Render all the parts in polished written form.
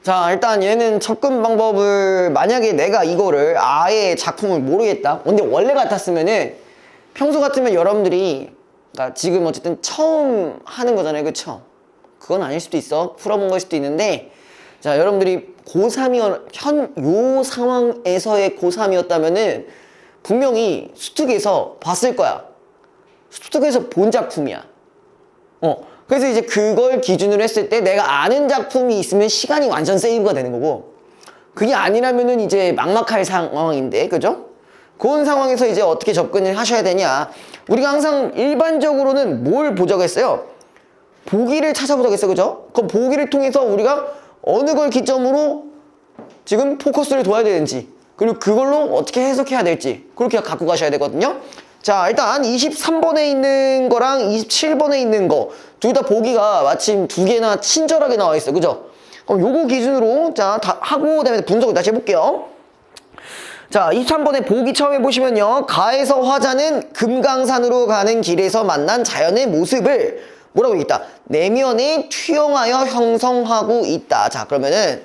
자, 일단 얘는 접근 방법을 만약에 내가 이거를 아예 작품을 모르겠다. 근데 원래 같았으면은 평소 같으면 여러분들이 그러니까 지금 어쨌든 처음 하는 거잖아요. 그쵸? 그건 아닐 수도 있어. 풀어본 걸 수도 있는데 자, 여러분들이 고3이 요 상황에서의 고3이었다면은 분명히 수특에서 봤을 거야. 수특에서 본 작품이야. 그래서 이제 그걸 기준으로 했을 때 내가 아는 작품이 있으면 시간이 완전 세이브가 되는 거고 그게 아니라면은 이제 막막할 상황인데, 그죠? 그런 상황에서 이제 어떻게 접근을 하셔야 되냐. 우리가 항상 일반적으로는 뭘 보자고 했어요? 보기를 찾아보자고 했어요. 그죠? 그럼 보기를 통해서 우리가 어느 걸 기점으로 지금 포커스를 둬야 되는지 그리고 그걸로 어떻게 해석해야 될지 그렇게 갖고 가셔야 되거든요. 자, 일단 23번에 있는 거랑 27번에 있는 거 둘 다 보기가 마침 두 개나 친절하게 나와 있어요. 그죠? 그럼 요거 기준으로 자, 다 하고 그다음에 분석을 다시 해볼게요. 자, 23번에 보기 처음에 보시면요. 가에서 화자는 금강산으로 가는 길에서 만난 자연의 모습을 뭐라고 있다? 내면에 투영하여 형성하고 있다. 자, 그러면은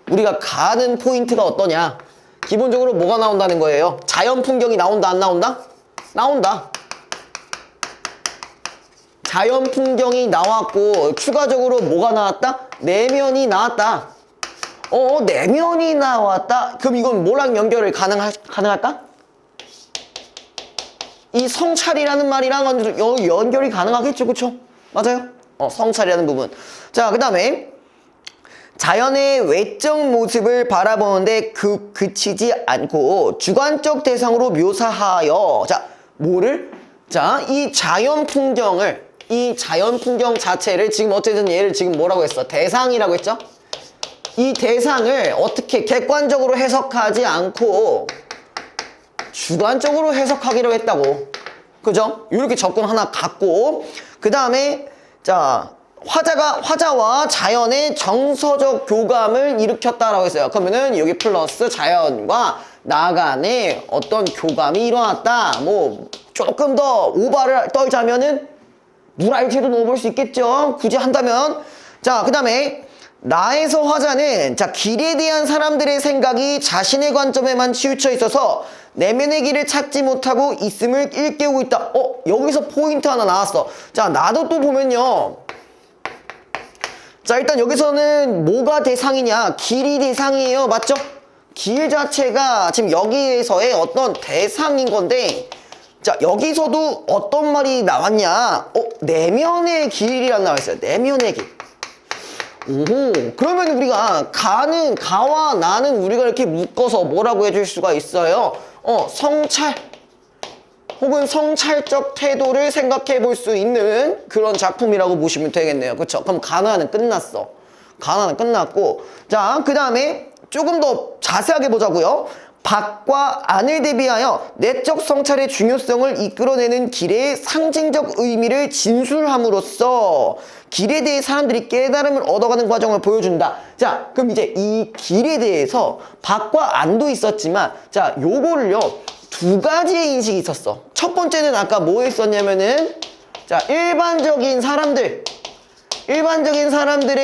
우리가 가는 포인트가 어떠냐? 기본적으로 뭐가 나온다는 거예요? 자연 풍경이 나온다, 안 나온다? 나온다. 자연 풍경이 나왔고 추가적으로 뭐가 나왔다? 내면이 나왔다. 내면이 나왔다. 그럼 이건 뭐랑 연결을 가능할까? 이 성찰이라는 말이랑 연결이 가능하겠죠, 그쵸? 맞아요? 성찰이라는 부분. 자, 그 다음에 자연의 외적 모습을 바라보는데 그치지 않고 주관적 대상으로 묘사하여 자, 뭐를? 자, 이 자연 풍경 자체를 지금 어쨌든 얘를 지금 뭐라고 했어? 대상이라고 했죠? 이 대상을 어떻게 객관적으로 해석하지 않고 주관적으로 해석하기로 했다고. 그죠? 이렇게 접근 하나 갖고 그 다음에 자, 화자와 자연의 정서적 교감을 일으켰다라고 했어요. 그러면은 여기 플러스 자연과 나 간의 어떤 교감이 일어났다. 뭐 조금 더 오바를 떨자면은 물알체도 넣어볼 수 있겠죠. 굳이 한다면. 자, 그 다음에 나에서 화자는 자, 길에 대한 사람들의 생각이 자신의 관점에만 치우쳐 있어서 내면의 길을 찾지 못하고 있음을 일깨우고 있다. 여기서 포인트 하나 나왔어. 자, 나도 또 보면요. 자, 일단 여기서는 뭐가 대상이냐? 길이 대상이에요. 맞죠? 길 자체가 지금 여기에서의 어떤 대상인 건데 자, 여기서도 어떤 말이 나왔냐? 내면의 길이란 나와 있어요. 내면의 길. 오호. 그러면 우리가 가와 나는 우리가 이렇게 묶어서 뭐라고 해줄 수가 있어요? 성찰. 혹은 성찰적 태도를 생각해 볼 수 있는 그런 작품이라고 보시면 되겠네요. 그쵸? 그럼 가나는 끝났어. 가나는 끝났고. 자, 그 다음에 조금 더 자세하게 보자고요. 밖과 안을 대비하여 내적 성찰의 중요성을 이끌어내는 길의 상징적 의미를 진술함으로써 길에 대해 사람들이 깨달음을 얻어가는 과정을 보여준다. 자, 그럼 이제 이 길에 대해서 밖과 안도 있었지만 자, 요거를요 두 가지의 인식이 있었어. 첫 번째는 아까 뭐 했었냐면은 자, 일반적인 사람들의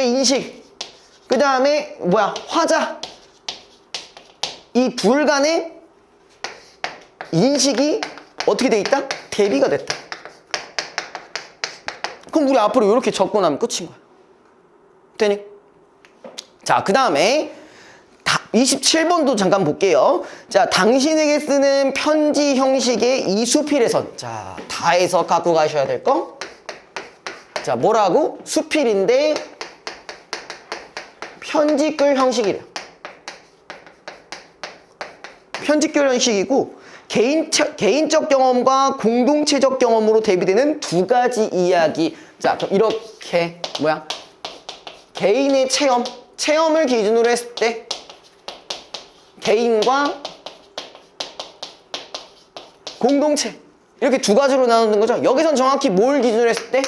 인식. 그 다음에 화자. 이 둘 간의 인식이 어떻게 돼 있다? 대비가 됐다. 그럼 우리 앞으로 이렇게 접근하면 끝인 거야. 되니? 자, 그 다음에 27번도 잠깐 볼게요. 자, 당신에게 쓰는 편지 형식의 이수필에선 자, 다해서 갖고 가셔야 될 거. 자, 뭐라고? 수필인데 편지글 형식이래요. 편집결 형식이고 개인적 경험과 공동체적 경험으로 대비되는 두 가지 이야기. 자, 그럼 이렇게 개인의 체험을 기준으로 했을 때 개인과 공동체 이렇게 두 가지로 나누는 거죠. 여기선 정확히 뭘 기준으로 했을 때?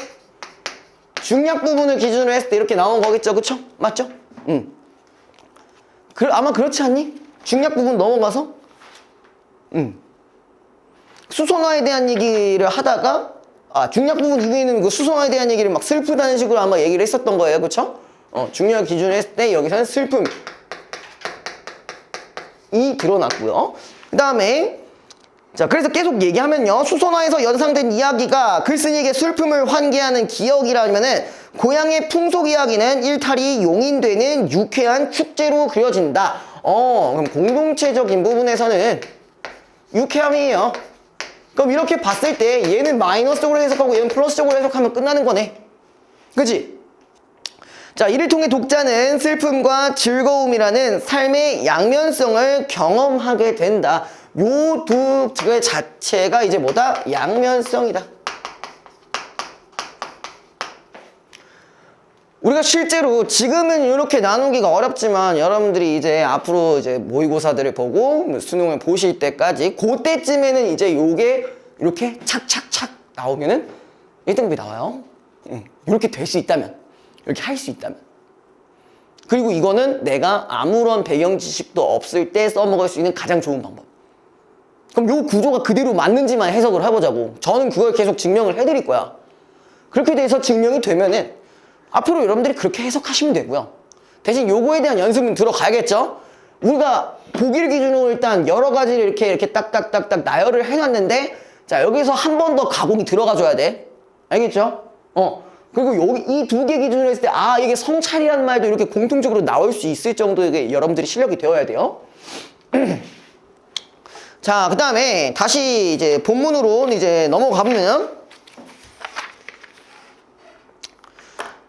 중략 부분을 기준으로 했을 때 이렇게 나온 거겠죠. 그쵸? 맞죠? 아마 그렇지 않니? 중략 부분 넘어가서 수선화에 대한 얘기를 하다가 중략 부분 이후에는 그 수선화에 대한 얘기를 막 슬프다는 식으로 아마 얘기를 했었던 거예요. 그쵸? 중요한 기준을 했을 때 여기서는 슬픔이 드러났고요. 그 다음에 자, 그래서 계속 얘기하면요. 수선화에서 연상된 이야기가 글쓴이에게 슬픔을 환기하는 기억이라면은 고향의 풍속 이야기는 일탈이 용인되는 유쾌한 축제로 그려진다. 그럼 공동체적인 부분에서는 유쾌함이에요. 그럼 이렇게 봤을 때 얘는 마이너스적으로 해석하고 얘는 플러스적으로 해석하면 끝나는 거네. 그치? 자, 이를 통해 독자는 슬픔과 즐거움이라는 삶의 양면성을 경험하게 된다. 요 두 개 자체가 이제 뭐다? 양면성이다. 우리가 실제로 지금은 이렇게 나누기가 어렵지만 여러분들이 이제 앞으로 이제 모의고사들을 보고 수능을 보실 때까지 그때쯤에는 이제 요게 이렇게 착착착 나오면은 1등급이 나와요. 이렇게 될 수 있다면, 이렇게 할 수 있다면. 그리고 이거는 내가 아무런 배경 지식도 없을 때 써먹을 수 있는 가장 좋은 방법. 그럼 요 구조가 그대로 맞는지만 해석을 해보자고. 저는 그걸 계속 증명을 해드릴 거야. 그렇게 돼서 증명이 되면은 앞으로 여러분들이 그렇게 해석하시면 되고요. 대신 요거에 대한 연습은 들어가야겠죠? 우리가 보기를 기준으로 일단 여러 가지를 이렇게 딱딱딱딱 나열을 해놨는데, 자, 여기서 한 번 더 가공이 들어가줘야 돼. 알겠죠? 그리고 여기 이 두 개 기준으로 했을 때, 이게 성찰이라는 말도 이렇게 공통적으로 나올 수 있을 정도의 여러분들이 실력이 되어야 돼요. 자, 그 다음에 다시 이제 본문으로 이제 넘어가보면,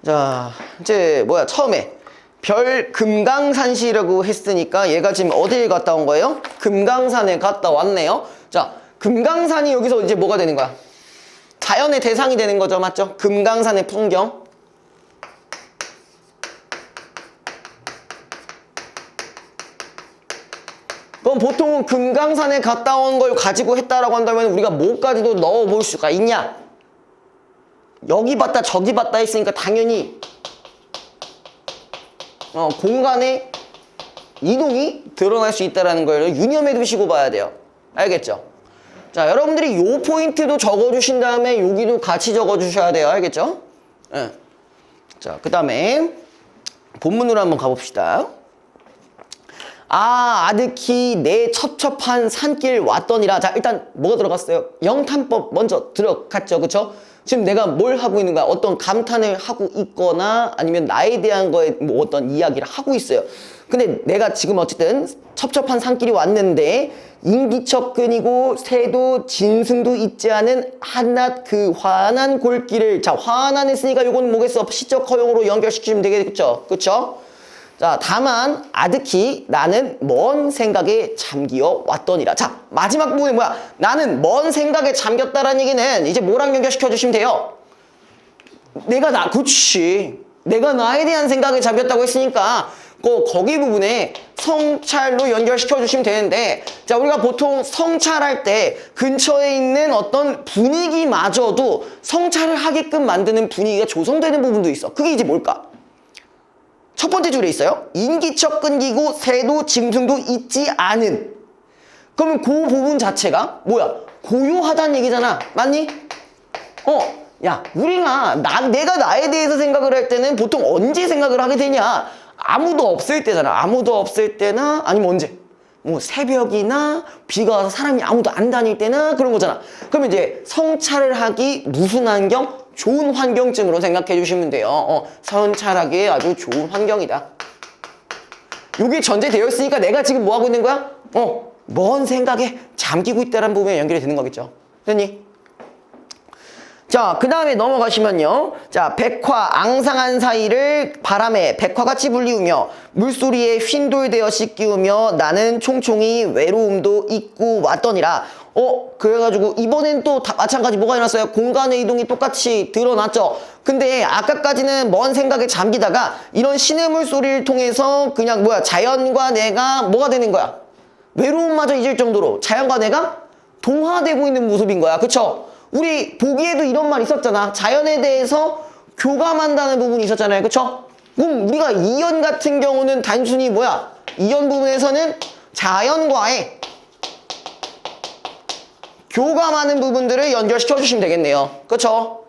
자, 이제 처음에 별 금강산시라고 했으니까 얘가 지금 어딜 갔다 온 거예요? 금강산에 갔다 왔네요. 자, 금강산이 여기서 이제 뭐가 되는 거야? 자연의 대상이 되는 거죠, 맞죠? 금강산의 풍경. 그럼 보통 금강산에 갔다 온 걸 가지고 했다라고 한다면 우리가 뭐까지도 넣어볼 수가 있냐? 여기 봤다 저기 봤다 했으니까 당연히 공간의 이동이 드러날 수 있다는 걸 유념해 두시고 봐야 돼요. 알겠죠? 자, 여러분들이 요 포인트도 적어주신 다음에 여기도 같이 적어주셔야 돼요. 알겠죠? 네. 자, 그 다음에 본문으로 한번 가봅시다. 아득히 내 첩첩한 산길 왔더니라. 자, 일단 뭐가 들어갔어요? 영탄법 먼저 들어갔죠. 그쵸? 지금 내가 뭘 하고 있는 거야? 어떤 감탄을 하고 있거나 아니면 나에 대한 거에 뭐 어떤 이야기를 하고 있어요. 근데 내가 지금 어쨌든 첩첩한 산길이 왔는데 인기척근이고 새도 진승도 있지 않은 한낱 그 환한 골길을, 자, 환한 했으니까 요건 뭐겠어? 시적 허용으로 연결시키면 되겠죠? 그쵸? 자, 다만 아득히 나는 먼 생각에 잠기어 왔더니라. 자, 마지막 부분이 뭐야? 나는 먼 생각에 잠겼다라는 얘기는 이제 뭐랑 연결시켜 주시면 돼요? 그치. 내가 나에 대한 생각에 잠겼다고 했으니까 거기 부분에 성찰로 연결시켜 주시면 되는데, 자, 우리가 보통 성찰할 때 근처에 있는 어떤 분위기마저도 성찰을 하게끔 만드는 분위기가 조성되는 부분도 있어. 그게 이제 뭘까? 첫 번째 줄에 있어요. 인기척 끊기고 새도 짐승도 있지 않은. 그러면 그 부분 자체가 뭐야? 고요하다는 얘기잖아. 맞니? 야, 우리가 내가 나에 대해서 생각을 할 때는 보통 언제 생각을 하게 되냐? 아무도 없을 때잖아. 아무도 없을 때나 아니면 언제? 뭐 새벽이나 비가 와서 사람이 아무도 안 다닐 때나 그런 거잖아. 그러면 이제 성찰을 하기 무슨 환경? 좋은 환경쯤으로 생각해 주시면 돼요. 성찰하기에 아주 좋은 환경이다. 이게 전제되어 있으니까 내가 지금 뭐 하고 있는 거야? 먼 생각에 잠기고 있다는 부분에 연결이 되는 거겠죠. 됐니? 자, 그 다음에 넘어가시면요. 자, 백화 앙상한 사이를 바람에 백화같이 불리우며 물소리에 휜돌되어 씻기우며 나는 총총히 외로움도 잊고 왔더니라. 그래가지고 이번엔 또 마찬가지 뭐가 일어났어요? 공간의 이동이 똑같이 드러났죠. 근데 아까까지는 먼 생각에 잠기다가 이런 시냇물 소리를 통해서 그냥 자연과 내가 뭐가 되는 거야? 외로움마저 잊을 정도로 자연과 내가 동화되고 있는 모습인 거야. 그쵸? 우리 보기에도 이런 말 있었잖아. 자연에 대해서 교감한다는 부분이 있었잖아요. 그쵸? 그럼 우리가 이연 같은 경우는 단순히 이연 부분에서는 자연과의 교감하는 부분들을 연결시켜 주시면 되겠네요. 그쵸?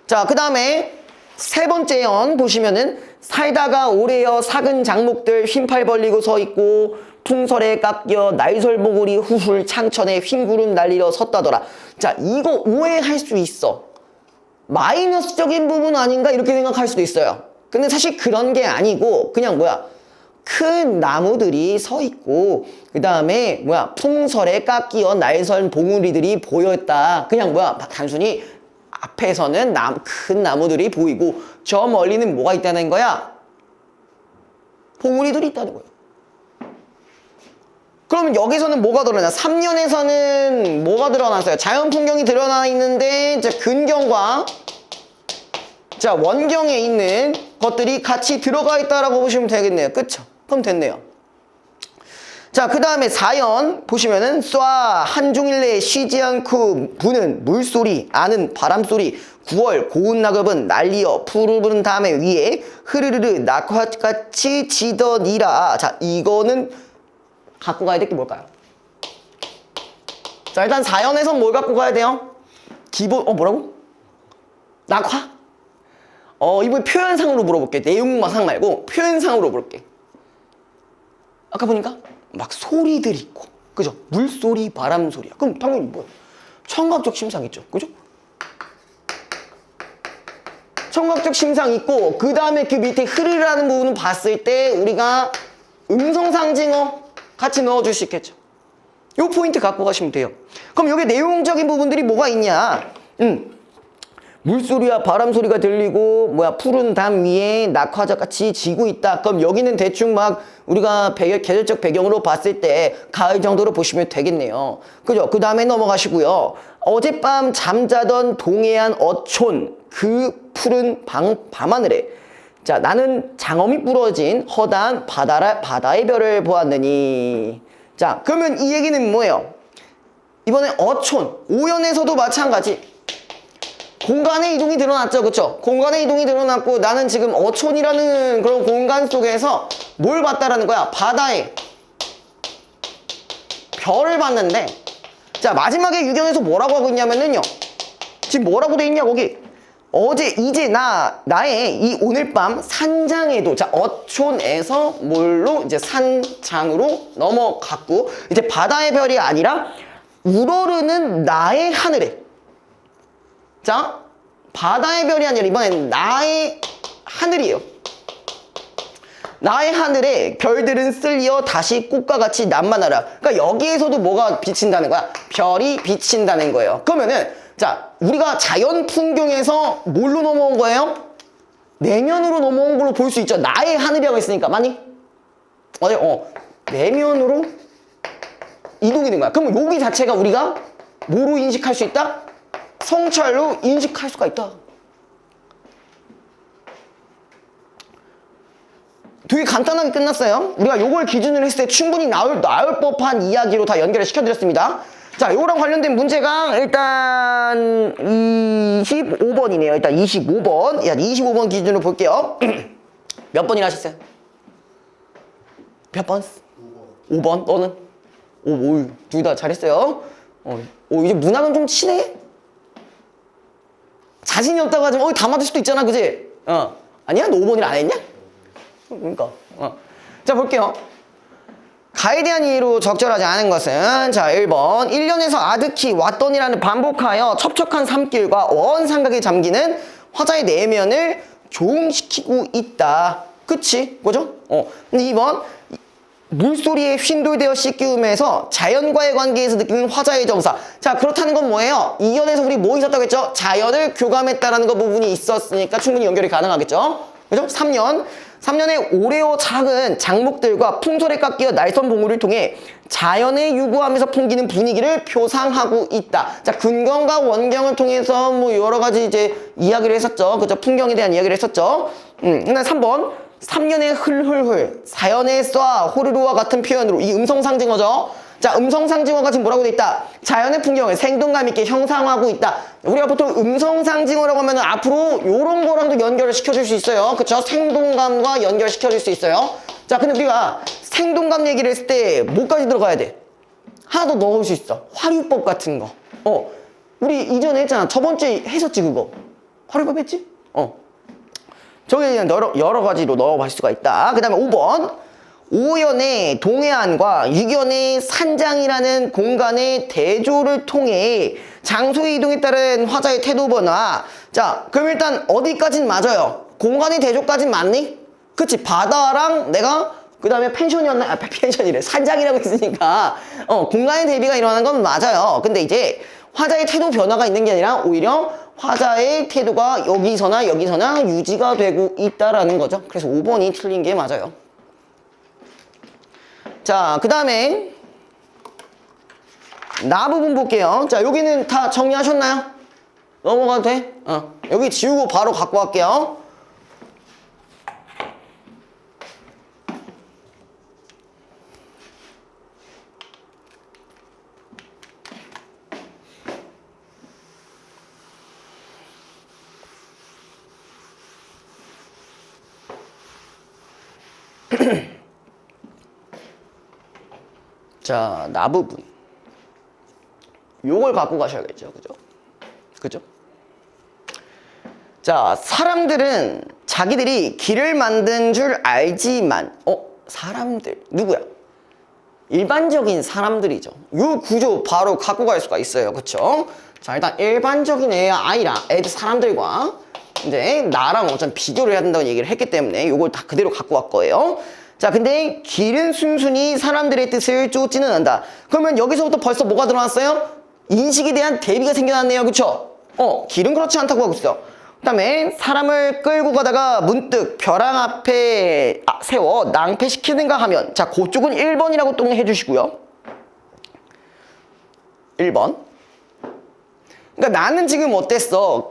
자, 그 다음에 세 번째 연 보시면은 살다가 오래여 삭은 장목들 휜팔 벌리고 서 있고 풍설에 깎여 날설보구리 후훌 창천에 휜구름 날리러 섰다더라. 자, 이거 오해할 수 있어. 마이너스적인 부분 아닌가 이렇게 생각할 수도 있어요. 근데 사실 그런 게 아니고 그냥 뭐야, 큰 나무들이 서 있고 그 다음에 뭐야, 풍설에 깎여 날선 봉우리들이 보였다. 그냥 뭐야, 단순히 앞에서는 큰 나무들이 보이고 저 멀리는 뭐가 있다는 거야? 봉우리들이 있다는 거야. 그럼 여기서는 뭐가 드러나? 3년에서는 뭐가 드러났어요? 자연 풍경이 드러나 있는데 자, 근경과 자, 원경에 있는 것들이 같이 들어가 있다라고 보시면 되겠네요. 그쵸? 그럼 됐네요. 자, 그 다음에 4연 보시면은 쏴 한종일 내에 쉬지 않고 부는 물소리, 아는 바람소리, 9월 고운 낙엽은 날리어 풀을 부른 다음에 위에 흐르르르 낙화같이 지더니라. 자, 이거는 갖고 가야 될 게 뭘까요? 자, 일단 4연에서 뭘 갖고 가야 돼요? 기본, 뭐라고? 낙화? 이번에 표현상으로 물어볼게. 내용만 말고 표현상으로 물어볼게. 아까 보니까 막 소리들이 있고, 그죠? 물소리, 바람소리야. 그럼 당연히 뭐야? 청각적 심상 있죠, 그죠? 청각적 심상 있고, 그 다음에 그 밑에 흐르라는 부분을 봤을 때 우리가 음성상징어 같이 넣어줄 수 있겠죠. 요 포인트 갖고 가시면 돼요. 그럼 여기 내용적인 부분들이 뭐가 있냐? 물소리와 바람소리가 들리고 뭐야, 푸른 담 위에 낙화자같이 지고 있다. 그럼 여기는 대충 막 우리가 계절적 배경으로 봤을 때 가을 정도로 보시면 되겠네요. 그죠? 그 다음에 넘어가시고요. 어젯밤 잠자던 동해안 어촌 그 푸른 밤하늘에 자, 나는 장엄이 부러진 허다한 바다의 별을 보았느니. 자, 그러면 이 얘기는 뭐예요? 이번에 어촌 5연에서도 마찬가지 공간의 이동이 드러났죠, 그쵸? 공간의 이동이 드러났고 나는 지금 어촌이라는 그런 공간 속에서 뭘 봤다라는 거야? 바다에 별을 봤는데, 자, 마지막에 6연에서 뭐라고 하고 있냐면은요, 지금 뭐라고 돼 있냐, 거기 이제 나의 이 오늘 밤 산장에도, 자, 어촌에서 뭘로 이제 산장으로 넘어갔고 이제 바다의 별이 아니라 우러르는 나의 하늘에, 자, 바다의 별이 아니라 이번엔 나의 하늘이에요. 나의 하늘에 별들은 쓸려 다시 꽃과 같이 난만하라. 그러니까 여기에서도 뭐가 비친다는 거야? 별이 비친다는 거예요. 그러면은 자, 우리가 자연 풍경에서 뭘로 넘어온 거예요? 내면으로 넘어온 걸로 볼 수 있죠. 나의 하늘이라고 했으니까. 맞니? 내면으로 이동이 된 거야. 그럼 여기 자체가 우리가 뭐로 인식할 수 있다? 성찰로 인식할 수가 있다. 되게 간단하게 끝났어요. 우리가 요걸 기준으로 했을 때 충분히 나올 법한 이야기로 다 연결을 시켜드렸습니다. 자, 요거랑 관련된 문제가 일단 25번이네요. 일단 25번. 25번 기준으로 볼게요. 몇 번이나 하셨어요? 몇 번? 5번. 너는? 둘 다 잘했어요. 이제 문학은 좀 치네? 자신이 없다고 하지만 다 맞을 수도 있잖아, 그지? 아니야? 너 5번이라 안 했냐? 그러니까. 자, 볼게요. 가에 대한 이해로 적절하지 않은 것은 자, 1번 1년에서 아득히 왔더니라는 반복하여 첩첩한 산길과 원삼각에 잠기는 화자의 내면을 조응시키고 있다. 그치? 그죠? 근데 2번 물소리에 휜돌되어 씻기우면서 자연과의 관계에서 느끼는 화자의 정사. 자, 그렇다는 건 뭐예요? 이 연에서 우리 뭐 있었다고 했죠? 자연을 교감했다라는 거 부분이 있었으니까 충분히 연결이 가능하겠죠? 그죠? 3년에 오래오 작은 장목들과 풍설에 깎여 날선 봉우를 통해 자연에 유구하면서 풍기는 분위기를 표상하고 있다. 자, 근경과 원경을 통해서 뭐 여러 가지 이제 이야기를 했었죠. 그죠? 풍경에 대한 이야기를 했었죠. 근데 3번 3년에 흘흘흘 4연에 쏴 호르르와 같은 표현으로 이 음성상징어죠. 자, 음성상징어가 지금 뭐라고 돼 있다? 자연의 풍경을 생동감 있게 형상화하고 있다. 우리가 보통 음성상징어라고 하면 앞으로 요런 거랑도 연결을 시켜줄 수 있어요. 그쵸? 생동감과 연결시켜줄 수 있어요. 자, 근데 우리가 생동감 얘기를 했을 때 뭐까지 들어가야 돼? 하나 더 넣을 수 있어. 화류법 같은 거. 우리 이전에 했잖아. 저번 주에 했었지, 그거. 화류법 했지? 저기 그냥 여러 가지로 넣어볼 수가 있다. 그 다음에 5번. 오연의 동해안과 육연의 산장이라는 공간의 대조를 통해 장소의 이동에 따른 화자의 태도 변화. 자, 그럼 일단 어디까진 맞아요? 공간의 대조까진 맞니? 그치? 바다랑 내가 그 다음에 펜션이었나? 펜션이래. 산장이라고 했으니까 공간의 대비가 일어나는 건 맞아요. 근데 이제 화자의 태도 변화가 있는 게 아니라 오히려 화자의 태도가 여기서나 여기서나 유지가 되고 있다라는 거죠. 그래서 5번이 틀린 게 맞아요. 자, 그 다음에 나 부분 볼게요. 자, 여기는 다 정리하셨나요? 넘어가도 돼? 여기 지우고 바로 갖고 갈게요. 자, 나 부분. 요걸 갖고 가셔야겠죠. 그죠? 그죠? 자, 사람들은 자기들이 길을 만든 줄 알지만, 사람들. 누구야? 일반적인 사람들이죠. 요 구조 바로 갖고 갈 수가 있어요. 그쵸? 자, 일단 일반적인 애들 사람들과 이제 나랑 어차피 비교를 해야 된다고 얘기를 했기 때문에 요걸 다 그대로 갖고 왔 거예요. 자, 근데 길은 순순히 사람들의 뜻을 쫓지는 않는다. 그러면 여기서부터 벌써 뭐가 들어왔어요? 인식에 대한 대비가 생겨났네요. 그쵸? 길은 그렇지 않다고 하고 있어. 그 다음에 사람을 끌고 가다가 문득 벼랑 앞에 세워 낭패시키는가 하면, 자, 그쪽은 1번이라고 또 해주시고요. 1번. 그러니까 나는 지금 어땠어?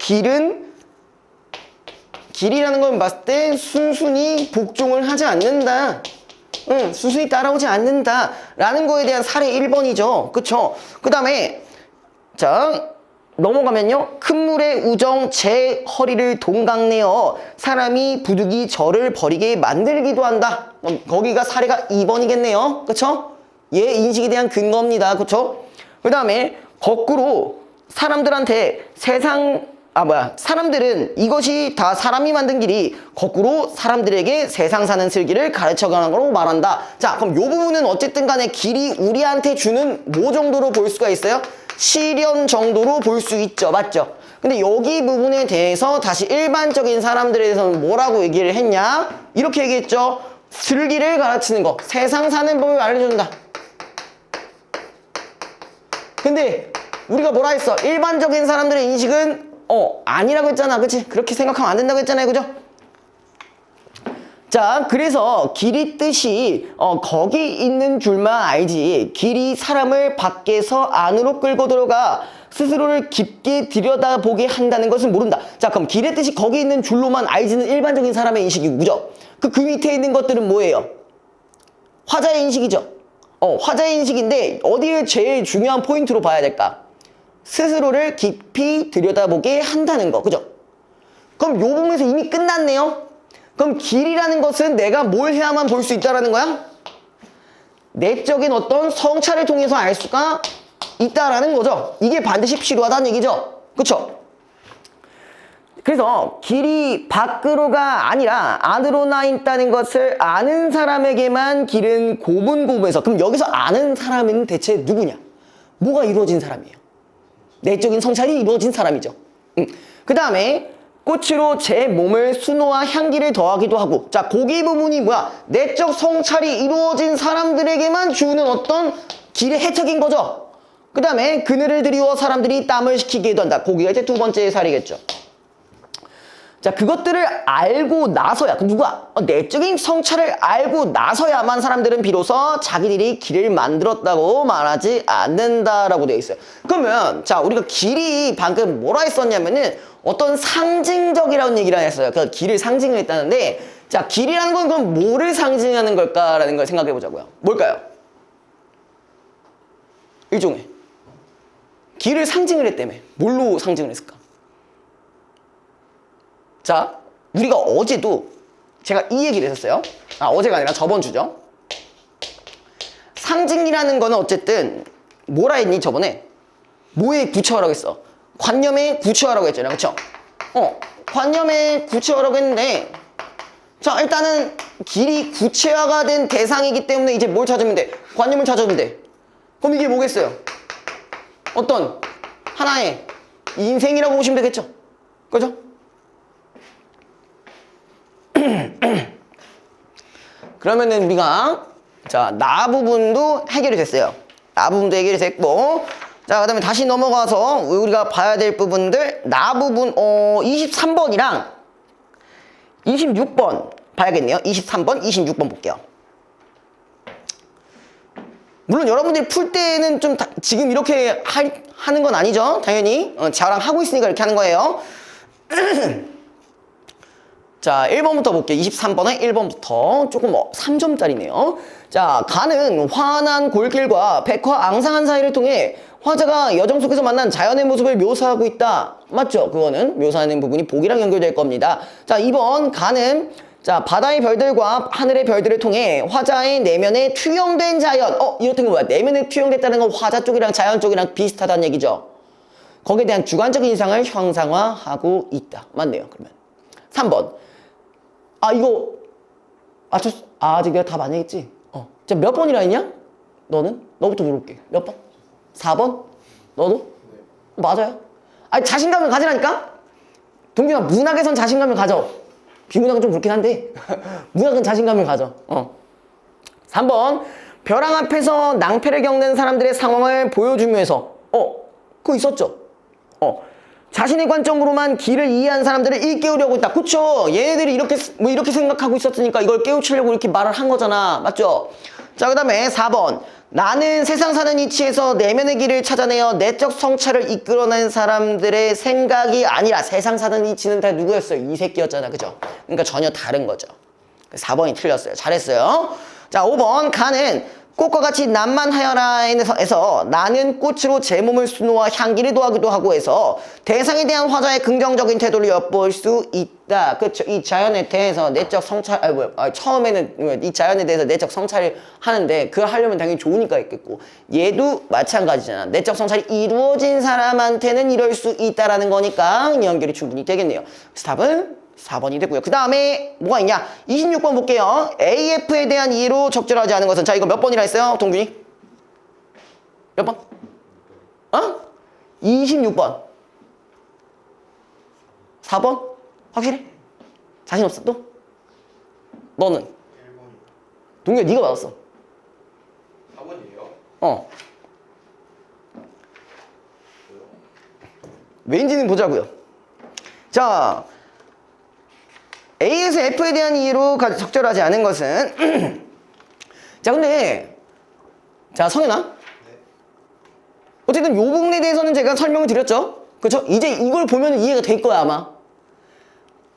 길이라는 걸 봤을 때 순순히 복종을 하지 않는다. 순순히 따라오지 않는다. 라는 거에 대한 사례 1번이죠. 그쵸? 그 다음에, 자, 넘어가면요. 큰 물의 우정 제 허리를 동강내어 사람이 부득이 저를 버리게 만들기도 한다. 거기가 사례가 2번이겠네요. 그쵸? 얘 인식에 대한 근거입니다. 그쵸? 그 다음에, 거꾸로 사람들한테 사람들은 이것이 다 사람이 만든 길이 거꾸로 사람들에게 세상 사는 슬기를 가르쳐가는 거로 말한다. 자, 그럼 요 부분은 어쨌든 간에 길이 우리한테 주는 뭐 정도로 볼 수가 있어요? 시련 정도로 볼 수 있죠. 맞죠? 근데 여기 부분에 대해서 다시 일반적인 사람들에 대해서는 뭐라고 얘기를 했냐? 이렇게 얘기했죠. 슬기를 가르치는 거. 세상 사는 법을 알려준다. 근데 우리가 뭐라 했어? 일반적인 사람들의 인식은 아니라고 했잖아. 그치? 그렇게 생각하면 안 된다고 했잖아요. 그죠? 자, 그래서 길이 뜻이 거기 있는 줄만 알지 길이 사람을 밖에서 안으로 끌고 들어가 스스로를 깊게 들여다보게 한다는 것을 모른다. 자, 그럼 길의 뜻이 거기 있는 줄로만 알지는 일반적인 사람의 인식이고, 그죠? 그 밑에 있는 것들은 뭐예요? 화자의 인식이죠. 화자의 인식인데 어디를 제일 중요한 포인트로 봐야 될까? 스스로를 깊이 들여다보게 한다는 거. 그죠? 그럼 요 부분에서 이미 끝났네요. 그럼 길이라는 것은 내가 뭘 해야만 볼 수 있다라는 거야? 내적인 어떤 성찰을 통해서 알 수가 있다라는 거죠. 이게 반드시 필요하다는 얘기죠. 그쵸? 그래서 길이 밖으로가 아니라 안으로 나 있다는 것을 아는 사람에게만 길은 고분고분해서, 그럼 여기서 아는 사람은 대체 누구냐? 뭐가 이루어진 사람이에요? 내적인 성찰이 이루어진 사람이죠. 그 다음에 꽃으로 제 몸을 순호와 향기를 더하기도 하고, 자, 고기 부분이 뭐야? 내적 성찰이 이루어진 사람들에게만 주는 어떤 길의 혜택인 거죠. 그 다음에 그늘을 드리워 사람들이 땀을 식히기도 한다. 고기가 이제 두 번째 사례겠죠. 자, 그것들을 알고 나서야, 누가? 내적인 성찰을 알고 나서야만 사람들은 비로소 자기들이 길을 만들었다고 말하지 않는다라고 되어 있어요. 그러면, 자, 우리가 길이 방금 뭐라 했었냐면은 어떤 상징적이라는 얘기를 했어요. 그 길을 상징을 했다는데, 자, 길이라는 건 그럼 뭐를 상징하는 걸까라는 걸 생각해 보자고요. 뭘까요? 일종의. 길을 상징을 했다며. 뭘로 상징을 했을까? 자, 우리가 어제도 제가 이 얘기를 했었어요. 어제가 아니라 저번 주죠. 상징이라는 거는 어쨌든 뭐라 했니 저번에? 뭐에 구체화라고 했어? 관념에 구체화라고 했잖아요. 그쵸? 관념에 구체화라고 했는데 자, 일단은 길이 구체화가 된 대상이기 때문에 이제 뭘 찾으면 돼? 관념을 찾으면 돼. 그럼 이게 뭐겠어요? 어떤 하나의 인생이라고 보시면 되겠죠? 그죠? 그러면은 우리가 자, 나 부분도 해결이 됐어요. 나 부분도 해결이 됐고, 자, 그 다음에 다시 넘어가서 우리가 봐야 될 부분들, 나 부분 23번이랑 26번 봐야겠네요. 23번, 26번 볼게요. 물론 여러분들이 풀 때는 좀 지금 이렇게 하는 건 아니죠. 당연히 자랑하고 있으니까 이렇게 하는 거예요. 자, 1번부터 볼게요. 23번에 1번부터 조금 3점짜리네요. 자, 가는 환한 골길과 백화 앙상한 사이를 통해 화자가 여정 속에서 만난 자연의 모습을 묘사하고 있다. 맞죠? 그거는 묘사하는 부분이 복이랑 연결될 겁니다. 자, 2번 가는 자, 바다의 별들과 하늘의 별들을 통해 화자의 내면에 투영된 자연. 이렇다는 건 뭐야? 내면에 투영됐다는 건 화자 쪽이랑 자연 쪽이랑 비슷하다는 얘기죠. 거기에 대한 주관적인 인상을 형상화하고 있다. 맞네요. 그러면 3번. 이거 아직 내가 답 안 했지? 자, 몇 번이라 했냐? 너는? 너부터 물어볼게. 몇 번? 4번? 너도? 네. 맞아요. 자신감을 가지라니까? 동균아, 문학에선 자신감을 가져. 비문학은 좀 그렇긴 한데 문학은 자신감을 가져. 3번. 벼랑 앞에서 낭패를 겪는 사람들의 상황을 보여주면서 그거 있었죠? 자신의 관점으로만 길을 이해한 사람들을 일깨우려고 했다. 그쵸? 얘네들이 이렇게 생각하고 있었으니까 이걸 깨우치려고 이렇게 말을 한 거잖아. 맞죠? 자, 그 다음에 4번. 나는 세상 사는 이치에서 내면의 길을 찾아내어 내적 성찰을 이끌어낸 사람들의 생각이 아니라 세상 사는 이치는 다 누구였어요? 이 새끼였잖아. 그죠? 그러니까 전혀 다른 거죠. 4번이 틀렸어요. 잘했어요. 자, 5번. 가는 꽃과 같이 난만하여라에서 나는 꽃으로 제 몸을 수놓아 향기를 도하기도 하고 해서 대상에 대한 화자의 긍정적인 태도를 엿볼 수 있다. 그렇죠? 이 자연에 대해서 내적 성찰, 처음에는 이 자연에 대해서 내적 성찰을 하는데 그걸 하려면 당연히 좋으니까 있겠고 얘도 마찬가지잖아. 내적 성찰이 이루어진 사람한테는 이럴 수 있다라는 거니까 연결이 충분히 되겠네요. 스탑은 4번이 되고요. 그 다음에 뭐가 있냐? 26번 볼게요. AF에 대한 이해로 적절하지 않은 것은 자, 이거 몇 번이라 했어요? 동균이? 몇 번? 26번. 4번? 확실해? 자신 없어 또? 너는? 1번. 동균아, 네가 맞았어. 4번이에요? 왜인지는 보자고요. 자, A에서 F에 대한 이해로 적절하지 않은 것은 자, 근데 자, 성현아, 네. 어쨌든 요 부분에 대해서는 제가 설명을 드렸죠. 그렇죠? 이제 이걸 보면 이해가 될 거야 아마.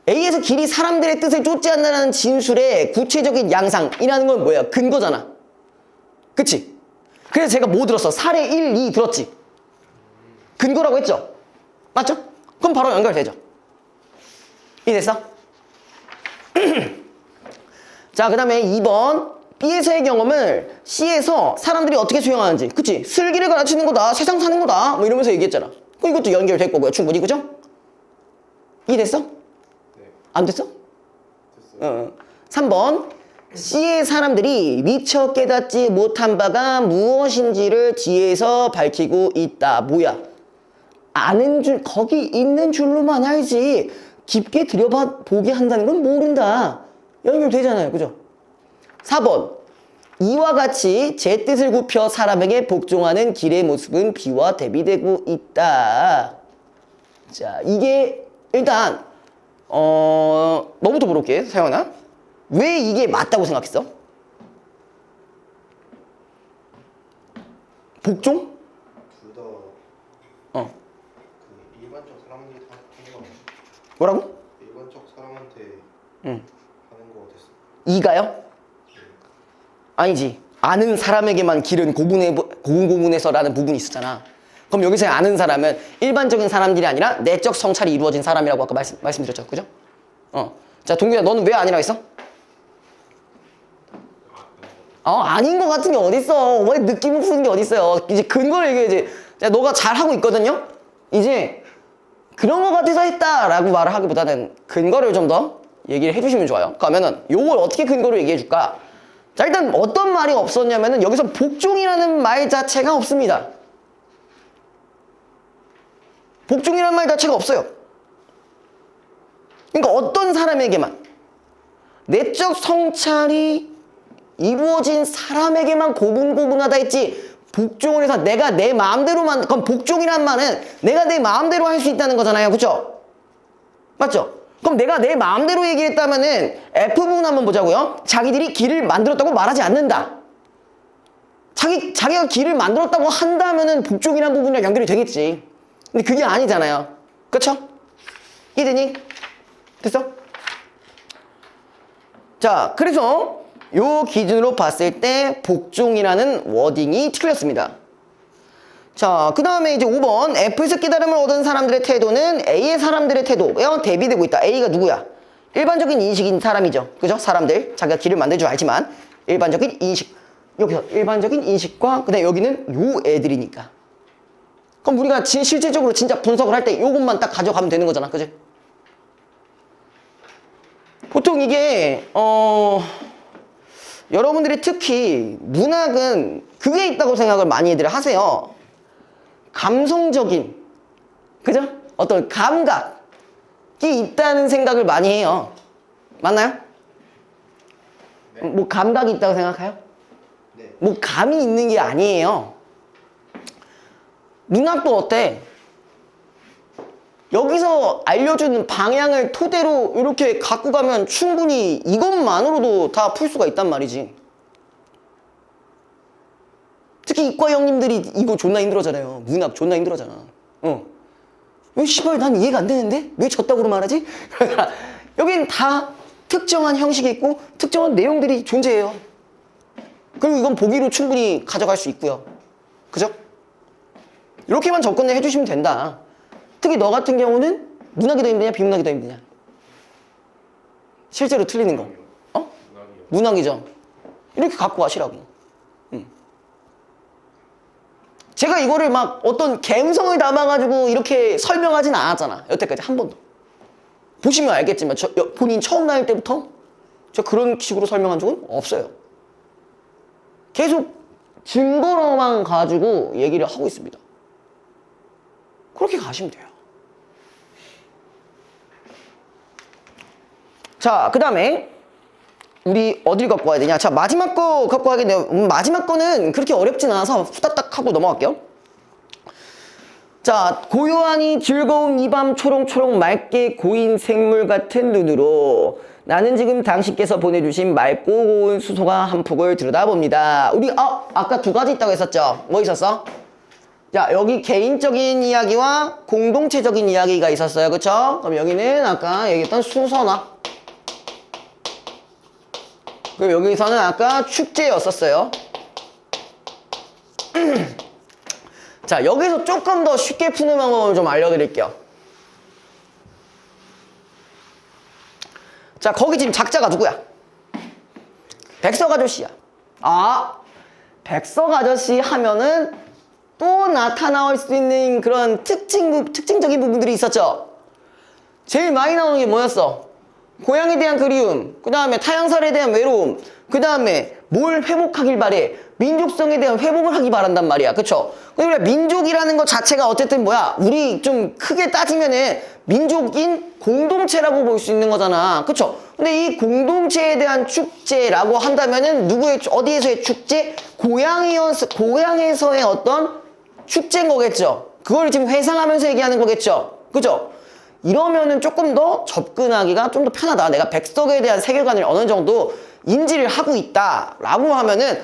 A에서 길이 사람들의 뜻을 쫓지 않는다는 진술의 구체적인 양상이라는 건 뭐예요? 근거잖아. 그치? 그래서 제가 뭐 들었어? 사례 1, 2 들었지? 근거라고 했죠? 맞죠? 그럼 바로 연결되죠. 이해됐어? 자, 그 다음에 2번. B에서의 경험을 C에서 사람들이 어떻게 수용하는지. 그치? 슬기를 가르치는 거다. 세상 사는 거다. 뭐 이러면서 얘기했잖아. 그럼 이것도 연결될 거고요. 충분히. 그죠? 이해됐어? 네. 안 됐어? 됐어요. 3번. C의 사람들이 미처 깨닫지 못한 바가 무엇인지를 뒤에서 밝히고 있다. 뭐야? 아는 줄, 거기 있는 줄로만 알지. 깊게 들여보게 한다는 건 모른다. 연결되잖아요. 그죠? 4번. 이와 같이 제 뜻을 굽혀 사람에게 복종하는 길의 모습은 비와 대비되고 있다. 자, 이게 일단 너부터 물어볼게, 사연아. 왜 이게 맞다고 생각했어? 복종? 둘 다 그 일반적 사람들이 다 하는 거 아니야? 뭐라고? 일반적 사람한테 하는 거 같았어. 이가요? 아니지. 아는 사람에게만 길은 고분고분해서라는 부분이 있었잖아. 그럼 여기서 아는 사람은 일반적인 사람들이 아니라 내적 성찰이 이루어진 사람이라고 아까 말씀드렸죠. 그죠? 자, 동규야, 너는 왜 아니라고 했어? 아닌 것 같은 게 어딨어. 왜 느낌을 푸는 게 어딨어요. 이제 근거를 얘기해야지. 너가 잘하고 있거든요? 이제 그런 것 같아서 했다라고 말을 하기보다는 근거를 좀 더 얘기를 해주시면 좋아요. 그러면은 요걸 어떻게 근거로 얘기해 줄까? 자, 일단 어떤 말이 없었냐면은 여기서 복종이라는 말 자체가 없습니다. 복종이라는 말 자체가 없어요. 그러니까 어떤 사람에게만, 내적 성찰이 이루어진 사람에게만 고분고분하다 했지, 복종을 해서 내가 내 마음대로만, 그럼 복종이란 말은 내가 내 마음대로 할 수 있다는 거잖아요. 그쵸? 맞죠? 그럼 내가 내 마음대로 얘기했다면은 F부분 한번 보자고요. 자기들이 길을 만들었다고 말하지 않는다. 자기가 길을 만들었다고 한다면은 복종이라는 부분이랑 연결이 되겠지. 근데 그게 아니잖아요. 그쵸? 이해되니? 됐어? 자, 그래서 요 기준으로 봤을 때 복종이라는 워딩이 틀렸습니다. 자, 그 다음에 이제 5번 F에서 깨달음을 얻은 사람들의 태도는 A의 사람들의 태도에 대비되고 있다. A가 누구야? 일반적인 인식인 사람이죠. 그죠? 사람들. 자기가 길을 만들 줄 알지만 일반적인 인식. 여기서 일반적인 인식과 그 다음에 여기는 요 애들이니까. 그럼 우리가 실질적으로 진짜 분석을 할 때 요것만 딱 가져가면 되는 거잖아. 그지? 보통 이게 여러분들이 특히 문학은 그게 있다고 생각을 많이들 하세요. 감성적인, 그죠? 어떤 감각이 있다는 생각을 많이 해요. 맞나요? 네. 뭐 감각이 있다고 생각해요? 네. 뭐 감이 있는 게 아니에요. 문학도 어때? 여기서 알려주는 방향을 토대로 이렇게 갖고 가면 충분히 이것만으로도 다 풀 수가 있단 말이지. 특히 이과 형님들이 이거 존나 힘들어하잖아요. 문학 존나 힘들어하잖아. 왜 씨발 난 이해가 안 되는데? 왜 졌다고 말하지? 여긴 다 특정한 형식이 있고 특정한 내용들이 존재해요. 그리고 이건 보기로 충분히 가져갈 수 있고요. 그죠? 이렇게만 접근을 해주시면 된다. 특히 너 같은 경우는 문학이 더 힘드냐 비문학이 더 힘드냐? 실제로 틀리는 거. 문학이죠. 이렇게 갖고 가시라고. 제가 이거를 막 어떤 감성을 담아가지고 이렇게 설명하진 않았잖아. 여태까지 한 번도. 보시면 알겠지만 본인 처음 나올 때부터 저 그런 식으로 설명한 적은 없어요. 계속 증거로만 가지고 얘기를 하고 있습니다. 그렇게 가시면 돼요. 자, 그 다음에 우리 어딜 갖고 와야 되냐? 자, 마지막 거 갖고 와야겠네요. 마지막 거는 그렇게 어렵진 않아서 후다닥 하고 넘어갈게요. 자, 고요하니 즐거운 이 밤 초롱초롱 맑게 고인 생물 같은 눈으로 나는 지금 당신께서 보내주신 맑고 고운 수소가 한 폭을 들여다봅니다. 우리 아까 두 가지 있다고 했었죠? 뭐 있었어? 자, 여기 개인적인 이야기와 공동체적인 이야기가 있었어요. 그쵸? 그럼 여기는 아까 얘기했던 수선화. 그리고 여기서는 아까 축제였었어요. 자, 여기서 조금 더 쉽게 푸는 방법을 좀 알려드릴게요. 자, 거기 지금 작자가 누구야? 백석 아저씨야. 백석 아저씨 하면은 또 나타나올 수 있는 그런 특징적인 부분들이 있었죠. 제일 많이 나오는 게 뭐였어? 고향에 대한 그리움, 그 다음에 타향살에 대한 외로움, 그 다음에 뭘 회복하길 바래? 민족성에 대한 회복을 하기 바란단 말이야. 그쵸? 그러니까 민족이라는 것 자체가 어쨌든 뭐야? 우리 좀 크게 따지면은 민족인 공동체라고 볼 수 있는 거잖아. 그쵸? 근데 이 공동체에 대한 축제라고 한다면은 어디에서의 축제? 고향에서의 어떤 축제인 거겠죠? 그걸 지금 회상하면서 얘기하는 거겠죠? 그죠? 이러면은 조금 더 접근하기가 좀 더 편하다. 내가 백석에 대한 세계관을 어느 정도 인지를 하고 있다라고 하면은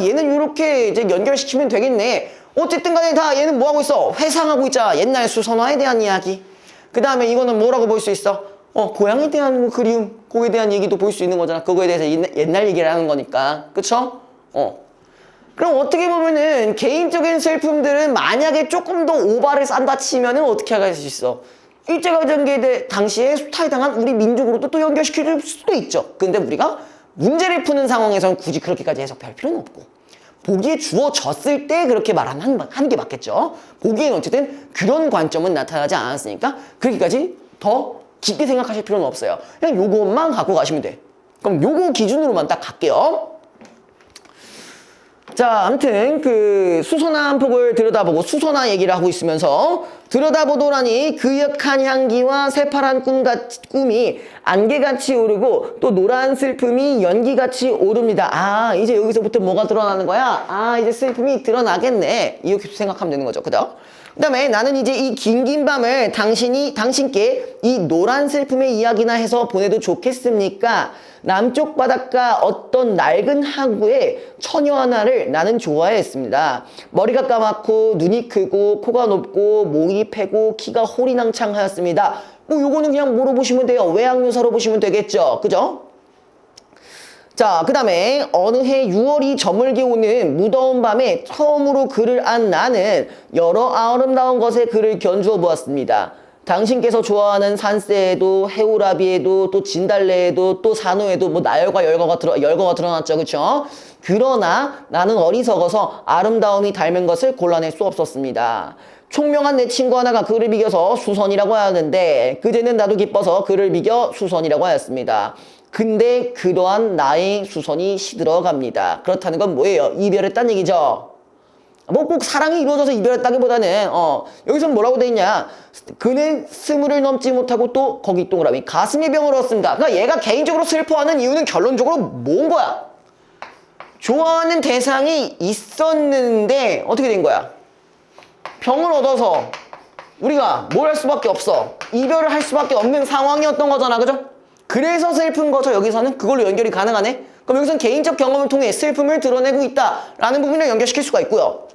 얘는 이렇게 이제 연결시키면 되겠네. 어쨌든 간에 다 얘는 뭐 하고 있어? 회상하고 있잖아. 옛날 수선화에 대한 이야기. 그 다음에 이거는 뭐라고 볼 수 있어? 고향에 대한 뭐 그리움, 거기에 대한 얘기도 볼 수 있는 거잖아. 그거에 대해서 옛날 얘기를 하는 거니까. 그쵸? 그럼 어떻게 보면은 개인적인 슬픔들은 만약에 조금 더 오바를 싼다 치면은 어떻게 할 수 있어? 일제강점기 당시에 수탈당한 우리 민족으로도 또 연결시킬 수도 있죠. 근데 우리가 문제를 푸는 상황에서는 굳이 그렇게까지 해석할 필요는 없고, 보기에 주어졌을 때 그렇게 하는 게 맞겠죠. 보기에는 어쨌든 그런 관점은 나타나지 않았으니까 그렇게까지 더 깊게 생각하실 필요는 없어요. 그냥 요것만 갖고 가시면 돼. 그럼 요거 기준으로만 딱 갈게요. 자, 아무튼 그 수소나 폭을 들여다보고 수소나 얘기를 하고 있으면서 들여다보더라니 그윽한 향기와 새파란 꿈이 안개같이 오르고 또 노란 슬픔이 연기같이 오릅니다. 아, 이제 여기서부터 뭐가 드러나는 거야? 아, 이제 슬픔이 드러나겠네. 이렇게 생각하면 되는 거죠. 그죠? 그 다음에 나는 이제 이 긴 밤을 당신께 이 노란 슬픔의 이야기나 해서 보내도 좋겠습니까? 남쪽 바닷가 어떤 낡은 항구에 처녀 하나를 나는 좋아했습니다. 머리가 까맣고 눈이 크고 코가 높고 목이 패고 키가 호리낭창하였습니다. 뭐 요거는 그냥 물어보시면 돼요. 외항묘사로 보시면 되겠죠. 그죠? 자, 그 다음에 어느 해 6월이 저물게 오는 무더운 밤에 처음으로 글을 안 나는 여러 아름다운 것에 글을 견주어 보았습니다. 당신께서 좋아하는 산새에도 해오라비에도 또 진달래에도 또 산호에도 뭐 나열과 열거가 드러났죠. 그쵸? 그러나 나는 어리석어서 아름다움이 닮은 것을 골라낼 수 없었습니다. 총명한 내 친구 하나가 그를 비겨서 수선이라고 하였는데 그제는 나도 기뻐서 그를 비겨 수선이라고 하였습니다. 근데 그러한 나의 수선이 시들어갑니다. 그렇다는 건 뭐예요? 이별했다는 얘기죠. 뭐 꼭 사랑이 이루어져서 이별했다기보다는 여기서 뭐라고 돼 있냐, 그는 20을 넘지 못하고 또 거기 동그라미 가슴이 병을 얻었습니다. 그러니까 얘가 개인적으로 슬퍼하는 이유는 결론적으로 뭔 거야? 좋아하는 대상이 있었는데 어떻게 된 거야? 병을 얻어서 우리가 뭘 할 수밖에 없어. 이별을 할 수밖에 없는 상황이었던 거잖아. 그죠? 그래서 슬픈 거죠. 여기서는 그걸로 연결이 가능하네. 그럼 여기서는 개인적 경험을 통해 슬픔을 드러내고 있다라는 부분을 연결시킬 수가 있고요.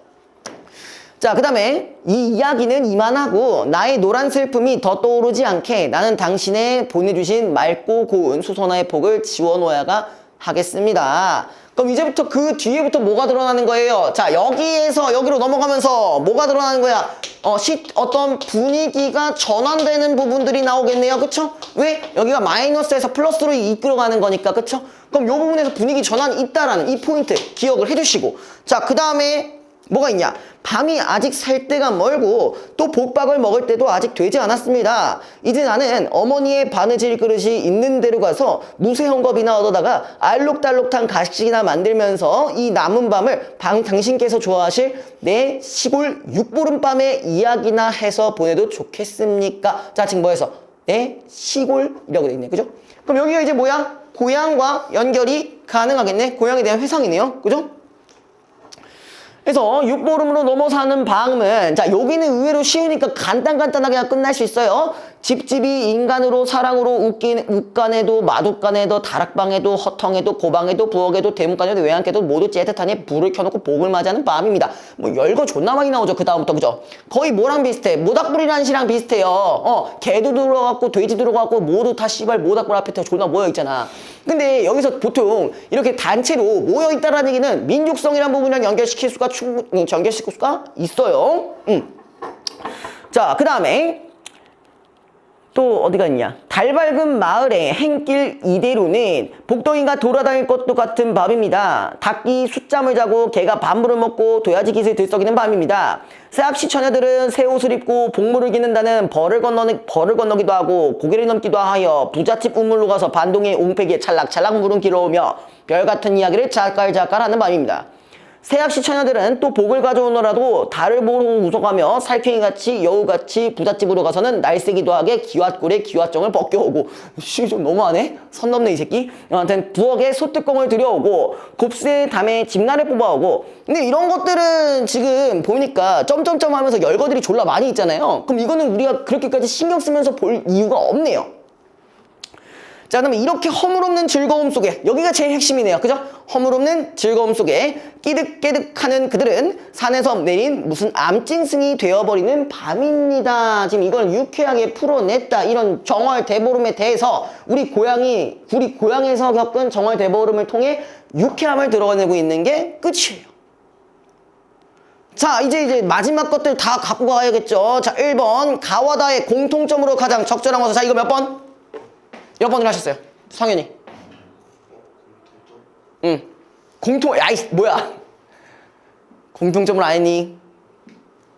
자, 그 다음에 이 이야기는 이만하고 나의 노란 슬픔이 더 떠오르지 않게 나는 당신의 보내주신 맑고 고운 수선화의 폭을 지워놓아야 하겠습니다. 그럼 이제부터 그 뒤에부터 뭐가 드러나는 거예요? 자, 여기로 넘어가면서 뭐가 드러나는 거야? 어떤 분위기가 전환되는 부분들이 나오겠네요. 그쵸? 왜? 여기가 마이너스에서 플러스로 이끌어가는 거니까. 그쵸? 그럼 이 부분에서 분위기 전환이 있다라는 이 포인트 기억을 해주시고, 자, 그 다음에 뭐가 있냐? 밤이 아직 살 때가 멀고 또 복박을 먹을 때도 아직 되지 않았습니다. 이제 나는 어머니의 바느질 그릇이 있는 데로 가서 무쇠헝겊이나 얻어다가 알록달록한 가식이나 만들면서 이 남은 밤을 당신께서 좋아하실 내 시골 육보름밤의 이야기나 해서 보내도 좋겠습니까? 자, 지금 뭐해서? 내 시골이라고 돼 있네. 그죠? 그럼 여기가 이제 뭐야? 고향과 연결이 가능하겠네. 고향에 대한 회상이네요. 그죠? 그래서 육보름으로 넘어사는 방은, 자, 여기는 의외로 쉬우니까 간단하게 끝날 수 있어요. 집집이 인간으로 사랑으로 웃간에도 마둑간에도 다락방에도 허텅에도 고방에도 부엌에도 대문간에도 외양간에도 모두 째듯하니 불을 켜놓고 복을 맞이하는 밤입니다. 뭐 열거 존나 많이 나오죠. 그 다음부터. 그죠? 거의 뭐랑 비슷해? 모닥불이라는 시랑 비슷해요. 개도 들어갔고 돼지 들어갔고 모두 다 씨발 모닥불 앞에 다 존나 모여있잖아. 근데 여기서 보통 이렇게 단체로 모여있다라는 얘기는 민족성이라는 부분이랑 연결시킬 수가 있어요. 자, 그 다음에 또 어디가 있냐? 달 밝은 마을의 행길 이대로는 복덩이가 돌아다닐 것도 같은 밤입니다. 닭이 숫잠을 자고 개가 밤물을 먹고 도야지 깃을 들썩이는 밤입니다. 새학시 처녀들은 새 옷을 입고 복무를 기는다는 벌을 건너기도 하고 고개를 넘기도 하여 부잣집 우물로 가서 반동의 옹패기에 찰락찰락 물은 길어오며 별같은 이야기를 자깔자깔하는 밤입니다. 새학시 처녀들은 또 복을 가져오느라도 달을 보고 웃어가며 살쾡이같이 여우같이 부잣집으로 가서는 날쌔기도 하게 기왓골에 기왓정을 벗겨오고, 좀 너무하네? 선 넘네 이 새끼. 아무튼 부엌에 소뚜껑을 들여오고 곱새 담에 집날을 뽑아오고. 근데 이런 것들은 지금 보니까 점점점 하면서 열거들이 졸라 많이 있잖아요. 그럼 이거는 우리가 그렇게까지 신경 쓰면서 볼 이유가 없네요. 자, 그러면 이렇게 허물없는 즐거움 속에, 여기가 제일 핵심이네요. 그죠? 허물없는 즐거움 속에 끼득끼득하는 그들은 산에서 내린 무슨 암찡승이 되어버리는 밤입니다. 지금 이걸 유쾌하게 풀어냈다. 이런 정월 대보름에 대해서 우리 고향에서 겪은 정월 대보름을 통해 유쾌함을 드러내고 있는 게 끝이에요. 자, 이제 마지막 것들 다 갖고 가야겠죠. 자, 1번 가와다의 공통점으로 가장 적절한 것은, 자, 이거 몇 번? 몇 번을 하셨어요? 성현이. 야이 뭐야? 공통점을 안 했니?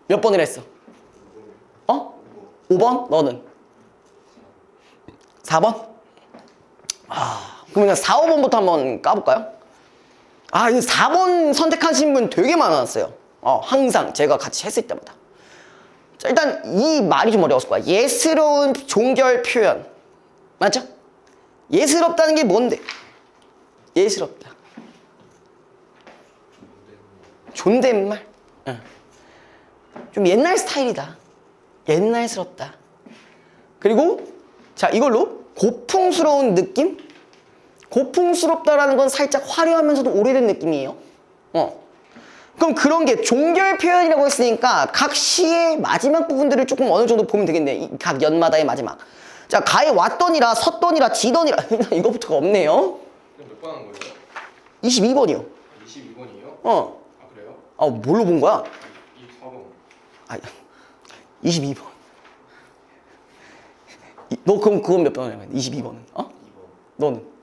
몇 번을 했어? 5번? 너는? 4번? 그러면 4, 5번부터 한번 까볼까요? 이 4번 선택하신 분 되게 많았어요. 항상 제가 같이 했을 때마다. 자, 일단 이 말이 좀 어려웠을 거야. 예스러운 종결 표현. 맞죠? 예스럽다는 게 뭔데? 예스럽다. 존댓말. 응. 좀 옛날 스타일이다. 옛날스럽다. 그리고 자, 이걸로 고풍스러운 느낌? 고풍스럽다라는 건 살짝 화려하면서도 오래된 느낌이에요. 그럼 그런 게 종결 표현이라고 했으니까 각 시의 마지막 부분들을 조금 어느 정도 보면 되겠네. 각 연마다의 마지막. 자, 가에 왔더니라, 섰더니라, 지더니라. 이거부터가 없네요. 그럼 몇 번 한 거예요? 22번이요. 22번이에요? 어. 아 그래요? 뭘로 본 거야? 24번. 22번. 너 그럼 그건 몇 번이야? 22번은? 2번. 너는?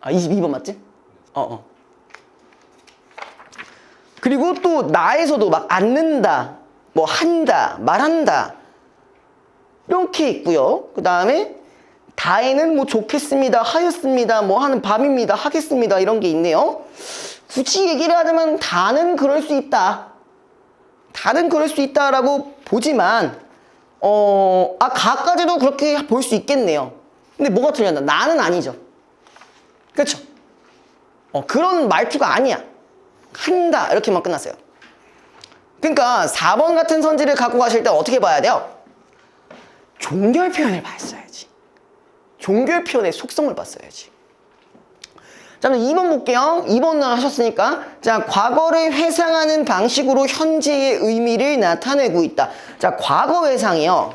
22번 맞지? 그리고 또 나에서도 막 앉는다, 뭐 한다, 말한다 이렇게 있고요. 그 다음에 다에는 뭐 좋겠습니다, 하였습니다, 뭐 하는 밤입니다, 하겠습니다 이런 게 있네요. 굳이 얘기를 하자면 다는 그럴 수 있다. 다는 그럴 수 있다라고 보지만 가까지도 그렇게 볼 수 있겠네요. 근데 뭐가 틀렸나? 나는 아니죠. 그렇죠? 그런 말투가 아니야. 한다 이렇게만 끝났어요. 그러니까 4번 같은 선지를 갖고 가실 때 어떻게 봐야 돼요? 종결 표현을 봤어야지. 종결 표현의 속성을 봤어야지. 자, 그럼 2번 볼게요. 2번을 하셨으니까 자, 과거를 회상하는 방식으로 현재의 의미를 나타내고 있다. 자, 과거 회상이요.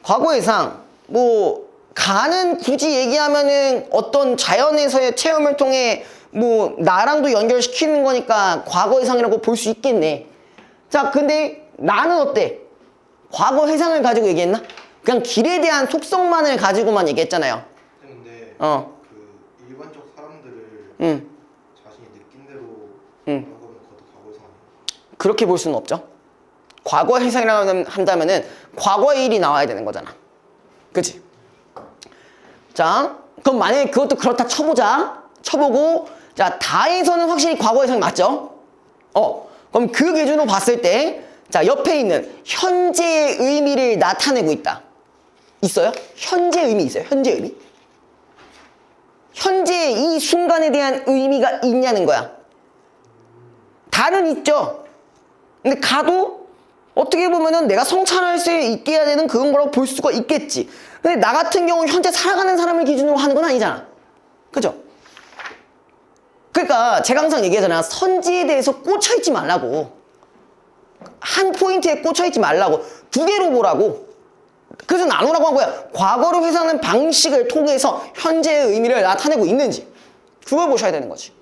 과거 회상 뭐 가는 굳이 얘기하면은 어떤 자연에서의 체험을 통해 뭐 나랑도 연결시키는 거니까 과거 회상이라고 볼 수 있겠네. 자, 근데 나는 어때? 과거 회상을 가지고 얘기했나? 그냥 길에 대한 속성만을 가지고만 얘기했잖아요. 근데 그 일반적 사람들을 자신이 느낀 대로 하는 거면 그것도 과거에서 아니에요? 그렇게 볼 수는 없죠. 과거 회상이라고 한다면은 과거의 일이 나와야 되는 거잖아. 그치? 자, 그럼 만약에 그것도 그렇다 쳐보자. 쳐보고 자, 다에서는 확실히 과거 회상이 맞죠? 그럼 그 기준으로 봤을 때 자, 옆에 있는 현재의 의미를 나타내고 있다. 있어요? 현재 의미 있어요? 현재 의미? 현재 이 순간에 대한 의미가 있냐는 거야. 다는 있죠. 근데 가도 어떻게 보면은 내가 성찰할 수 있게 해야 되는 그건 거라고 볼 수가 있겠지. 근데 나 같은 경우는 현재 살아가는 사람을 기준으로 하는 건 아니잖아. 그죠? 그러니까 제가 항상 얘기하잖아. 선지에 대해서 꽂혀있지 말라고. 한 포인트에 꽂혀있지 말라고. 두 개로 보라고. 그래서 나누라고 한 거야. 과거를 회상하는 방식을 통해서 현재의 의미를 나타내고 있는지 그걸 보셔야 되는 거지.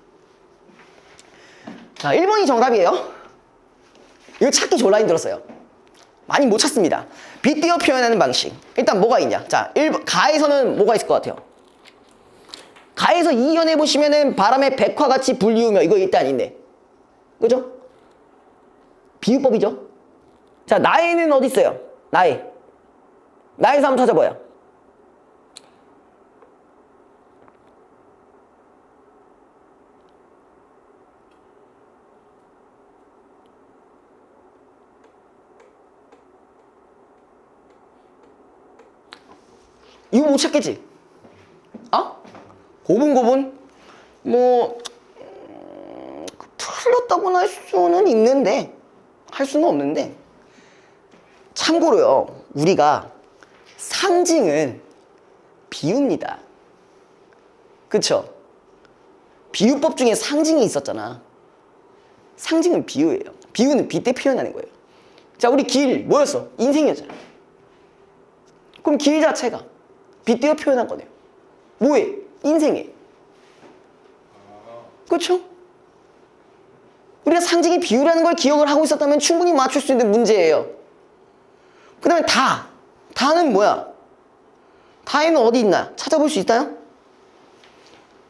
자, 1번이 정답이에요. 이거 찾기 졸라 힘들었어요. 많이 못 찾습니다. 빗대어 표현하는 방식. 일단 뭐가 있냐. 자, 1번 가에서는 뭐가 있을 것 같아요? 가에서 2연해 보시면은 바람에 백화같이 불리우며 이거 일단 있네. 그죠? 비유법이죠. 자, 나에는 어디 있어요? 나에서 한번 찾아봐요. 이거 못 찾겠지? 고분고분? 뭐 틀렸다고는 할 수는 있는데 할 수는 없는데 참고로요, 우리가 상징은 비유입니다. 그쵸? 비유법 중에 상징이 있었잖아. 상징은 비유예요. 비유는 빗대 표현하는 거예요. 자, 우리 길 뭐였어? 인생이었잖아. 그럼 길 자체가 빗대어 표현한 거네요. 뭐에? 인생에. 그렇죠? 우리가 상징이 비유라는 걸 기억을 하고 있었다면 충분히 맞출 수 있는 문제예요. 그 다음에 다는 뭐야? 다에는 어디 있나? 찾아볼 수 있나요?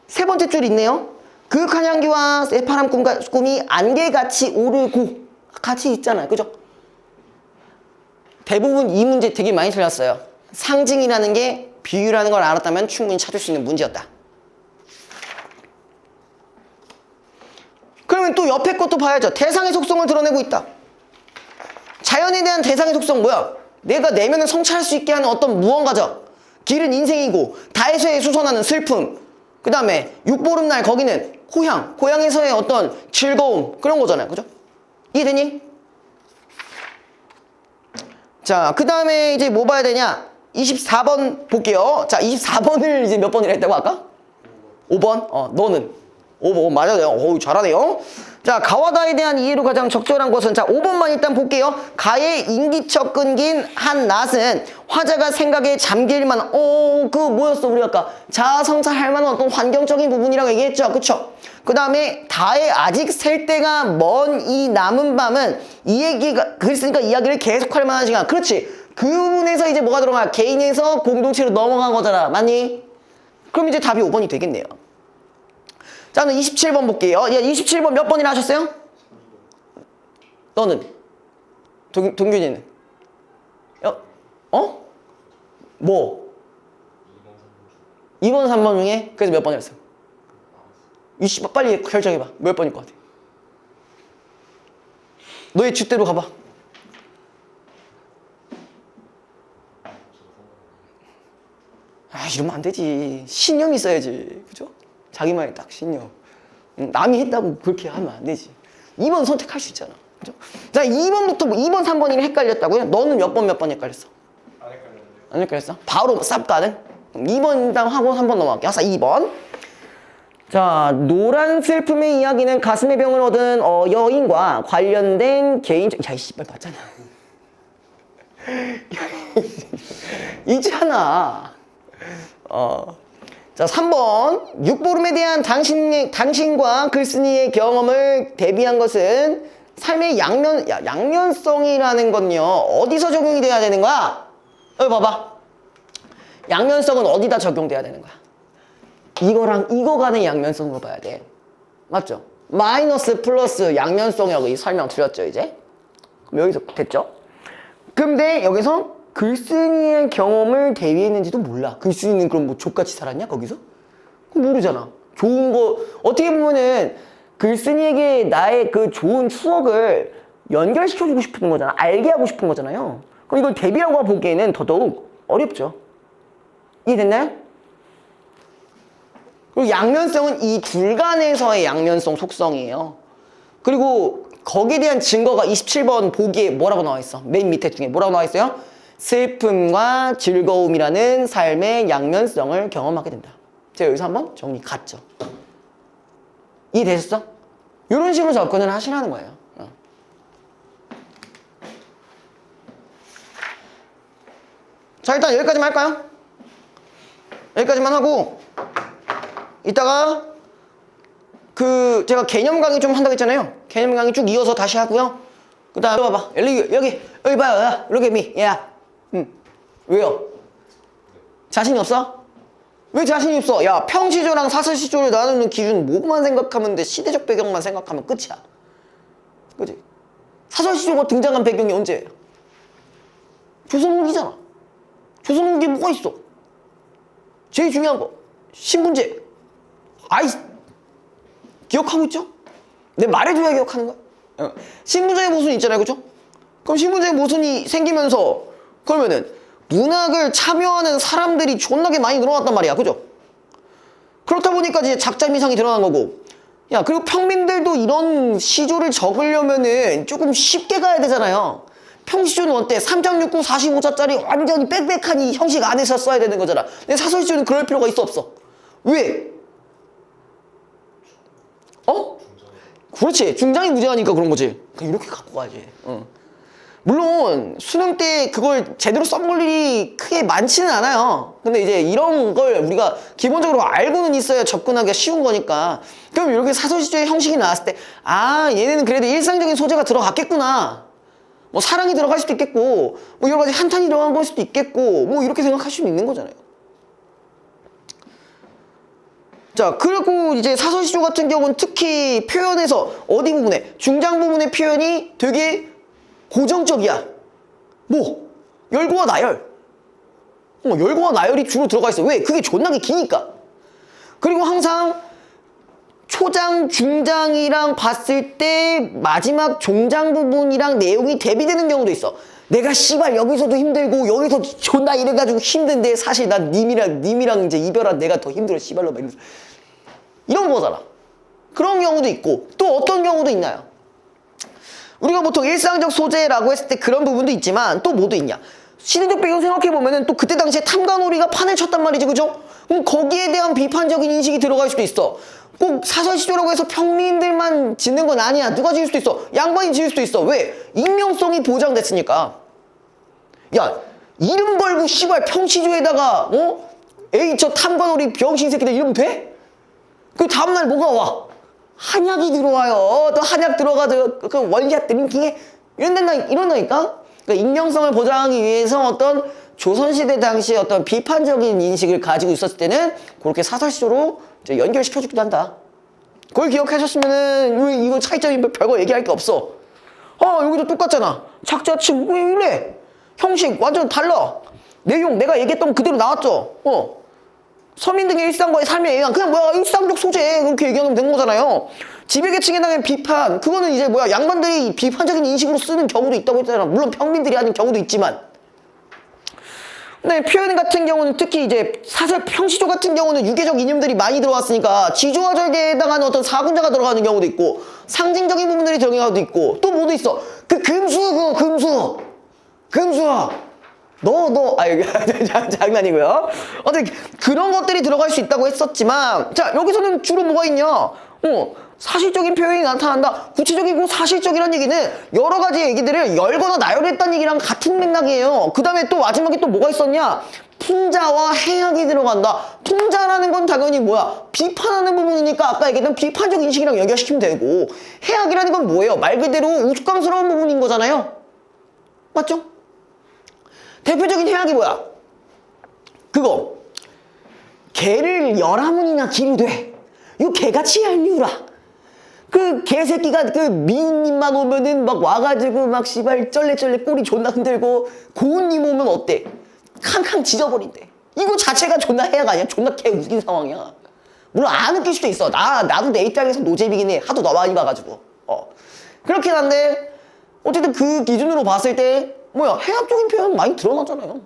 세 번째 줄 있네요. 그윽한 향기와 새파란 꿈이 안개같이 오르고 같이 있잖아요. 그죠? 대부분 이 문제 되게 많이 틀렸어요. 상징이라는 게 비유라는 걸 알았다면 충분히 찾을 수 있는 문제였다. 그러면 또 옆에 것도 봐야죠. 대상의 속성을 드러내고 있다. 자연에 대한 대상의 속성 뭐야? 내가 내면을 성찰할 수 있게 하는 어떤 무언가죠. 길은 인생이고 다에서의 수선하는 슬픔, 그 다음에 육보름날 거기는 호향, 고향에서의 어떤 즐거움, 그런 거잖아요. 그죠? 이해되니? 자, 그 다음에 이제 뭐 봐야 되냐? 24번 볼게요. 자, 24번을 이제 몇 번이라 했다고 아까? 5번? 너는? 5번 맞아요. 어우, 잘하네요. 자, 가와다에 대한 이해로 가장 적절한 것은, 자, 5번만 일단 볼게요. 가의 인기척 끊긴 한 낫은 화자가 생각에 잠길 만한, 그 뭐였어? 우리 아까 자아성찰할 만한 어떤 환경적인 부분이라고 얘기했죠. 그쵸? 그 다음에 다의 아직 셀 때가 먼 이 남은 밤은 이 얘기가, 그랬으니까 이야기를 계속할 만한 시간. 그렇지. 그 부분에서 이제 뭐가 들어가? 개인에서 공동체로 넘어간 거잖아. 맞니? 그럼 이제 답이 5번이 되겠네요. 자, 그럼 27번 볼게요. 야, 27번 몇 번이나 하셨어요? 너는? 동균이는? 뭐? 2번, 3번 중에? 그래서 몇 번이었어? 빨리 결정해봐. 몇 번일 것 같아? 너의 줏대로 가봐. 이러면 안 되지. 신념이 있어야지. 그죠? 자기만의 딱 신념. 남이 했다고 그렇게 하면 안 되지. 2번 선택할 수 있잖아. 그죠? 자, 2번부터 2번, 3번이 헷갈렸다고요? 너는 몇 번 헷갈렸어? 안 헷갈렸는데. 안 헷갈렸어? 바로 쌉 가는? 2번 일단 하고 3번 넘어갈게요. 자, 2번. 자, 노란 슬픔의 이야기는 가슴의 병을 얻은 여인과 관련된 개인적... 야, 이 씨발 맞잖아. 있잖아. 자, 3번. 육보름에 대한 당신과 글쓴이의 경험을 대비한 것은 삶의 양면성이라는 건요. 어디서 적용이 돼야 되는 거야? 봐봐. 양면성은 어디다 적용돼야 되는 거야? 이거랑 이거 간의 양면성으로 봐야 돼. 맞죠? 마이너스 플러스 양면성 여기 설명 드렸죠, 이제? 그럼 여기서 됐죠? 근데 여기서 글쓴이의 경험을 대비했는지도 몰라. 글쓴이는 그럼 뭐 족같이 살았냐, 거기서? 그럼 모르잖아. 좋은 거, 어떻게 보면은 글쓴이에게 나의 그 좋은 추억을 연결시켜주고 싶은 거잖아. 알게 하고 싶은 거잖아요. 그럼 이걸 대비라고 보기에는 더더욱 어렵죠. 이해됐나요? 그리고 양면성은 이 둘 간에서의 양면성 속성이에요. 그리고 거기에 대한 증거가 27번 보기에 뭐라고 나와 있어? 맨 밑에 중에 뭐라고 나와 있어요? 슬픔과 즐거움이라는 삶의 양면성을 경험하게 된다. 제가 여기서 한번 정리 갔죠. 이해되셨어? 이런 식으로 접근을 하시라는 거예요. 자, 일단 여기까지만 할까요? 여기까지만 하고 이따가 제가 개념 강의 좀 한다고 했잖아요. 개념 강의 쭉 이어서 다시 하고요. 그 다음에 봐봐. 여기 봐요. 여기 야. 왜요? 자신이 없어? 왜 자신이 없어? 야, 평시조랑 사설시조를 나누는 기준 뭐만 생각하면 돼? 시대적 배경만 생각하면 끝이야. 그치? 사설시조가 등장한 배경이 언제예요? 조선후기잖아. 조선후기 뭐가 있어? 제일 중요한 거 신분제. 기억하고 있죠? 내 말해줘야 기억하는 거야. 신분제의 모순이 있잖아요, 그죠? 그럼 신분제의 모순이 생기면서 그러면은 문학을 참여하는 사람들이 존나게 많이 늘어났단 말이야, 그죠? 그렇다 보니까 이제 작자 미상이 드러난 거고, 야, 그리고 평민들도 이런 시조를 적으려면은 조금 쉽게 가야 되잖아요. 평시조는 어때? 3.69 45자짜리 완전히 빽빽한 이 형식 안에서 써야 되는 거잖아. 근데 사설시조는 그럴 필요가 있어, 없어? 왜? 그렇지. 중장이 무제하니까 그런 거지. 이렇게 갖고 가야지. 물론 수능 때 그걸 제대로 써볼 일이 크게 많지는 않아요. 근데 이제 이런 걸 우리가 기본적으로 알고는 있어야 접근하기가 쉬운 거니까. 그럼 이렇게 사설시조의 형식이 나왔을 때 얘네는 그래도 일상적인 소재가 들어갔겠구나. 뭐 사랑이 들어갈 수도 있겠고 뭐 여러 가지 한탄이 들어간 걸 수도 있겠고 뭐 이렇게 생각할 수는 있는 거잖아요. 자, 그리고 이제 사설시조 같은 경우는 특히 표현에서 어디 부분에? 중장 부분의 표현이 되게 고정적이야. 뭐? 열고와 나열. 열거와 나열이 주로 들어가 있어. 왜? 그게 존나게 기니까. 그리고 항상 초장, 중장이랑 봤을 때 마지막 종장 부분이랑 내용이 대비되는 경우도 있어. 내가 씨발 여기서도 힘들고 여기서 존나 이래가지고 힘든데 사실 난 님이랑 이제 이별한 내가 더 힘들어 씨발로 막 이러면서 이런 거잖아. 그런 경우도 있고 또 어떤 경우도 있나요? 우리가 보통 일상적 소재라고 했을 때 그런 부분도 있지만 또 뭐도 있냐? 시대적 배경 생각해보면은 또 그때 당시에 탐관오리가 판을 쳤단 말이지, 그죠? 그럼 거기에 대한 비판적인 인식이 들어갈 수도 있어. 꼭 사설시조라고 해서 평민들만 짓는 건 아니야. 누가 지을 수도 있어. 양반이 지을 수도 있어. 왜? 익명성이 보장됐으니까. 야, 이름 걸고 씨발 평시조에다가 에이 저 탐관오리 병신 새끼들 이러면 돼? 그 다음날 뭐가 와? 한약이 들어와요. 또 한약 들어가서 그 원샷 드링킹에 이런다니까? 그러니까 익명성을 보장하기 위해서 어떤 조선시대 당시에 어떤 비판적인 인식을 가지고 있었을 때는 그렇게 사설시조로 이제 연결시켜주기도 한다. 그걸 기억하셨으면은 이거 차이점이 별거 얘기할 게 없어. 여기도 똑같잖아. 작자층 왜 이래? 형식 완전 달라. 내용 내가 얘기했던 그대로 나왔죠. 서민 등의 일상과의 삶에 의한 그냥 일상적 소재 그렇게 얘기하면 되는 거잖아요. 지배계층에 대한 비판 그거는 이제 양반들이 비판적인 인식으로 쓰는 경우도 있다고 했잖아. 물론 평민들이 하는 경우도 있지만. 근데 표현 같은 경우는 특히 이제 사설 평시조 같은 경우는 유계적 이념들이 많이 들어왔으니까 지조와 절개에 해당하는 어떤 사군자가 들어가는 경우도 있고 상징적인 부분들이 들어가는 경우도 있고 또 뭐도 있어. 그 금수 장난이고요. 어떻게 그런 것들이 들어갈 수 있다고 했었지만 자 여기서는 주로 뭐가 있냐? 사실적인 표현이 나타난다. 구체적이고 사실적이라는 얘기는 여러 가지 얘기들을 열거나 나열했다는 얘기랑 같은 맥락이에요. 그 다음에 또 마지막에 또 뭐가 있었냐? 풍자와 해악이 들어간다. 풍자라는 건 당연히 비판하는 부분이니까 아까 얘기했던 비판적 인식이랑 연결시키면 되고 해악이라는 건 뭐예요? 말 그대로 우스꽝스러운 부분인 거잖아요. 맞죠? 대표적인 해악이 뭐야? 그거 개를 11문이나 기르되 이거 개같이 얄미우라. 그 개새끼가 그 미인님만 오면은 막 와가지고 막 씨발 쩔레쩔레 꼬리 존나 흔들고 고운님 오면 어때? 캉캉 지져버린대. 이거 자체가 존나 해악 아니야? 존나 개 웃긴 상황이야. 물론 안 웃길 수도 있어. 나도 내 입장에서 노잼이긴 해. 하도 너무 많이 봐가지고. 그렇긴 한데 어쨌든 그 기준으로 봤을 때 해악적인 표현 많이 드러나잖아요.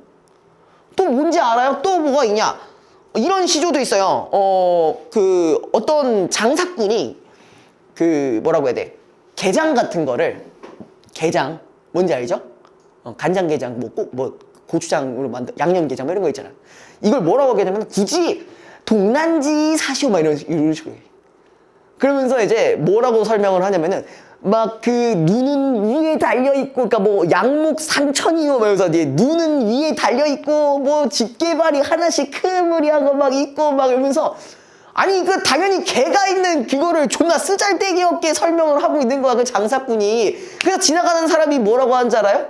또 뭔지 알아요? 또 뭐가 있냐? 이런 시조도 있어요. 그 어떤 장사꾼이 그 뭐라고 해야 돼? 게장 같은 거를 게장 뭔지 알죠? 간장게장 고추장으로 만든 양념게장 이런 거 있잖아. 이걸 뭐라고 하게 되면 굳이 동란지 사시오 이런 식으로 해. 그러면서 이제 뭐라고 설명을 하냐면은 막 그 눈은 위에 달려있고 그러니까 양목 상천이요 말면서 이제 눈은 위에 달려있고 집게발이 하나씩 크무리한 거 막 있고 막 이러면서 아니 그 당연히 개가 있는 그거를 존나 쓰잘데기 없게 설명을 하고 있는 거야 그 장사꾼이. 그래서 지나가는 사람이 뭐라고 하는 줄 알아요?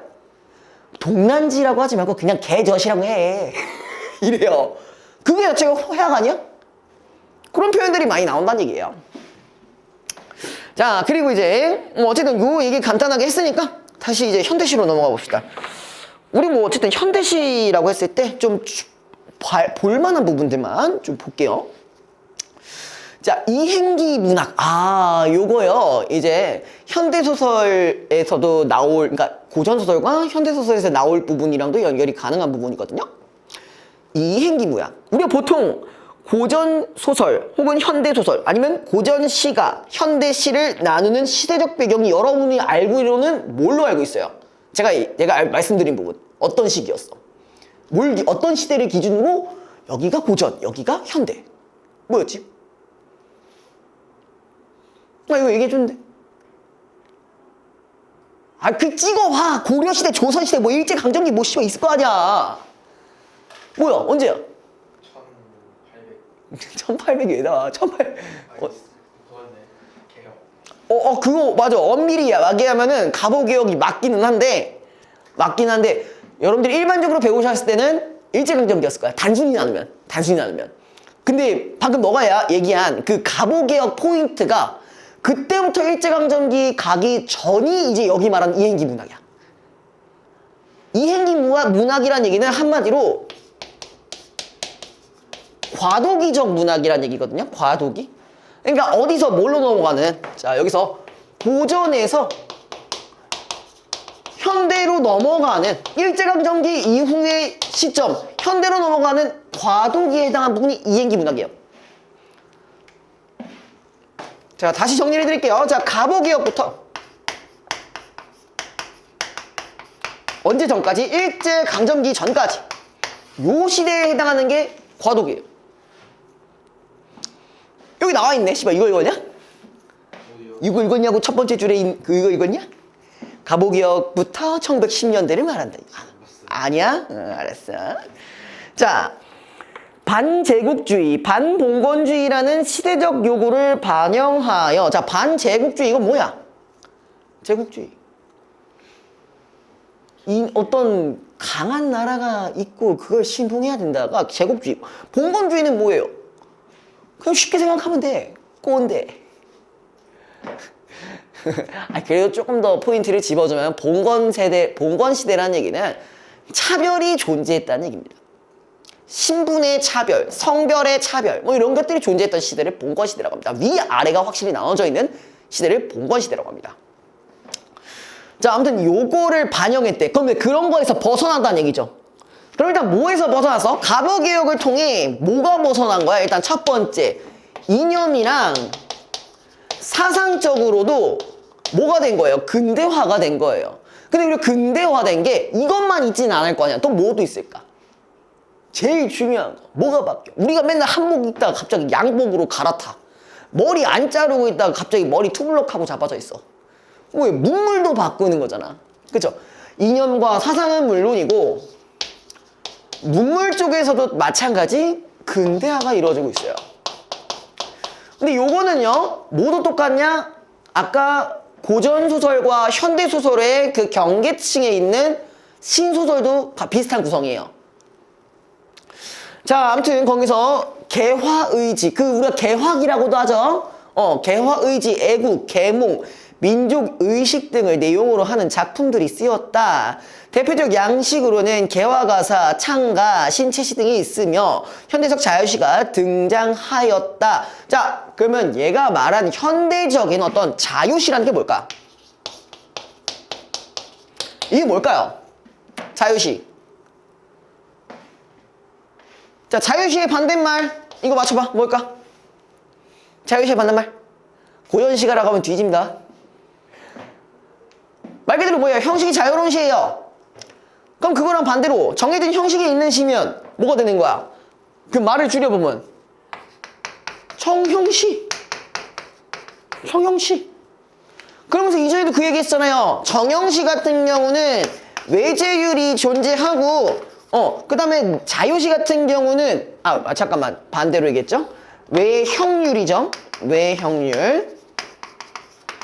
동란지라고 하지 말고 그냥 개젖이라고 해. 이래요. 그게 자체가 해악 아니야? 그런 표현들이 많이 나온다는 얘기예요. 자 그리고 이제 어쨌든 요 얘기 간단하게 했으니까 다시 이제 현대시로 넘어가 봅시다. 우리 어쨌든 현대시라고 했을 때 좀 볼만한 부분들만 좀 볼게요. 자 이행기 문학 요거요 이제 현대소설에서도 그러니까 고전소설과 현대소설에서 나올 부분이랑도 연결이 가능한 부분이거든요. 이행기 문학 우리가 보통 고전소설 혹은 현대소설 아니면 고전시가 현대시를 나누는 시대적 배경이 여러분이 알고는 뭘로 알고 있어요? 내가 말씀드린 부분 어떤 시기였어? 어떤 시대를 기준으로 여기가 고전, 여기가 현대 뭐였지? 이거 얘기해줬는데 그 찍어봐. 고려시대, 조선시대 일제강점기 씨발 있을 거 아니야. 뭐야 언제야? 1800이 왜 나와? 1800. 개혁. 그거 맞아. 엄밀히 이야기하면은 갑오개혁이 맞기는 한데 여러분들이 일반적으로 배우셨을 때는 일제강점기였을 거야. 단순히 나누면. 근데 방금 너가 얘기한 그 갑오개혁 포인트가 그때부터 일제강점기 가기 전이 이제 여기 말하는 이행기 문학이야. 이행기 문학이란 얘기는 한마디로 과도기적 문학이라는 얘기거든요. 과도기. 그러니까 어디서 뭘로 넘어가는, 자 여기서 고전에서 현대로 넘어가는, 일제강점기 이후의 시점 현대로 넘어가는 과도기에 해당한 부분이 이행기 문학이에요. 자 다시 정리해 드릴게요. 자 갑오개혁부터 언제 전까지? 일제강점기 전까지 요 시대에 해당하는 게 과도기예요. 여기 나와 있네. 씨발 이거 읽었냐? 어디요? 이거 읽었냐고 첫 번째 줄에 이거 읽었냐? 갑오개혁부터 1910년대를 말한다. 아니야? 알았어. 자, 반제국주의, 반봉건주의라는 시대적 요구를 반영하여, 자, 반제국주의 이건 뭐야? 제국주의. 어떤 강한 나라가 있고 그걸 신봉해야 된다가 제국주의. 봉건주의는 뭐예요? 그냥 쉽게 생각하면 돼. 꼰대. 그래도 조금 더 포인트를 집어주면 봉건 시대라는 얘기는 차별이 존재했다는 얘기입니다. 신분의 차별, 성별의 차별, 뭐 이런 것들이 존재했던 시대를 봉건 시대라고 합니다. 위아래가 확실히 나눠져 있는 시대를 봉건 시대라고 합니다. 자, 아무튼 요거를 반영했대. 그럼 그런 거에서 벗어난다는 얘기죠. 그럼 일단 뭐에서 벗어나서? 갑오개혁을 통해 뭐가 벗어난 거야? 일단 첫 번째, 이념이랑 사상적으로도 뭐가 된 거예요? 근대화가 된 거예요. 근데 우리 근대화된 게 이것만 있지는 않을 거 아니야. 또 뭐도 있을까? 제일 중요한 거 뭐가 바뀌어? 우리가 맨날 한복 입다가 갑자기 양복으로 갈아타. 머리 안 자르고 있다가 갑자기 머리 투블럭하고 잡아져 있어. 왜? 문물도 바꾸는 거잖아. 그쵸? 이념과 사상은 물론이고 문물 쪽에서도 마찬가지 근대화가 이루어지고 있어요. 근데 요거는요 모두 똑같냐? 아까 고전소설과 현대소설의 그 경계층에 있는 신소설도 비슷한 구성이에요. 자, 아무튼 거기서 개화의지, 그 우리가 개화기라고도 하죠. 개화의지, 애국, 계몽, 민족의식 등을 내용으로 하는 작품들이 쓰였다. 대표적 양식으로는 개화가사, 창가, 신채시 등이 있으며 현대적 자유시가 등장하였다. 자, 그러면 얘가 말한 현대적인 어떤 자유시라는 게 뭘까? 이게 뭘까요? 자유시. 자, 자유시의 반대말 이거 맞춰봐. 뭘까? 자유시의 반대말 고전시가라고 하면 뒤집니다. 말 그대로 뭐예요? 형식이 자유로운 시예요. 그럼 그거랑 반대로 정해진 형식이 있는 시면 뭐가 되는 거야? 그 말을 줄여보면 청형시. 청형시. 그러면서 이전에도 그 얘기 했잖아요. 정형시 같은 경우는 외제율이 존재하고 그 다음에 자유시 같은 경우는 잠깐만 반대로 얘기했죠? 외형률이죠. 외형률.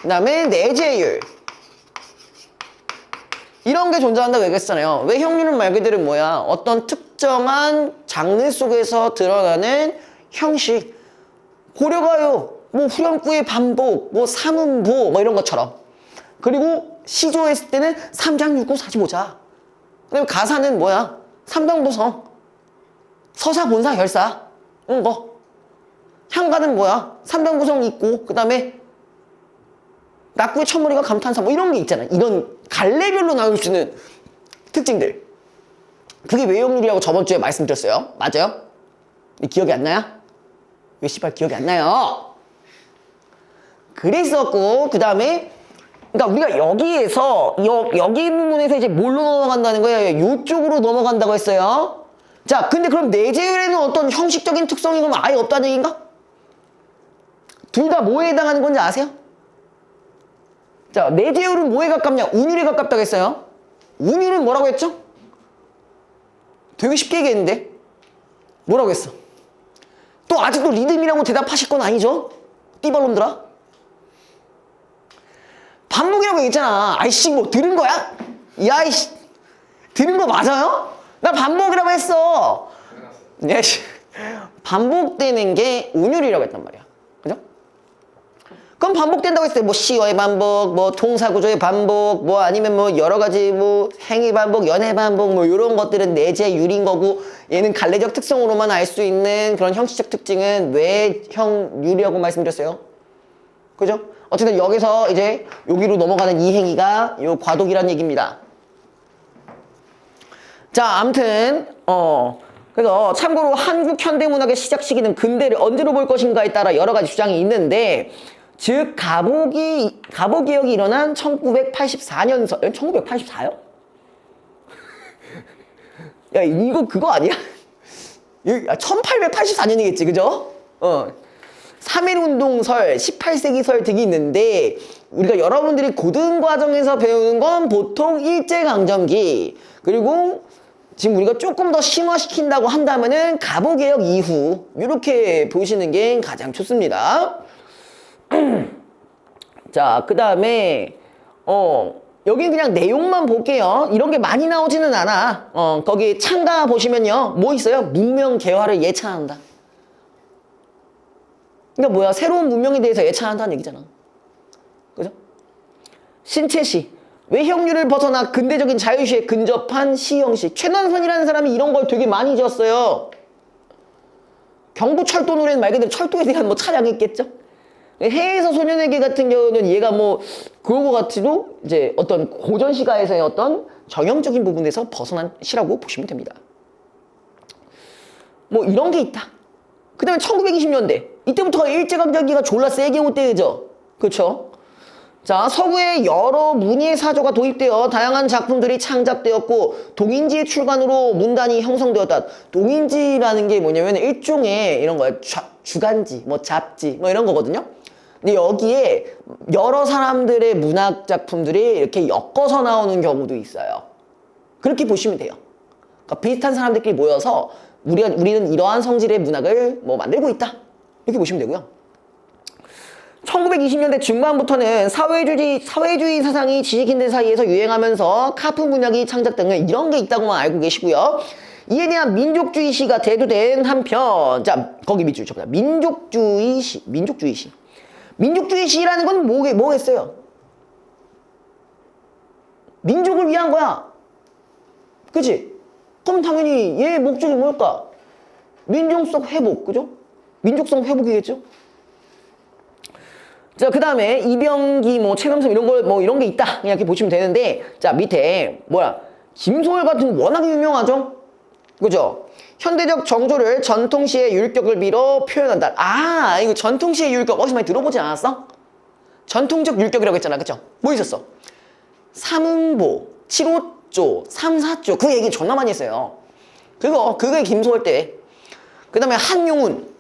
그 다음에 내제율. 이런 게 존재한다고 얘기했잖아요. 외형률은 말 그대로 뭐야? 어떤 특정한 장르 속에서 드러나는 형식. 고려가요, 뭐 후렴구의 반복, 뭐 삼음보, 뭐 이런 것처럼. 그리고 시조했을 때는 3장 6구 45자. 그다음에 가사는 뭐야? 삼병보성, 서사, 본사, 결사 이런 거. 향가는 뭐야? 삼병보성 있고 그다음에 낙구의 첫머리가 감탄사 뭐 이런 게 있잖아. 이런 갈래별로 나눌 수 있는 특징들. 그게 외형률이라고 저번 주에 말씀드렸어요. 맞아요? 기억이 안 나요? 왜 씨발 기억이 안 나요? 그랬었고 그 다음에 그러니까 우리가 여기에서 여기 부분에서 이제 뭘로 넘어간다는 거예요? 이쪽으로 넘어간다고 했어요. 자, 근데 그럼 내재율에는 어떤 형식적인 특성이 그럼 아예 없다는 얘기인가? 둘 다 뭐에 해당하는 건지 아세요? 자, 내재율은 뭐에 가깝냐? 운율에 가깝다고 했어요. 운율은 뭐라고 했죠? 되게 쉽게 얘기했는데 뭐라고 했어? 또 아직도 리듬이라고 대답하실 건 아니죠? 띠발놈들아. 반복이라고 얘기했잖아. 아이씨 뭐 들은 거야? 야이씨 들은 거 맞아요? 나 반복이라고 했어. 네, 반복되는 게 운율이라고 했단 말이야. 그죠? 그럼 반복된다고 했어요. 뭐 시어의 반복, 뭐 동사구조의 반복, 뭐 아니면 뭐 여러 가지 뭐 행위 반복, 연애 반복 뭐 이런 것들은 내재율인 거고 얘는 갈래적 특성으로만 알 수 있는 그런 형식적 특징은 외형율이라고 말씀드렸어요. 그죠? 어쨌든 여기서 이제 여기로 넘어가는 이 행위가 요 과도기란 얘기입니다. 자, 아무튼 그래서 참고로 한국 현대문학의 시작 시기는 근대를 언제로 볼 것인가에 따라 여러 가지 주장이 있는데 즉 가보개혁이 일어난 1984년서 1984요? 야 이거 그거 아니야? 1884년이겠지 그죠? 3.1운동설, 18세기설 등이 있는데 우리가 여러분들이 고등과정에서 배우는 건 보통 일제강점기 그리고 지금 우리가 조금 더 심화시킨다고 한다면은 가보개혁 이후 이렇게 보시는 게 가장 좋습니다. 자, 그 다음에 여기 그냥 내용만 볼게요. 이런 게 많이 나오지는 않아. 거기 창가 보시면요. 뭐 있어요? 문명 개화를 예찬한다. 그러니까 뭐야? 새로운 문명에 대해서 예찬한다는 얘기잖아. 그죠? 신채시. 외형률을 벗어나 근대적인 자유시에 근접한 시 형식. 최난선이라는 사람이 이런 걸 되게 많이 지었어요. 경부철도 노래는 말 그대로 철도에 대한 뭐 차량이 있겠죠? 해에서 소년에게 같은 경우는 얘가 뭐 그거 같이도 이제 어떤 고전 시가에서의 어떤 정형적인 부분에서 벗어난 시라고 보시면 됩니다. 뭐 이런 게 있다. 그 다음에 1920년대 이때부터가 일제강점기가 졸라 세게 올 때죠. 그렇죠? 자, 서구에 여러 문예 사조가 도입되어 다양한 작품들이 창작되었고 동인지의 출간으로 문단이 형성되었다. 동인지라는 게 뭐냐면 일종의 이런 거야. 주간지, 뭐 잡지, 뭐 이런 거거든요. 근데 여기에 여러 사람들의 문학 작품들이 이렇게 엮어서 나오는 경우도 있어요. 그렇게 보시면 돼요. 그러니까 비슷한 사람들끼리 모여서 우리는 이러한 성질의 문학을 뭐 만들고 있다. 이렇게 보시면 되고요. 1920년대 중반부터는 사회주의 사상이 지식인들 사이에서 유행하면서 카프 문학이 창작 등을 이런 게 있다고만 알고 계시고요. 이에 대한 민족주의 시가 대두된 한편, 자, 거기 밑줄 쳐보자. 민족주의 시. 민족주의 시라는 건 뭐겠어요? 민족을 위한 거야. 그치? 그럼 당연히 얘의 목적이 뭘까? 민족성 회복, 그죠? 민족성 회복이겠죠? 자, 그 다음에 이병기, 뭐, 최남선 이런 게 있다. 그냥 이렇게 보시면 되는데, 자, 밑에, 김소월 같은 워낙에 유명하죠? 그죠? 현대적 정조를 전통시의 율격을 빌어 표현한다. 아, 이거 전통시의 율격 어디서 많이 들어보지 않았어? 전통적 율격이라고 했잖아. 그죠? 뭐 있었어? 삼응보, 칠오조, 삼사조. 그 얘기 존나 많이 했어요. 그게 김소월 때. 그 다음에 한용운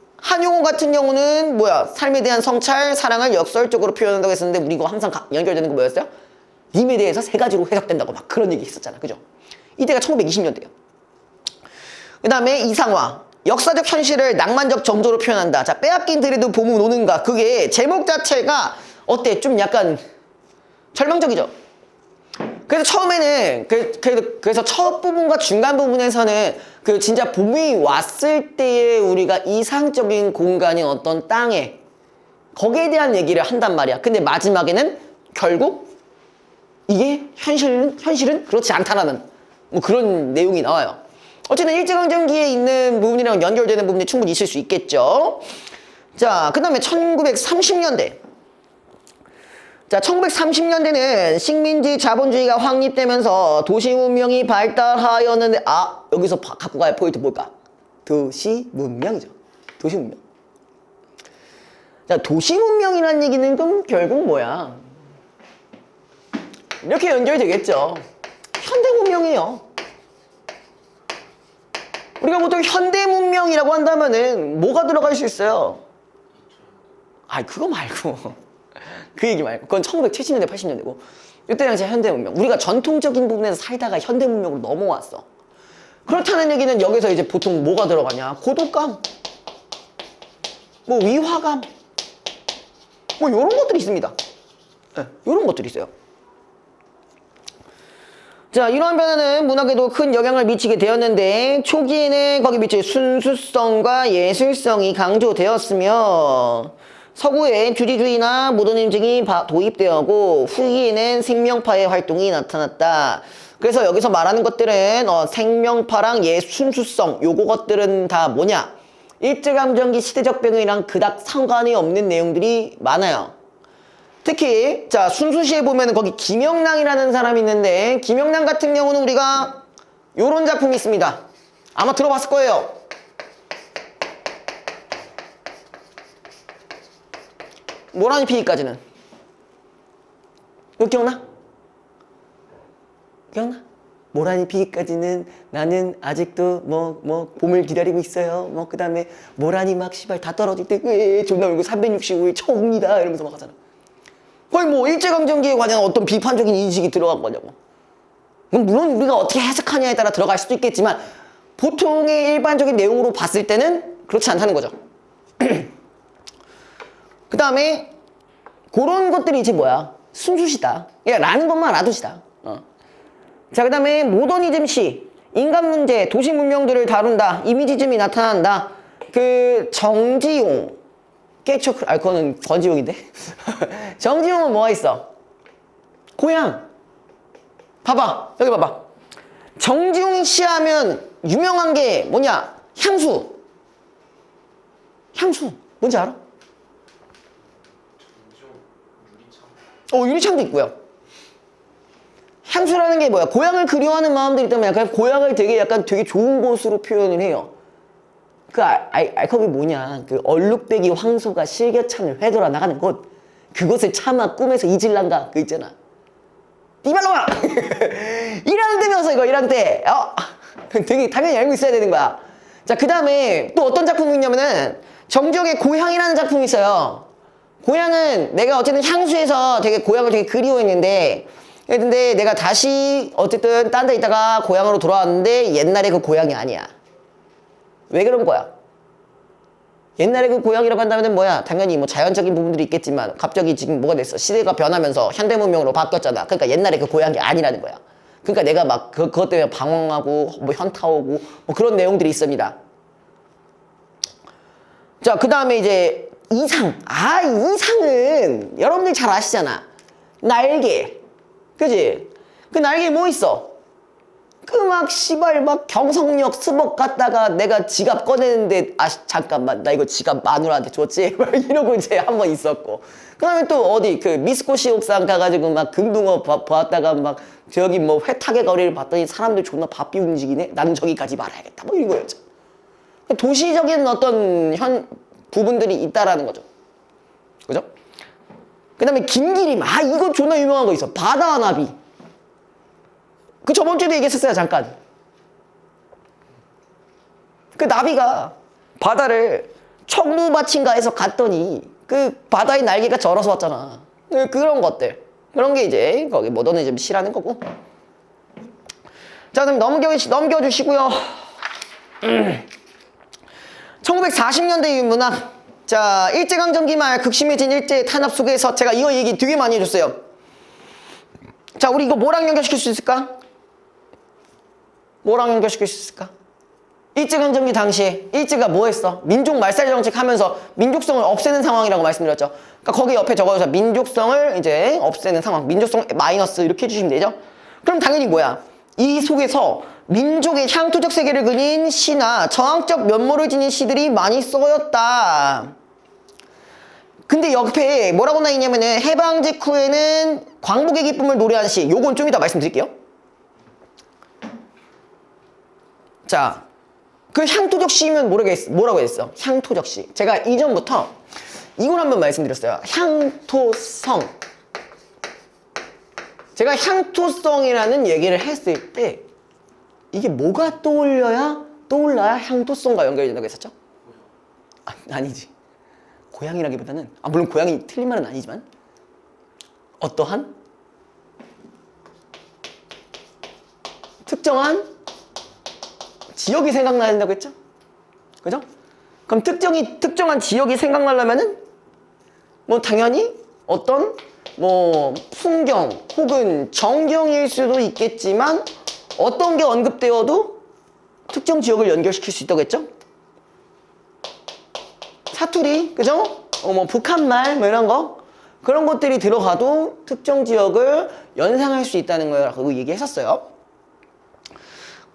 같은 경우는 삶에 대한 성찰, 사랑을 역설적으로 표현한다고 했었는데 우리 이거 항상 연결되는 거 뭐였어요? 님에 대해서 세 가지로 해석된다고 막 그런 얘기 했었잖아. 그죠? 이때가 1920년대예요. 그 다음에 이상화. 역사적 현실을 낭만적 정조로 표현한다. 자, 빼앗긴 들에도 봄은 오는가. 그게 제목 자체가 어때? 좀 약간 절망적이죠? 그래서 처음에는 그래서 첫 부분과 중간 부분에서는 그 진짜 봄이 왔을 때의 우리가 이상적인 공간인 어떤 땅에 거기에 대한 얘기를 한단 말이야. 근데 마지막에는 결국 이게 현실은 그렇지 않다라는 뭐 그런 내용이 나와요. 어쨌든 일제강점기에 있는 부분이랑 연결되는 부분이 충분히 있을 수 있겠죠. 자, 그 다음에 1930년대. 자, 1930년대는 식민지 자본주의가 확립되면서 도시 문명이 발달하였는데, 여기서 갖고 갈 포인트 뭘까? 도시 문명이죠. 도시 문명. 자, 도시 문명이라는 얘기는 그럼 결국 뭐야? 이렇게 연결되겠죠. 현대 문명이에요. 우리가 보통 현대 문명이라고 한다면은 뭐가 들어갈 수 있어요? 그거 말고. 그 얘기 말고. 그건 1970년대, 80년대고. 이때 당시 현대 문명. 우리가 전통적인 부분에서 살다가 현대 문명으로 넘어왔어. 그렇다는 얘기는 여기서 이제 보통 뭐가 들어가냐? 고독감, 뭐 위화감, 뭐 이런 것들이 있습니다. 네, 이런 것들이 있어요. 자, 이러한 변화는 문학에도 큰 영향을 미치게 되었는데 초기에는 거기 밑에 순수성과 예술성이 강조되었으며 서구엔 주지주의나 모더니즘이 도입되었고 후기에는 생명파의 활동이 나타났다. 그래서 여기서 말하는 것들은 생명파랑 순수성 요거 것들은 다 뭐냐? 일제강점기 시대적 배경이랑 그닥 상관이 없는 내용들이 많아요. 특히 자 순수시에 보면 거기 김영랑이라는 사람이 있는데 김영랑 같은 경우는 우리가 요런 작품이 있습니다. 아마 들어봤을 거예요. 모란이 피기까지는 이거 기억나? 기억나? 모란이 피기까지는 나는 아직도 뭐 봄을 기다리고 있어요. 뭐 그 다음에 모란이 막 시발 다 떨어질 때 존나 울고 365일 처음이다 이러면서 막 하잖아. 거의 뭐 일제강점기에 관한 어떤 비판적인 인식이 들어간 거냐고. 물론 우리가 어떻게 해석하냐에 따라 들어갈 수도 있겠지만 보통의 일반적인 내용으로 봤을 때는 그렇지 않다는 거죠. 그 다음에 그런 것들이 이제 뭐야? 순수시다. 라는 것만 알아두시다. 자, 그 다음에 모더니즘 시 인간 문제, 도시 문명들을 다룬다. 이미지즘이 나타난다. 그 정지용 그거는 권지용인데. 정지용은 뭐가 있어? 고향. 봐봐. 여기 봐봐. 정지용 씨 하면 유명한 게 뭐냐? 향수. 향수. 뭔지 알아? 유리창도 있고요. 향수라는 게 뭐야? 고향을 그리워하는 마음들이 있다면 약간 고향을 되게 좋은 곳으로 표현을 해요. 그 알컵이 뭐냐? 그 얼룩배기 황소가 실겨찬을 회돌아 나가는 곳. 그곳을 차마 꿈에서 잊을란가? 그 있잖아. 이발로마! 일하는 데면서 이거 일하는 때. 되게 당연히 알고 있어야 되는 거야. 자, 그 다음에 또 어떤 작품이 있냐면은 정지용의 고향이라는 작품이 있어요. 고향은 내가 어쨌든 향수에서 되게 고향을 되게 그리워했는데 근데 내가 다시 어쨌든 딴 데 있다가 고향으로 돌아왔는데 옛날에 그 고향이 아니야. 왜 그런 거야? 옛날에 그 고향이라고 한다면 뭐야? 당연히 뭐 자연적인 부분들이 있겠지만 갑자기 지금 뭐가 됐어? 시대가 변하면서 현대문명으로 바뀌었잖아. 그러니까 옛날에 그 고향이 아니라는 거야. 그러니까 내가 막 그것 때문에 방황하고 뭐 현타 오고 뭐 그런 내용들이 있습니다. 자, 그 다음에 이제 이상. 이상은 여러분들 잘 아시잖아. 날개. 그지? 그 날개에 뭐 있어? 그 막 시발 막 경성역 스벅 갔다가 내가 지갑 꺼내는데 잠깐만 나 이거 지갑 마누라한테 줬지? 막 이러고 이제 한 번 있었고 그 다음에 또 어디 그 미스코시 옥상 가가지고 막 금붕어 보았다가 막 저기 뭐 회탁의 거리를 봤더니 사람들 존나 바삐 움직이네? 나는 저기까지 말아야겠다 뭐 이런 거였죠. 도시적인 어떤 부분들이 있다라는 거죠. 그죠? 그 다음에 김기림. 이거 존나 유명한 거 있어. 바다와 나비. 그 저번주에도 얘기했었어요, 잠깐. 그 나비가 바다를 청루마친가에서 갔더니 그 바다의 날개가 절어서 왔잖아. 그런 것들. 그런 게 이제 거기 모더니즘 시라는 거고. 자, 그럼 넘겨주시고요. 1940년대 문학. 자, 일제강점기 말 극심해진 일제 탄압 속에서 제가 이거 얘기 되게 많이 해줬어요. 자, 우리 이거 뭐랑 연결시킬 수 있을까? 뭐랑 연결시킬 수 있을까? 일제강점기 당시에 일제가 뭐 했어? 민족 말살 정책 하면서 민족성을 없애는 상황이라고 말씀드렸죠. 그러니까 거기 옆에 적어서 민족성을 이제 없애는 상황, 민족성 마이너스 이렇게 해주시면 되죠. 그럼 당연히 뭐야? 이 속에서 민족의 향토적 세계를 그린 시나 저항적 면모를 지닌 시들이 많이 쓰였다. 근데 옆에 뭐라고 나있냐면은 해방 직후에는 광복의 기쁨을 노래한 시. 요건 좀 이따 말씀드릴게요. 자, 그 향토적 시면 뭐라고 했어? 향토적 시. 제가 이전부터 이걸 한번 말씀드렸어요. 향토성. 제가 향토성이라는 얘기를 했을 때 이게 뭐가 떠올라야 향토성과 연결이 된다고 했었죠? 아니지. 고향이라기보다는 물론 고향이 틀린 말은 아니지만 어떠한 특정한 지역이 생각나야 된다고 했죠? 그죠? 그럼 특정한 지역이 생각나려면은 뭐 당연히 어떤 뭐 풍경 혹은 전경일 수도 있겠지만 어떤 게 언급되어도 특정 지역을 연결시킬 수 있다고 했죠? 사투리, 그죠? 뭐 북한말 뭐 이런 거 그런 것들이 들어가도 특정 지역을 연상할 수 있다는 거라고 얘기했었어요.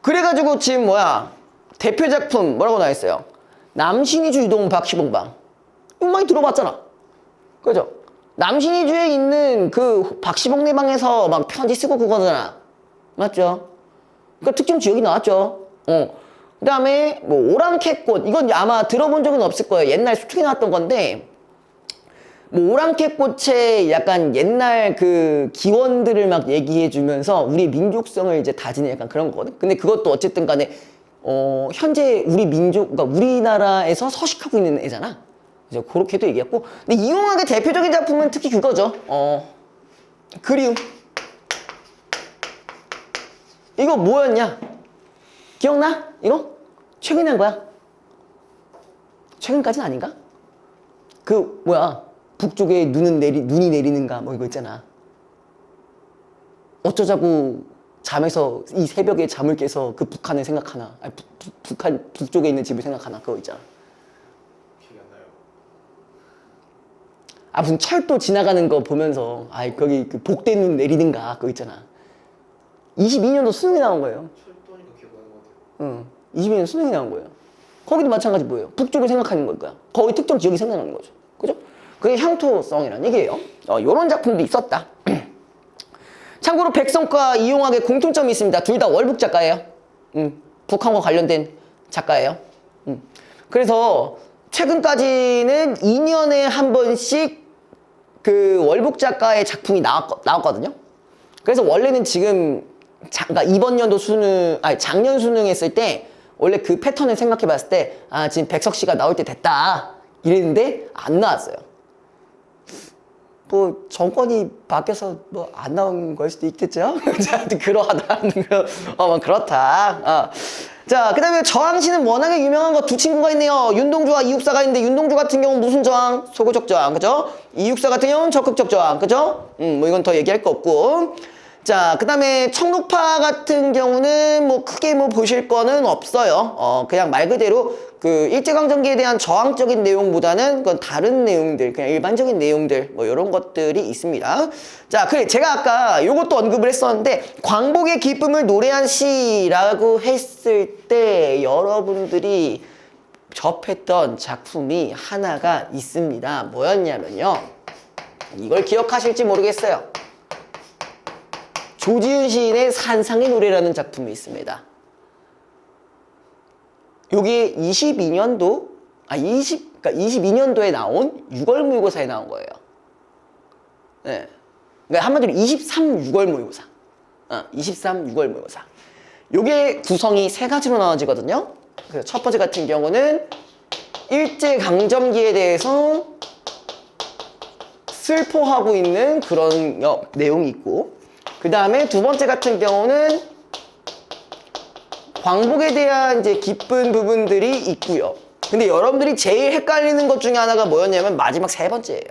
그래가지고 지금 뭐야 대표 작품 뭐라고 나와 있어요? 남신이주 유동 박시봉방. 이거 많이 들어봤잖아. 그죠? 남신이주에 있는 그 박시봉 내방에서 막 편지 쓰고 그거잖아. 맞죠? 그러니까 특정 지역이 나왔죠. 그 다음에 뭐 오랑캐꽃 이건 아마 들어본 적은 없을 거예요. 옛날 수특에 나왔던 건데 뭐 오랑캐꽃의 약간 옛날 그 기원들을 막 얘기해 주면서 우리 민족성을 이제 다지는 약간 그런 거거든. 근데 그것도 어쨌든 간에 현재 우리 민족 그러니까 우리나라에서 서식하고 있는 애잖아. 이제 그렇게도 얘기했고. 근데 이용학의 대표적인 작품은 특히 그거죠. 그리움. 이거 뭐였냐? 기억나? 이거? 최근에 한 거야. 최근까지는 아닌가? 그 뭐야? 북쪽에 눈이 내리는가 뭐 이거 있잖아. 어쩌자고 잠에서 이 새벽에 잠을 깨서 그 북한을 생각하나? 아니, 북한 북쪽에 있는 집을 생각하나? 그거 있잖아. 기억이 안 나요. 아 무슨 철도 지나가는 거 보면서 아 거기 그 복된 눈 내리는가 그거 있잖아. 22년도 수능이 나온 거예요. 철도니까 기억나는 것 같아요. 22년 수능이 나온 거예요. 거기도 마찬가지 뭐예요? 북쪽을 생각하는 걸 거야. 거기 특정 지역이 생각나는 거죠. 그죠? 그게 향토성이라는 얘기예요. 요런 작품도 있었다. 참고로 백성과 이용학의 공통점이 있습니다. 둘 다 월북 작가예요. 북한과 관련된 작가예요. 그래서 최근까지는 2년에 한 번씩 그 월북 작가의 작품이 나왔거든요. 그래서 원래는 지금 그러니까 이번 연도 수능, 아니 작년 수능 했을 때 원래 그 패턴을 생각해 봤을 때 아 지금 백석 씨가 나올 때 됐다 이랬는데 안 나왔어요. 뭐 정권이 바뀌어서 뭐 안 나온 걸 수도 있겠죠. 그러하다는 거, 그렇다. 자, 그다음에 저항시는 워낙에 유명한 거 두 친구가 있네요. 윤동주와 이육사가 있는데 윤동주 같은 경우는 무슨 저항? 소고적 저항, 그죠? 이육사 같은 경우는 적극적 저항, 그죠? 뭐 이건 더 얘기할 거 없고. 자, 그 다음에 청록파 같은 경우는 뭐 크게 뭐 보실 거는 없어요. 그냥 말 그대로 그 일제강점기에 대한 저항적인 내용보다는 그건 다른 내용들, 그냥 일반적인 내용들, 뭐 이런 것들이 있습니다. 자, 그래. 제가 아까 요것도 언급을 했었는데, 광복의 기쁨을 노래한 시라고 했을 때 여러분들이 접했던 작품이 하나가 있습니다. 뭐였냐면요. 이걸 기억하실지 모르겠어요. 조지훈 시인의 산상의 노래라는 작품이 있습니다. 요게 22년도, 그러니까 22년도에 나온 6월 모의고사에 나온 거예요. 네. 그러니까 한마디로 23 6월 모의고사. 23 6월 모의고사. 요게 구성이 세 가지로 나눠지거든요. 그래서 첫 번째 같은 경우는 일제강점기에 대해서 슬퍼하고 있는 그런 내용이 있고, 그 다음에 두 번째 같은 경우는 광복에 대한 이제 기쁜 부분들이 있고요. 근데 여러분들이 제일 헷갈리는 것 중에 하나가 뭐였냐면 마지막 세 번째예요.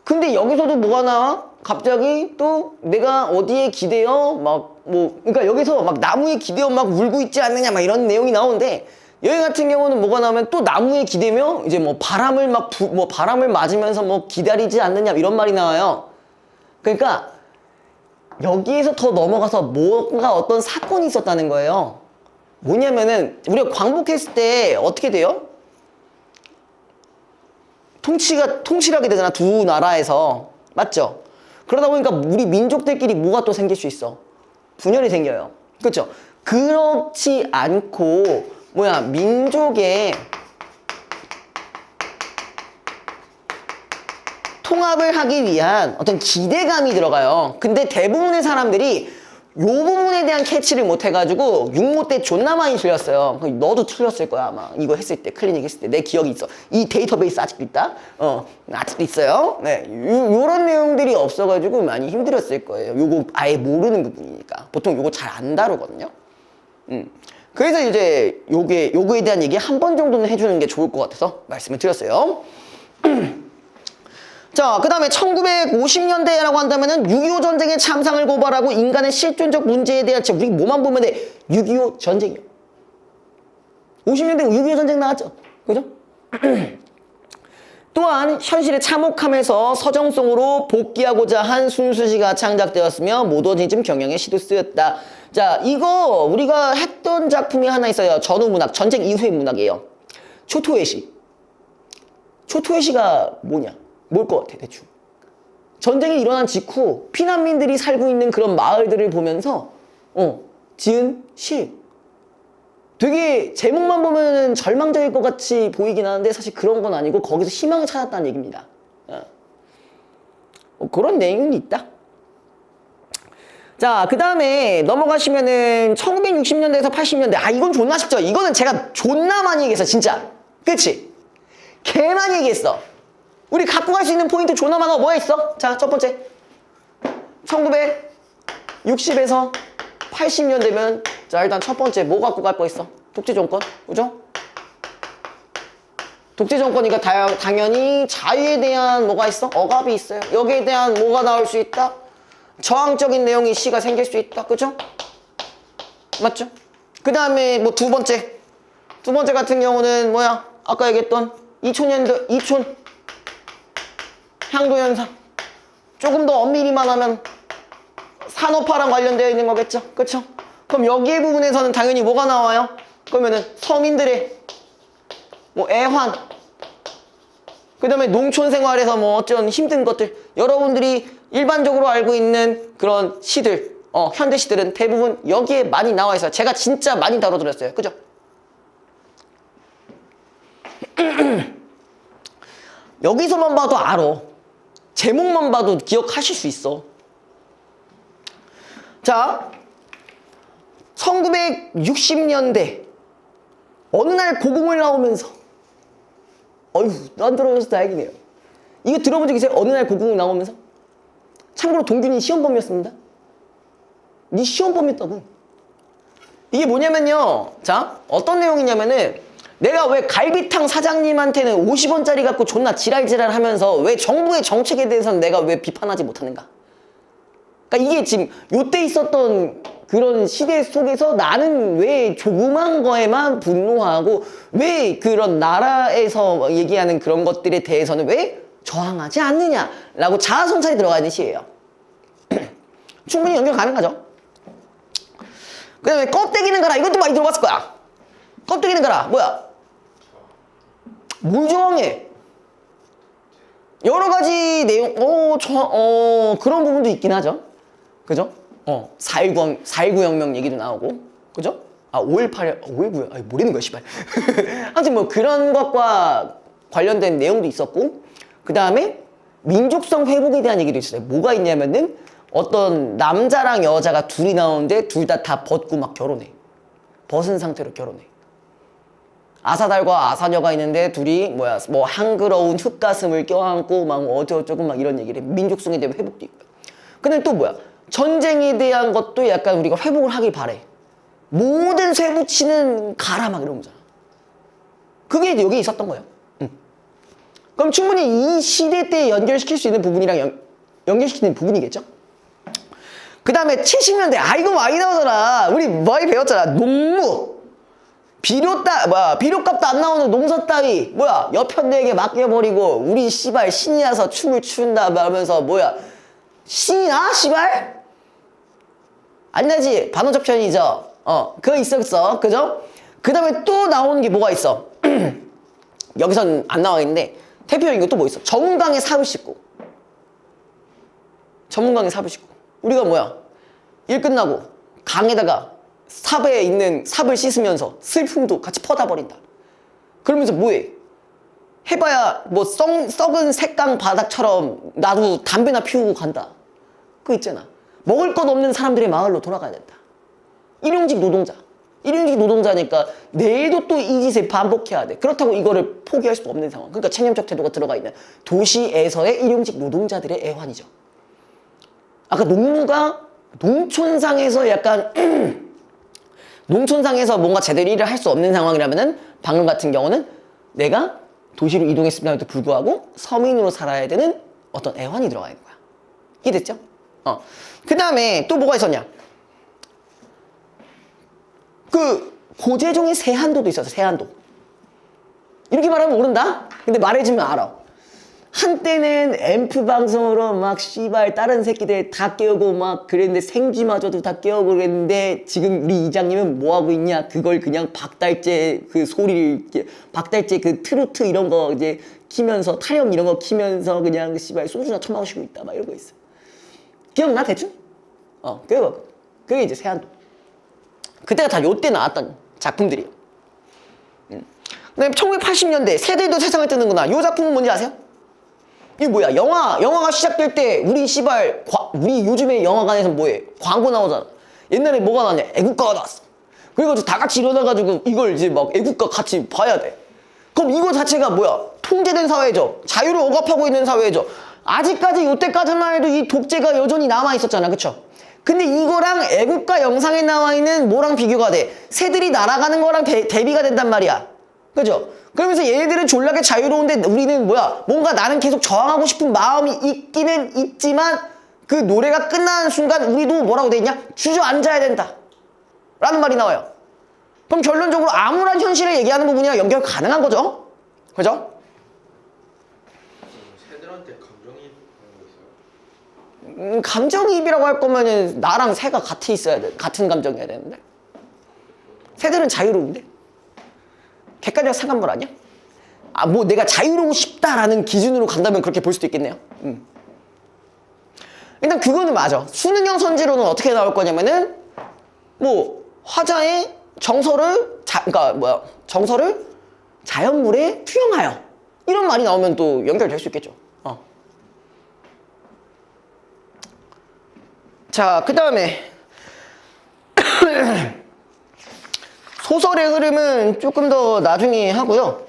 근데 여기서도 뭐가 나와? 갑자기 또 내가 어디에 기대어 그러니까 여기서 막 나무에 기대어 막 울고 있지 않느냐 막 이런 내용이 나오는데, 여기 같은 경우는 뭐가 나오면 또 나무에 기대며 이제 뭐 바람을 바람을 맞으면서 뭐 기다리지 않느냐 이런 말이 나와요. 그러니까 여기에서 더 넘어가서 뭔가 어떤 사건이 있었다는 거예요. 뭐냐면은 우리가 광복했을 때 어떻게 돼요? 통치를 하게 되잖아, 두 나라에서. 맞죠? 그러다 보니까 우리 민족들끼리 뭐가 또 생길 수 있어? 분열이 생겨요. 그렇죠? 그렇지 않고 민족의 통합을 하기 위한 어떤 기대감이 들어가요. 근데 대부분의 사람들이 요 부분에 대한 캐치를 못 해가지고 6모 때 존나 많이 틀렸어요. 너도 틀렸을 거야 아마. 이거 했을 때, 클리닉 했을 때. 내 기억이 있어. 이 데이터베이스 아직도 있다? 아직도 있어요. 네, 요런 내용들이 없어가지고 많이 힘들었을 거예요. 요거 아예 모르는 부분이니까. 보통 요거 잘 안 다루거든요. 그래서 이제 요거에 대한 얘기 한 번 정도는 해주는 게 좋을 것 같아서 말씀을 드렸어요. 자, 그 다음에 1950년대라고 한다면은 6.25 전쟁의 참상을 고발하고 인간의 실존적 문제에 대한 우리 뭐만 보면 돼. 6.25 전쟁이요. 50년대 6.25 전쟁 나왔죠. 그죠? 또한 현실에 참혹하면서 서정성으로 복귀하고자 한 순수시가 창작되었으며 모더니즘 경영의 시도 쓰였다. 자, 이거 우리가 했던 작품이 하나 있어요. 전후문학, 전쟁 이후의 문학이에요. 초토의 시. 초토의 시가 뭐냐? 뭘 것 같아, 대충? 전쟁이 일어난 직후 피난민들이 살고 있는 그런 마을들을 보면서 지은 시. 되게 제목만 보면 절망적일 것 같이 보이긴 하는데 사실 그런 건 아니고 거기서 희망을 찾았다는 얘기입니다. 그런 내용은 있다. 자, 그 다음에 넘어가시면은 1960년대에서 80년대. 아, 이건 존나 쉽죠. 이거는 제가 존나 많이 얘기했어, 진짜. 그치? 개 많이 얘기했어. 우리 갖고 갈 수 있는 포인트 존나 많아. 뭐가 있어? 자, 첫 번째. 1960에서 80년대면 자, 일단 첫 번째 뭐 갖고 갈 거 있어? 독재정권. 그죠? 독재정권이니까 당연히 자유에 대한 뭐가 있어? 억압이 있어요. 여기에 대한 뭐가 나올 수 있다? 저항적인 내용의 시가 생길 수 있다. 그죠? 맞죠? 그 다음에 뭐 두 번째 같은 경우는 뭐야? 아까 얘기했던 2000년대 이촌 향도 현상. 조금 더 엄밀히만 하면 산업화랑 관련되어 있는 거겠죠? 그쵸? 그럼 여기에 부분에서는 당연히 뭐가 나와요? 그러면은 서민들의 뭐 애환, 그 다음에 농촌 생활에서 뭐 어쩐 힘든 것들, 여러분들이 일반적으로 알고 있는 그런 시들, 현대 시들은 대부분 여기에 많이 나와 있어요. 제가 진짜 많이 다뤄드렸어요. 그죠? 여기서만 봐도 알아. 제목만 봐도 기억하실 수 있어. 자, 1960년대 어느 날 고궁을 나오면서 어휴, 난 들어줘서 다행이네요. 이거 들어본 적 있어요? 어느 날 고궁을 나오면서? 참고로 동균이 시험범이었습니다. 니 시험범이었다고. 이게 뭐냐면요, 자, 어떤 내용이냐면은 내가 왜 갈비탕 사장님한테는 50원짜리 갖고 존나 지랄지랄 하면서 왜 정부의 정책에 대해서는 내가 왜 비판하지 못하는가? 그러니까 이게 지금 요때 있었던 그런 시대 속에서 나는 왜 조그만 거에만 분노하고 왜 그런 나라에서 얘기하는 그런 것들에 대해서는 왜 저항하지 않느냐라고 자아성찰이 들어가 있는 시예요. 충분히 연결 가능하죠. 그 다음에 껍데기는 가라. 이것도 많이 들어봤을 거야. 껍데기는 가라. 뭐야? 뭘 저항해? 여러 가지 내용, 그런 부분도 있긴 하죠. 그죠? 4.19 혁명 얘기도 나오고, 그죠? 5.18, 아니, 모르는 거야, 씨발. 아무튼 뭐 그런 것과 관련된 내용도 있었고, 그 다음에 민족성 회복에 대한 얘기도 있어요. 뭐가 있냐면은 어떤 남자랑 여자가 둘이 나오는데 둘 다 벗고 막 결혼해. 벗은 상태로 결혼해. 아사달과 아사녀가 있는데 둘이 뭐 한그러운 흙가슴을 껴안고 막 어쩌고저쩌고 막 이런 얘기를 해. 민족성에 대한 회복도 있고. 근데 또 뭐야? 전쟁에 대한 것도 약간 우리가 회복을 하길 바래. 모든 쇠붙이는 가라 막 이런 거잖아. 그게 여기 있었던 거예요. 그럼 충분히 이 시대 때 연결시킬 수 있는 부분이랑 연결시키는 부분이겠죠? 그 다음에 70년대, 이거 많이 나오잖아. 우리 많이 배웠잖아. 농무. 비료값도 안 나오는 농사 따위. 뭐야, 여편네에게 맡겨버리고, 우리 씨발 신이 나서 춤을 춘다 말하면서, 뭐야, 신이 나? 씨발? 안 나지? 반어접편이죠. 그거 있었어. 그죠? 그 다음에 또 나오는 게 뭐가 있어? 여기선 안 나와 있는데, 대표적인 게 또 뭐 있어? 정강의 삽을 씻고. 정강의 삽을 씻고. 우리가 뭐야? 일 끝나고 강에다가 삽에 있는 삽을 씻으면서 슬픔도 같이 퍼다 버린다. 그러면서 뭐해? 해봐야 뭐 썩은 색강 바닥처럼 나도 담배나 피우고 간다. 그거 있잖아. 먹을 것 없는 사람들의 마을로 돌아가야 된다. 일용직 노동자니까 내일도 또 이 짓을 반복해야 돼. 그렇다고 이거를 포기할 수도 없는 상황. 그러니까 체념적 태도가 들어가 있는 도시에서의 일용직 노동자들의 애환이죠. 아까 농무가 농촌상에서 약간 농촌상에서 뭔가 제대로 일을 할 수 없는 상황이라면은 방금 같은 경우는 내가 도시로 이동했음에도 불구하고 서민으로 살아야 되는 어떤 애환이 들어가 있는 거야. 이해됐죠? 그 다음에 또 뭐가 있었냐? 그 고재종의 세한도도 있었어. 세한도. 이렇게 말하면 모른다? 근데 말해주면 알아. 한때는 앰프 방송으로 막 씨발 다른 새끼들 다 깨우고 막 그랬는데 생쥐마저도 다 깨우고 그랬는데 지금 우리 이장님은 뭐 하고 있냐? 그걸 그냥 박달재 그 소리를 박달재 그 트로트 이런 거 이제 키면서 타령 이런 거 키면서 그냥 씨발 소주나 처마시고 있다 막 이러고 있어. 기억나 대충? 그게 이제 세안도. 그때가 다 요때 나왔던 작품들이에요. 그다음에 1980년대 새들도 세상을 뜨는구나. 요 작품은 뭔지 아세요? 이게 뭐야? 영화가 시작될 때 우리 씨발 우리 요즘에 영화관에서 뭐해? 광고 나오잖아. 옛날에 뭐가 나왔냐? 애국가가 나왔어. 그래가지고 다 같이 일어나가지고 이걸 이제 막 애국가 같이 봐야 돼. 그럼 이거 자체가 뭐야? 통제된 사회죠. 자유를 억압하고 있는 사회죠. 아직까지 요때까지만 해도 이 독재가 여전히 남아있었잖아. 그쵸? 근데 이거랑 애국가 영상에 나와 있는 뭐랑 비교가 돼? 새들이 날아가는 거랑 대비가 된단 말이야. 그죠? 그러면서 얘네들은 졸라게 자유로운데 우리는 뭐야? 뭔가 나는 계속 저항하고 싶은 마음이 있기는 있지만 그 노래가 끝나는 순간 우리도 뭐라고 돼 있냐? 주저앉아야 된다. 라는 말이 나와요. 그럼 결론적으로 암울한 현실을 얘기하는 부분이랑 연결 가능한 거죠? 그죠? 새들한테 감정이입하는 거 있어요? 감정이입이라고 할 거면은 나랑 새가 같이 있어야 돼. 같은 감정이어야 되는데. 새들은 자유로운데. 객관적 상관물 아니야? 뭐 내가 자유로우고 싶다라는 기준으로 간다면 그렇게 볼 수도 있겠네요. 일단 그거는 맞아. 수능형 선지로는 어떻게 나올 거냐면은 뭐 화자의 정서를 정서를 자연물에 투영하여 이런 말이 나오면 또 연결될 수 있겠죠. 자, 그 다음에 소설의 흐름은 조금 더 나중에 하고요.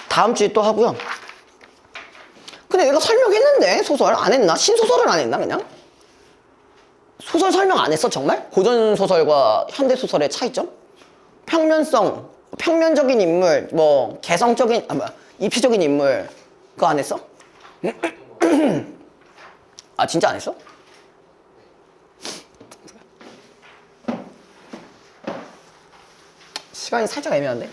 다음 주에 또 하고요. 근데 내가 설명했는데 소설 안 했나? 신소설은 안 했나 그냥? 소설 설명 안 했어 정말? 고전소설과 현대소설의 차이점? 평면성, 평면적인 인물, 뭐 개성적인, 입시적인 인물 그거 안 했어? 아 진짜 안 했어? 시간이 살짝 애매한데?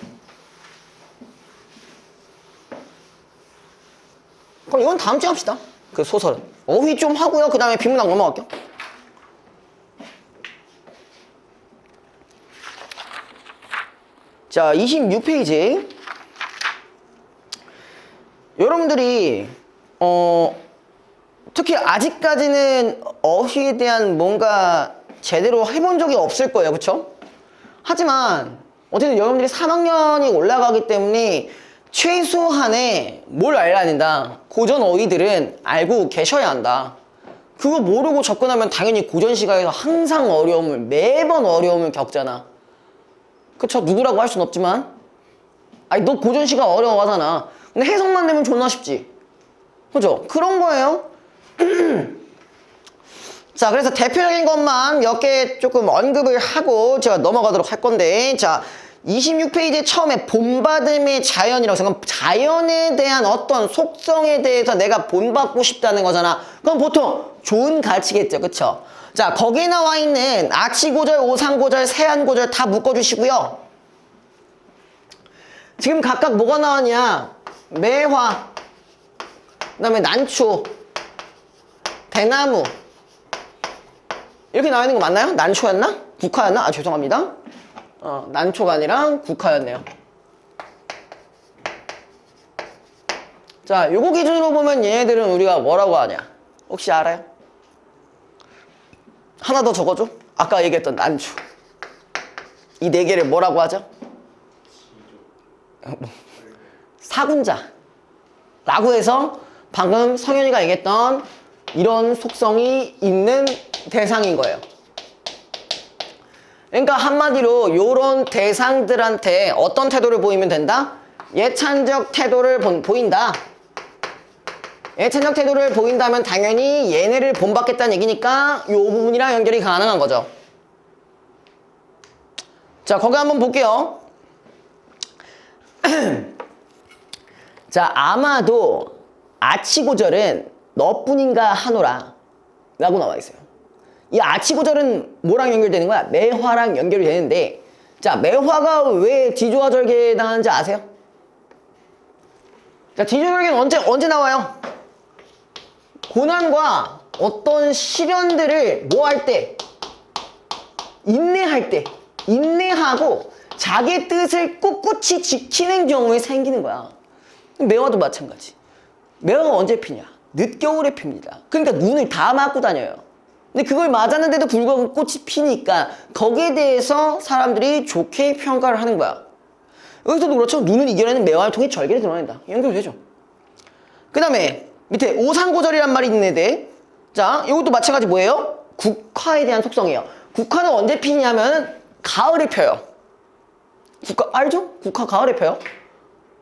그럼 이건 다음 주에 합시다. 그 소설은. 어휘 좀 하고요. 그 다음에 비문학 넘어갈게요. 자, 26페이지. 여러분들이 특히 아직까지는 어휘에 대한 뭔가 제대로 해본 적이 없을 거예요. 그쵸? 하지만 어쨌든 여러분들이 3학년이 올라가기 때문에 최소한의 뭘 알아야 된다. 고전 어휘들은 알고 계셔야 한다. 그거 모르고 접근하면 당연히 고전 시가에서 항상 매번 어려움을 겪잖아. 그쵸? 누구라고 할 순 없지만. 아니, 너 고전 시가 어려워하잖아. 근데 해석만 되면 존나 쉽지. 그죠? 그런 거예요. 자, 그래서 대표적인 것만 몇 개 조금 언급을 하고 제가 넘어가도록 할 건데, 자, 26페이지 처음에 본받음의 자연이라고 해서 그럼 자연에 대한 어떤 속성에 대해서 내가 본받고 싶다는 거잖아. 그럼 보통 좋은 가치겠죠. 그쵸? 자, 거기에 나와 있는 아치고절, 오상고절, 세안고절 다 묶어주시고요. 지금 각각 뭐가 나왔냐? 매화, 그 다음에 난초, 대나무 이렇게 나와 있는 거 맞나요? 난초였나? 국화였나? 아 죄송합니다. 난초가 아니라 국화였네요. 자, 요거 기준으로 보면 얘네들은 우리가 뭐라고 하냐? 혹시 알아요? 하나 더 적어줘. 아까 얘기했던 난초. 이 네 개를 뭐라고 하죠? 사군자 라고 해서 방금 성현이가 얘기했던 이런 속성이 있는 대상인 거예요. 그러니까 한마디로 요런 대상들한테 어떤 태도를 보이면 된다? 예찬적 태도를 보인다. 예찬적 태도를 보인다면 당연히 얘네를 본받겠다는 얘기니까 요 부분이랑 연결이 가능한 거죠. 자, 거기 한번 볼게요. 자, 아마도 아치고절은 너뿐인가 하노라 라고 나와 있어요. 이 아치고절은 뭐랑 연결되는 거야? 매화랑 연결이 되는데, 자, 매화가 왜 디조화절개에 당하는지 아세요? 자, 디조절개는 언제 나와요? 고난과 어떤 시련들을 뭐 할 때? 인내할 때. 인내하고 자기 뜻을 꿋꿋이 지키는 경우에 생기는 거야. 매화도 마찬가지. 매화가 언제 피냐? 늦겨울에 핍니다. 그러니까 눈을 다 맞고 다녀요. 근데 그걸 맞았는데도 불구하고 꽃이 피니까 거기에 대해서 사람들이 좋게 평가를 하는 거야. 여기서도 그렇죠. 눈을 이겨내는 매화를 통해 절개를 드러낸다. 연결되죠. 그 다음에 밑에 오상고절이란 말이 있는데, 자, 이것도 마찬가지 뭐예요? 국화에 대한 속성이에요. 국화는 언제 피냐면 가을에 펴요. 국화 알죠? 국화 가을에 펴요.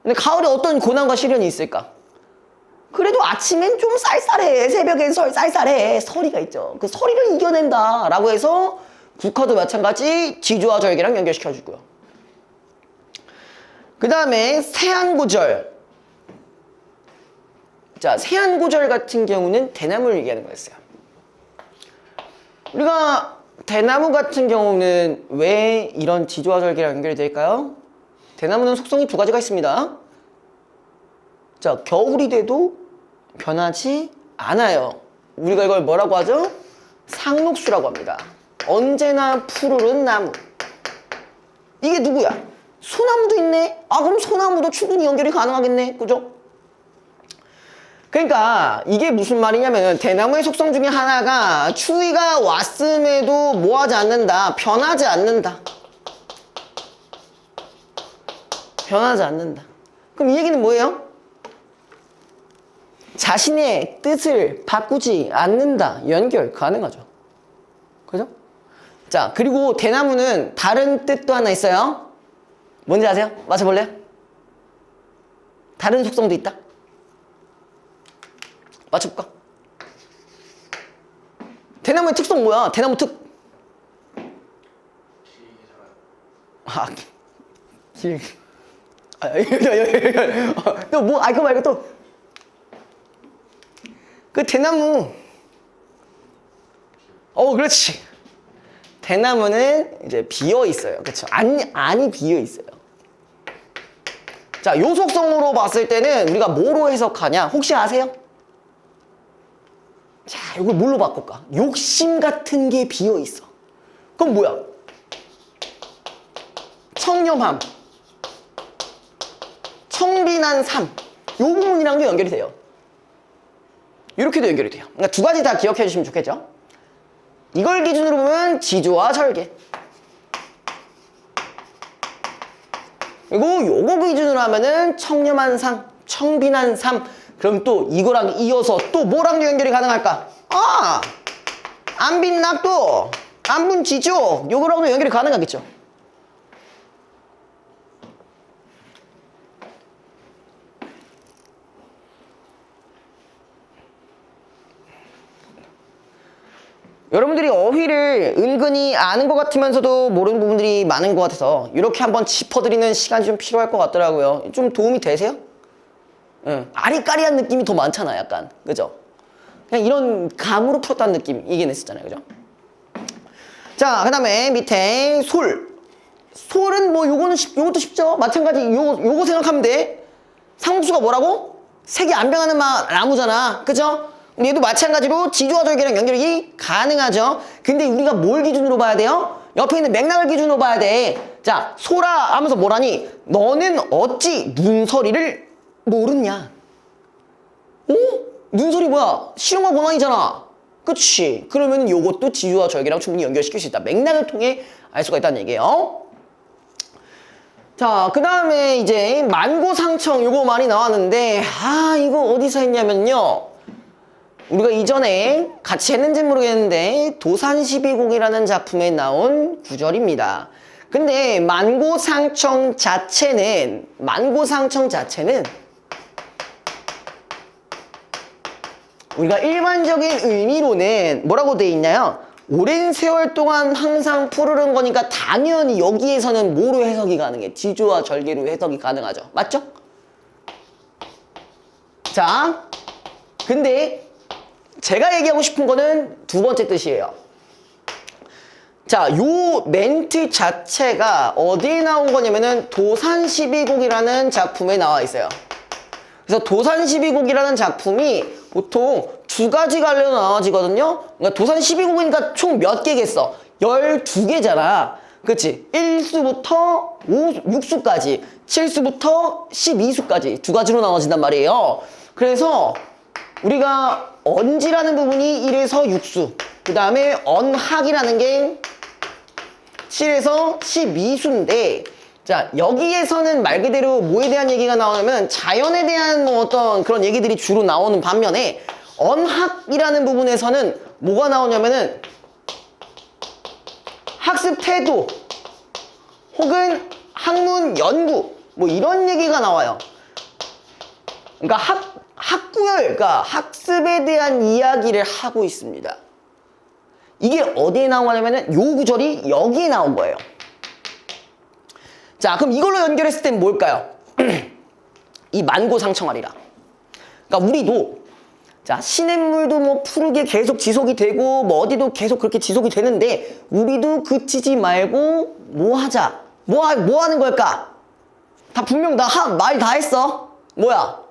근데 가을에 어떤 고난과 시련이 있을까? 그래도 아침엔 좀 쌀쌀해. 새벽엔 쌀쌀해. 서리가 있죠. 그 서리를 이겨낸다 라고 해서 국화도 마찬가지 지조와 절개랑 연결시켜주고요. 그 다음에 세안고절. 자, 세안고절 같은 경우는 대나무를 얘기하는 거였어요. 우리가 대나무 같은 경우는 왜 이런 지조와 절개랑 연결이 될까요? 대나무는 속성이 두 가지가 있습니다. 자, 겨울이 돼도 변하지 않아요. 우리가 이걸 뭐라고 하죠? 상록수라고 합니다. 언제나 푸르른 나무. 이게 누구야? 소나무도 있네? 아, 그럼 소나무도 충분히 연결이 가능하겠네? 그죠? 그러니까 이게 무슨 말이냐면 대나무의 속성 중에 하나가 추위가 왔음에도 뭐하지 않는다? 변하지 않는다. 변하지 않는다. 그럼 이 얘기는 뭐예요? 자신의 뜻을 바꾸지 않는다. 연결 가능하죠. 그죠? 자, 그리고 대나무는 다른 뜻도 하나 있어요. 뭔지 아세요? 맞춰볼래요? 다른 속성도 있다. 맞춰볼까? 대나무의 특성 뭐야? 대나무 특. 아, 길. 또 뭐? 아, 그거 말고 또. 그 대나무. 그렇지. 대나무는 이제 비어 있어요. 그쵸? 안이 비어 있어요. 자, 요 속성으로 봤을 때는 우리가 뭐로 해석하냐? 혹시 아세요? 자, 이걸 뭘로 바꿀까? 욕심 같은 게 비어 있어. 그럼 뭐야? 청렴함, 청빈한 삶. 요 부분이랑도 연결이 돼요. 이렇게도 연결이 돼요. 그러니까 두 가지 다 기억해 주시면 좋겠죠? 이걸 기준으로 보면 지조와 절개. 그리고 요거 기준으로 하면은 청렴한 삶, 청빈한 삶. 그럼 또 이거랑 이어서 또 뭐랑 연결이 가능할까? 아! 안빈 낙도, 안분 지조. 요거랑도 연결이 가능하겠죠? 여러분들이 어휘를 은근히 아는 것 같으면서도 모르는 부분들이 많은 것 같아서 이렇게 한번 짚어드리는 시간이 좀 필요할 것 같더라고요. 좀 도움이 되세요? 응. 아리까리한 느낌이 더 많잖아, 약간. 그죠? 그냥 이런 감으로 풀었다는 느낌 이겨냈었잖아요. 그죠? 자, 그 다음에 밑에 솔. 솔은 뭐 요것도 쉽죠? 마찬가지 요거 생각하면 돼. 상록수가 뭐라고? 색이 안 변하는 나무잖아. 그죠? 얘도 마찬가지로 지조와 절개랑 연결이 가능하죠. 근데 우리가 뭘 기준으로 봐야 돼요? 옆에 있는 맥락을 기준으로 봐야 돼. 자, 소라 하면서 뭐라니? 너는 어찌 눈서리를 모르냐? 어? 눈서리 뭐야? 실용과 고난이잖아. 그치? 그러면 요것도 지조와 절개랑 충분히 연결시킬 수 있다. 맥락을 통해 알 수가 있다는 얘기예요. 자, 그 다음에 이제 만고상청 요거 많이 나왔는데 이거 어디서 했냐면요. 우리가 이전에 같이 했는지 모르겠는데 도산시비곡이라는 작품에 나온 구절입니다. 근데 만고상청 자체는 우리가 일반적인 의미로는 뭐라고 돼 있나요? 오랜 세월 동안 항상 푸르른 거니까 당연히 여기에서는 뭐로 해석이 가능해? 지조와 절개로 해석이 가능하죠. 맞죠? 자, 근데 제가 얘기하고 싶은 거는 두 번째 뜻이에요. 자, 요 멘트 자체가 어디에 나온 거냐면은 도산시비곡이라는 작품에 나와 있어요. 그래서 도산시비곡이라는 작품이 보통 두 가지 갈래로 나눠지거든요. 그러니까 도산 12국이니까 총 몇 개겠어? 12개잖아. 그치? 1수부터 6수까지, 7수부터 12수까지 두 가지로 나눠진단 말이에요. 그래서 우리가 언지라는 부분이 1에서 6수, 그 다음에 언학이라는 게 7에서 12수인데, 자, 여기에서는 말 그대로 뭐에 대한 얘기가 나오냐면 자연에 대한 뭐 어떤 그런 얘기들이 주로 나오는 반면에 언학이라는 부분에서는 뭐가 나오냐면은 학습 태도 혹은 학문 연구 뭐 이런 얘기가 나와요. 그러니까 학구열, 그러니까 학습에 대한 이야기를 하고 있습니다. 이게 어디에 나오냐면은 요 구절이 여기에 나온 거예요. 자, 그럼 이걸로 연결했을 땐 뭘까요? 이 만고상청하리라. 그러니까 우리도 자, 시냇물도 뭐 푸르게 계속 지속이 되고 뭐 어디도 계속 그렇게 지속이 되는데 우리도 그치지 말고 뭐 하자. 뭐 하는 걸까? 다 분명 나 말 다 했어. 뭐야?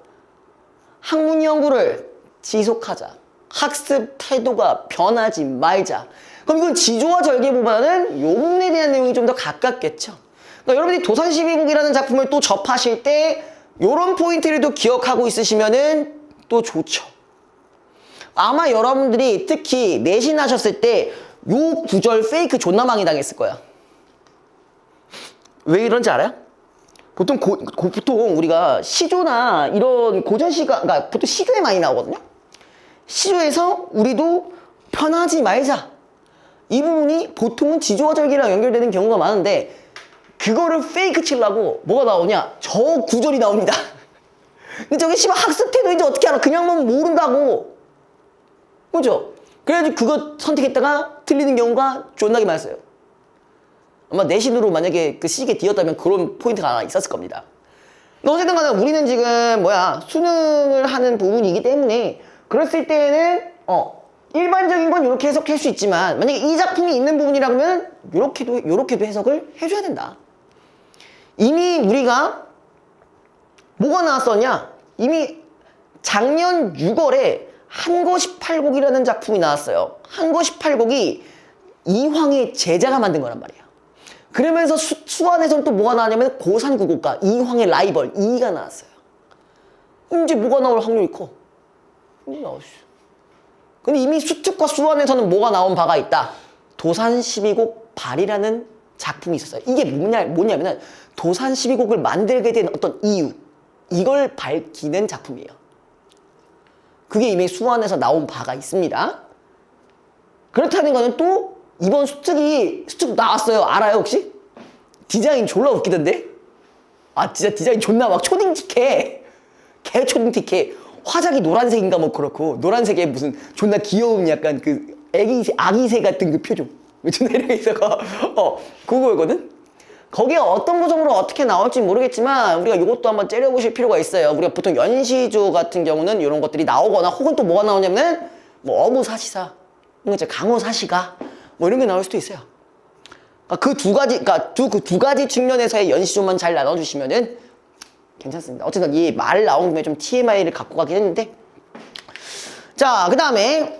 학문 연구를 지속하자. 학습 태도가 변하지 말자. 그럼 이건 지조와 절개보다는 요 부분에 대한 내용이 좀 더 가깝겠죠. 그러니까 여러분이 도산 12국이라는 작품을 또 접하실 때 요런 포인트를 또 기억하고 있으시면은 또 좋죠. 아마 여러분들이 특히 내신 하셨을 때 요 구절 페이크 존나 많이 당했을 거야. 왜 이런지 알아요? 보통 보통 우리가 시조나 이런 고전 시가, 그러니까 보통 시조에 많이 나오거든요. 시조에서 우리도 편하지 말자. 이 부분이 보통은 지조와 절개랑 연결되는 경우가 많은데 그거를 페이크 치려고 뭐가 나오냐? 저 구절이 나옵니다. 근데 저게 씨발 학습 태도인지 어떻게 알아? 그냥 보면 모른다고. 그죠? 그래가지고 그거 선택했다가 틀리는 경우가 존나게 많았어요. 아마 내신으로 만약에 그 시기에 뒤었다면 그런 포인트가 하나 있었을 겁니다. 어쨌든 간에 우리는 지금 수능을 하는 부분이기 때문에 그랬을 때는 일반적인 건 이렇게 해석할 수 있지만 만약에 이 작품이 있는 부분이라면 요렇게도 해석을 해줘야 된다. 이미 우리가 뭐가 나왔었냐? 이미 작년 6월에 한거 18곡이라는 작품이 나왔어요. 한거 18곡이 이황의 제자가 만든 거란 말이야. 그러면서 수완에서는 또 뭐가 나왔냐면 고산구곡가 이황의 라이벌 이가 나왔어요. 이제 뭐가 나올 확률이 커? 이제 나오시죠. 근데 이미 수특과 수완에서는 뭐가 나온 바가 있다. 도산 12곡 발이라는 작품이 있었어요. 이게 뭐냐면은 도산 12곡을 만들게 된 어떤 이유, 이걸 밝히는 작품이에요. 그게 이미 수완에서 나온 바가 있습니다. 그렇다는 거는 또 이번 수특 나왔어요. 알아요 혹시? 디자인 졸라 웃기던데? 아 진짜 디자인 존나 막 초딩틱해. 개 초딩틱해. 화작이 노란색인가 뭐 그렇고 노란색에 무슨 존나 귀여운 약간 그 아기새 같은 그 표정. 존나 이렇게 있어가 그거거든? 거기에 어떤 구성으로 어떻게 나올지 모르겠지만 우리가 이것도 한번 째려보실 필요가 있어요. 우리가 보통 연시조 같은 경우는 이런 것들이 나오거나 혹은 또 뭐가 나오냐면 뭐 어무사시사, 강호사시가 뭐 이런 게 나올 수도 있어요. 그 두 가지 측면에서의 연시조만 잘 나눠주시면은 괜찮습니다. 어쨌든 이 말 나온 김에 좀 TMI를 갖고 가긴 했는데 자, 그 다음에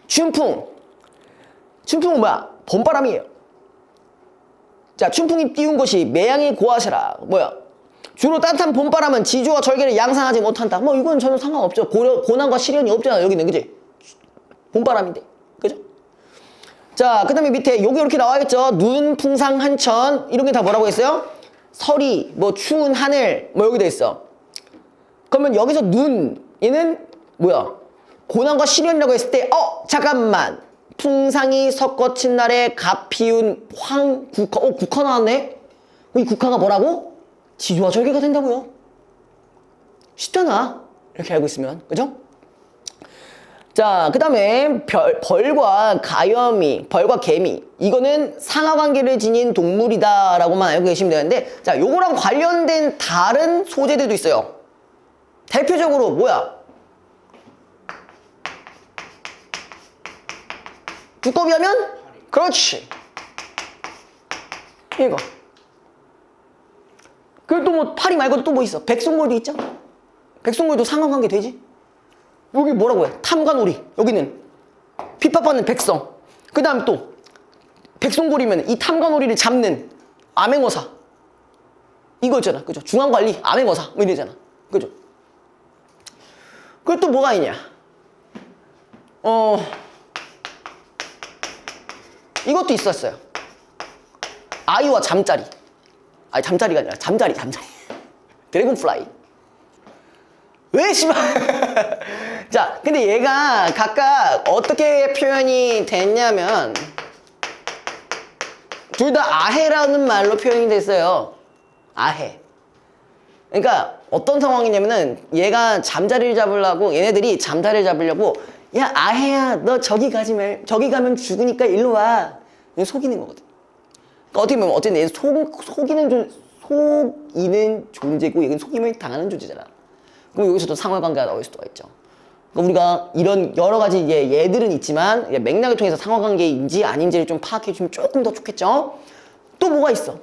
춘풍은 뭐야? 봄바람이에요. 자, 춘풍이 띄운 것이 매양이 고하시라. 뭐야? 주로 따뜻한 봄바람은 지조와 절개를 양상하지 못한다. 뭐 이건 전혀 상관없죠. 고난과 시련이 없잖아 여기는. 그지? 봄바람인데. 그죠? 자, 그 다음에 밑에 여기 이렇게 나와야겠죠. 눈, 풍상, 한천 이런 게 다 뭐라고 했어요? 서리, 뭐 추운 하늘 뭐 여기 돼 있어. 그러면 여기서 눈 얘는 뭐야? 고난과 시련이라고 했을 때 잠깐만. 풍상이 섞어친 날에 갓 피운 황국화. 국화 나왔네? 이 국화가 뭐라고? 지조와 절개가 된다고요. 쉽잖아. 이렇게 알고 있으면. 그죠? 자, 그 다음에 벌과 개미. 이거는 상하관계를 지닌 동물이다라고만 알고 계시면 되는데, 자, 요거랑 관련된 다른 소재들도 있어요. 대표적으로 뭐야? 두꺼비 하면? 그렇지. 이거. 그리고 또 뭐 파리 말고도 또 뭐 있어? 백송골도 있죠? 백송골도 상하관계 되지? 여기 뭐라고 해? 탐관오리. 여기는 핍박받는 백성. 그 다음에 또 백성골이면 이 탐관오리를 잡는 암행어사. 이거 있잖아. 그죠? 중앙관리, 암행어사. 뭐 이러잖아. 그죠? 그리고 또 뭐가 있냐? 이것도 있었어요. 아이와 잠자리. 아니, 잠자리가 아니라 잠자리. 드래곤플라이. 왜 씨발. 자, 근데 얘가 각각 어떻게 표현이 됐냐면 둘 다 아해라는 말로 표현이 됐어요. 아해. 그러니까 어떤 상황이냐면은 얘가 잠자리를 잡으려고, 얘네들이 잠자리를 잡으려고, 야 아해야 너 저기 가지 말, 저기 가면 죽으니까 일로 와. 속이는 거거든. 그러니까 어떻게 보면 어쨌든 얘는 속이는 존재고 얘는 속임을 당하는 존재잖아. 그럼 여기서도 상호관계가 나올 수가 있죠. 그러니까 우리가 이런 여러 가지 얘들은 있지만 맥락을 통해서 상호관계인지 아닌지를 좀 파악해 주면 조금 더 좋겠죠. 또 뭐가 있어?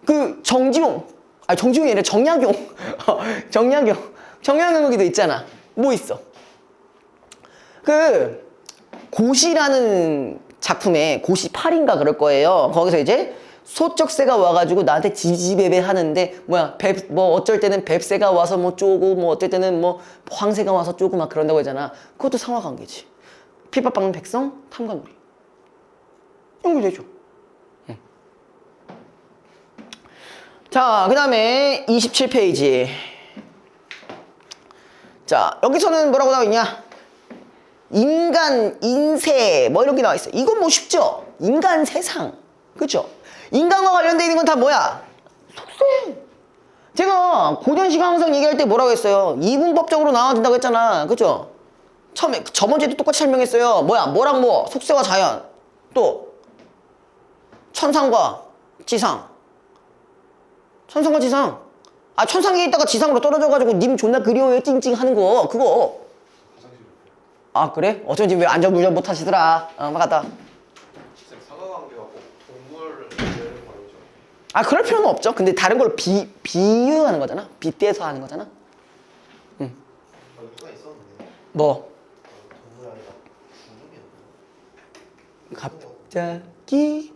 그 정지용, 아니 정지용이 아니라 정약용. 정약용 여기도 있잖아. 뭐 있어? 그 고시라는 작품에 고시 8인가 그럴 거예요. 거기서 이제 소쩍새가 와가지고 나한테 지지배배 하는데 뭐 어쩔 때는 뱁새가 와서 뭐 쪼고 뭐 어떨 때는 뭐 황새가 와서 쪼고 막 그런다고 하잖아. 그것도 상하관계지. 핍박받는 백성, 탐관오리. 연결되죠. 자, 그 다음에 27페이지. 자, 여기서는 뭐라고 나와 있냐? 인간, 인세, 뭐 이런 게 나와 있어. 이건 뭐 쉽죠? 인간 세상. 그쵸? 인간과 관련되어 있는 건 다 뭐야? 속셈. 제가 고전시가 항상 얘기할 때 뭐라고 했어요? 이분법적으로 나와준다고 했잖아. 그쵸? 처음에, 저번 주에도 똑같이 설명했어요. 뭐랑 뭐? 속세와 자연. 또, 천상과 지상. 천상과 지상. 아, 천상에 있다가 지상으로 떨어져가지고 님 존나 그리워요 찡찡 하는 거. 그거. 아, 그래? 어쩐지 왜 안전운전 못 하시더라. 막았다. 상하관계가 꼭 동물을 내는 거죠. 아, 그럴 필요는 없죠. 근데 다른 걸로 비유하는 거잖아. 빗대서 하는 거잖아. 이유가 있었는데 뭐? 동물 아니라 구름이었나? 갑자기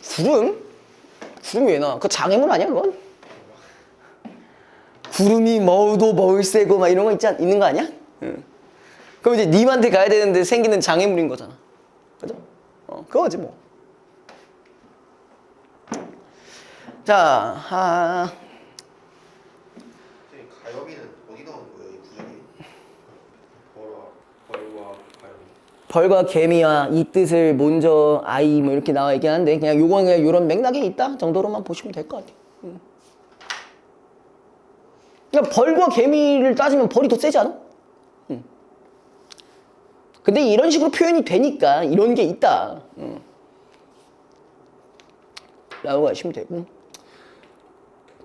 구름? 구름이 왜 나와? 그거 장애물 아니야 그건? 구름이 머우도 머울새고 막 이런 거 있는 거 아니야? 응. 그럼 이제 님한테 가야 되는데 생기는 장애물인 거잖아. 그죠? 그거지 뭐. 자, 가염이는 어디 나오는 거예요? 이 구절이? 벌과 가염. 벌과 개미와 이 뜻을 먼저 아이 뭐 이렇게 나와 있긴 한데 그냥 요건 그냥 요런 맥락에 있다 정도로만 보시면 될 것 같아요. 그러니까 벌과 개미를 따지면 벌이 더 세지 않아? 근데 이런 식으로 표현이 되니까 이런 게 있다. 라고 하시면 되고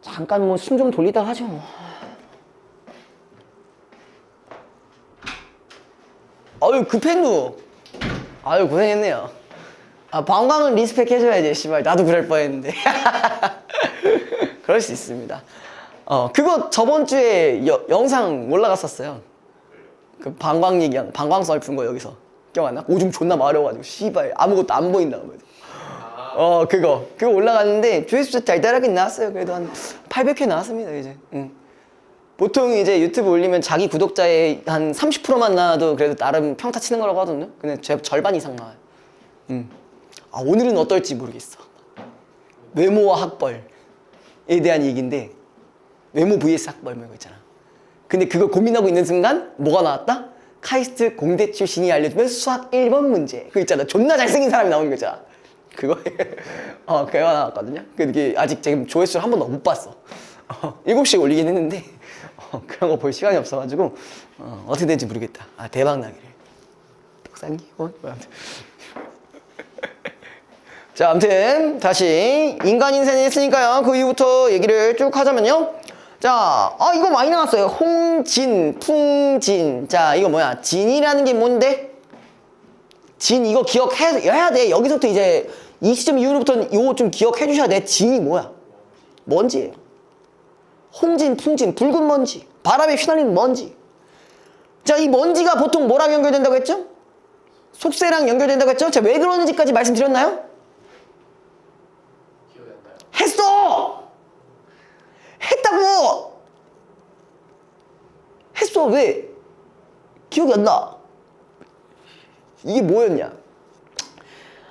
잠깐 뭐 숨 좀 돌리다 하죠. 아유 급했누. 아유 고생했네요. 아 방광은 리스펙 해줘야지. 씨발 나도 그럴 뻔했는데. 그럴 수 있습니다. 그거 저번 주에 영상 올라갔었어요. 그 방광 얘기한 방광 썰픈 거 여기서 기억 안 나? 오줌 존나 마려워가지고 씨발 아무것도 안 보인다고. 그거 올라갔는데 조회수 달달하게 나왔어요. 그래도 한 800회 나왔습니다 이제. 보통 이제 유튜브 올리면 자기 구독자의 한 30%만 나와도 그래도 나름 평타 치는 거라고 하거든요. 근데 제 절반 이상 나와요. 아 오늘은 어떨지 모르겠어. 외모와 학벌에 대한 얘기인데 외모 vs 학벌 뭐 이거 있잖아. 근데 그거 고민하고 있는 순간 뭐가 나왔다? 카이스트 공대 출신이 알려주면 수학 1번 문제. 그거 있잖아. 존나 잘생긴 사람이 나오는 거잖아. 그거 그거 나왔거든요. 그게 아직 지금 조회수를 한 번도 못 봤어. 7시에 올리긴 했는데 그런 거 볼 시간이 없어가지고 어떻게 될지 모르겠다. 아 대박 나기를. 복상기 자 아무튼 다시 인간 인생을 했으니까요. 그 이후부터 얘기를 쭉 하자면요. 자, 이거 많이 나왔어요. 홍진, 풍진. 자, 이거 뭐야? 진이라는 게 뭔데? 진 이거 기억해야 돼. 여기서부터 이제 이 시점 이후로부터는 이거 좀 기억해 주셔야 돼. 진이 뭐야? 먼지예요. 홍진, 풍진, 붉은 먼지, 바람에 휘날리는 먼지. 자, 이 먼지가 보통 뭐랑 연결된다고 했죠? 속세랑 연결된다고 했죠? 자, 왜 그러는지까지 말씀드렸나요? 기억이 안 나요. 했어! 했다고! 했어, 왜? 기억이 안 나. 이게 뭐였냐?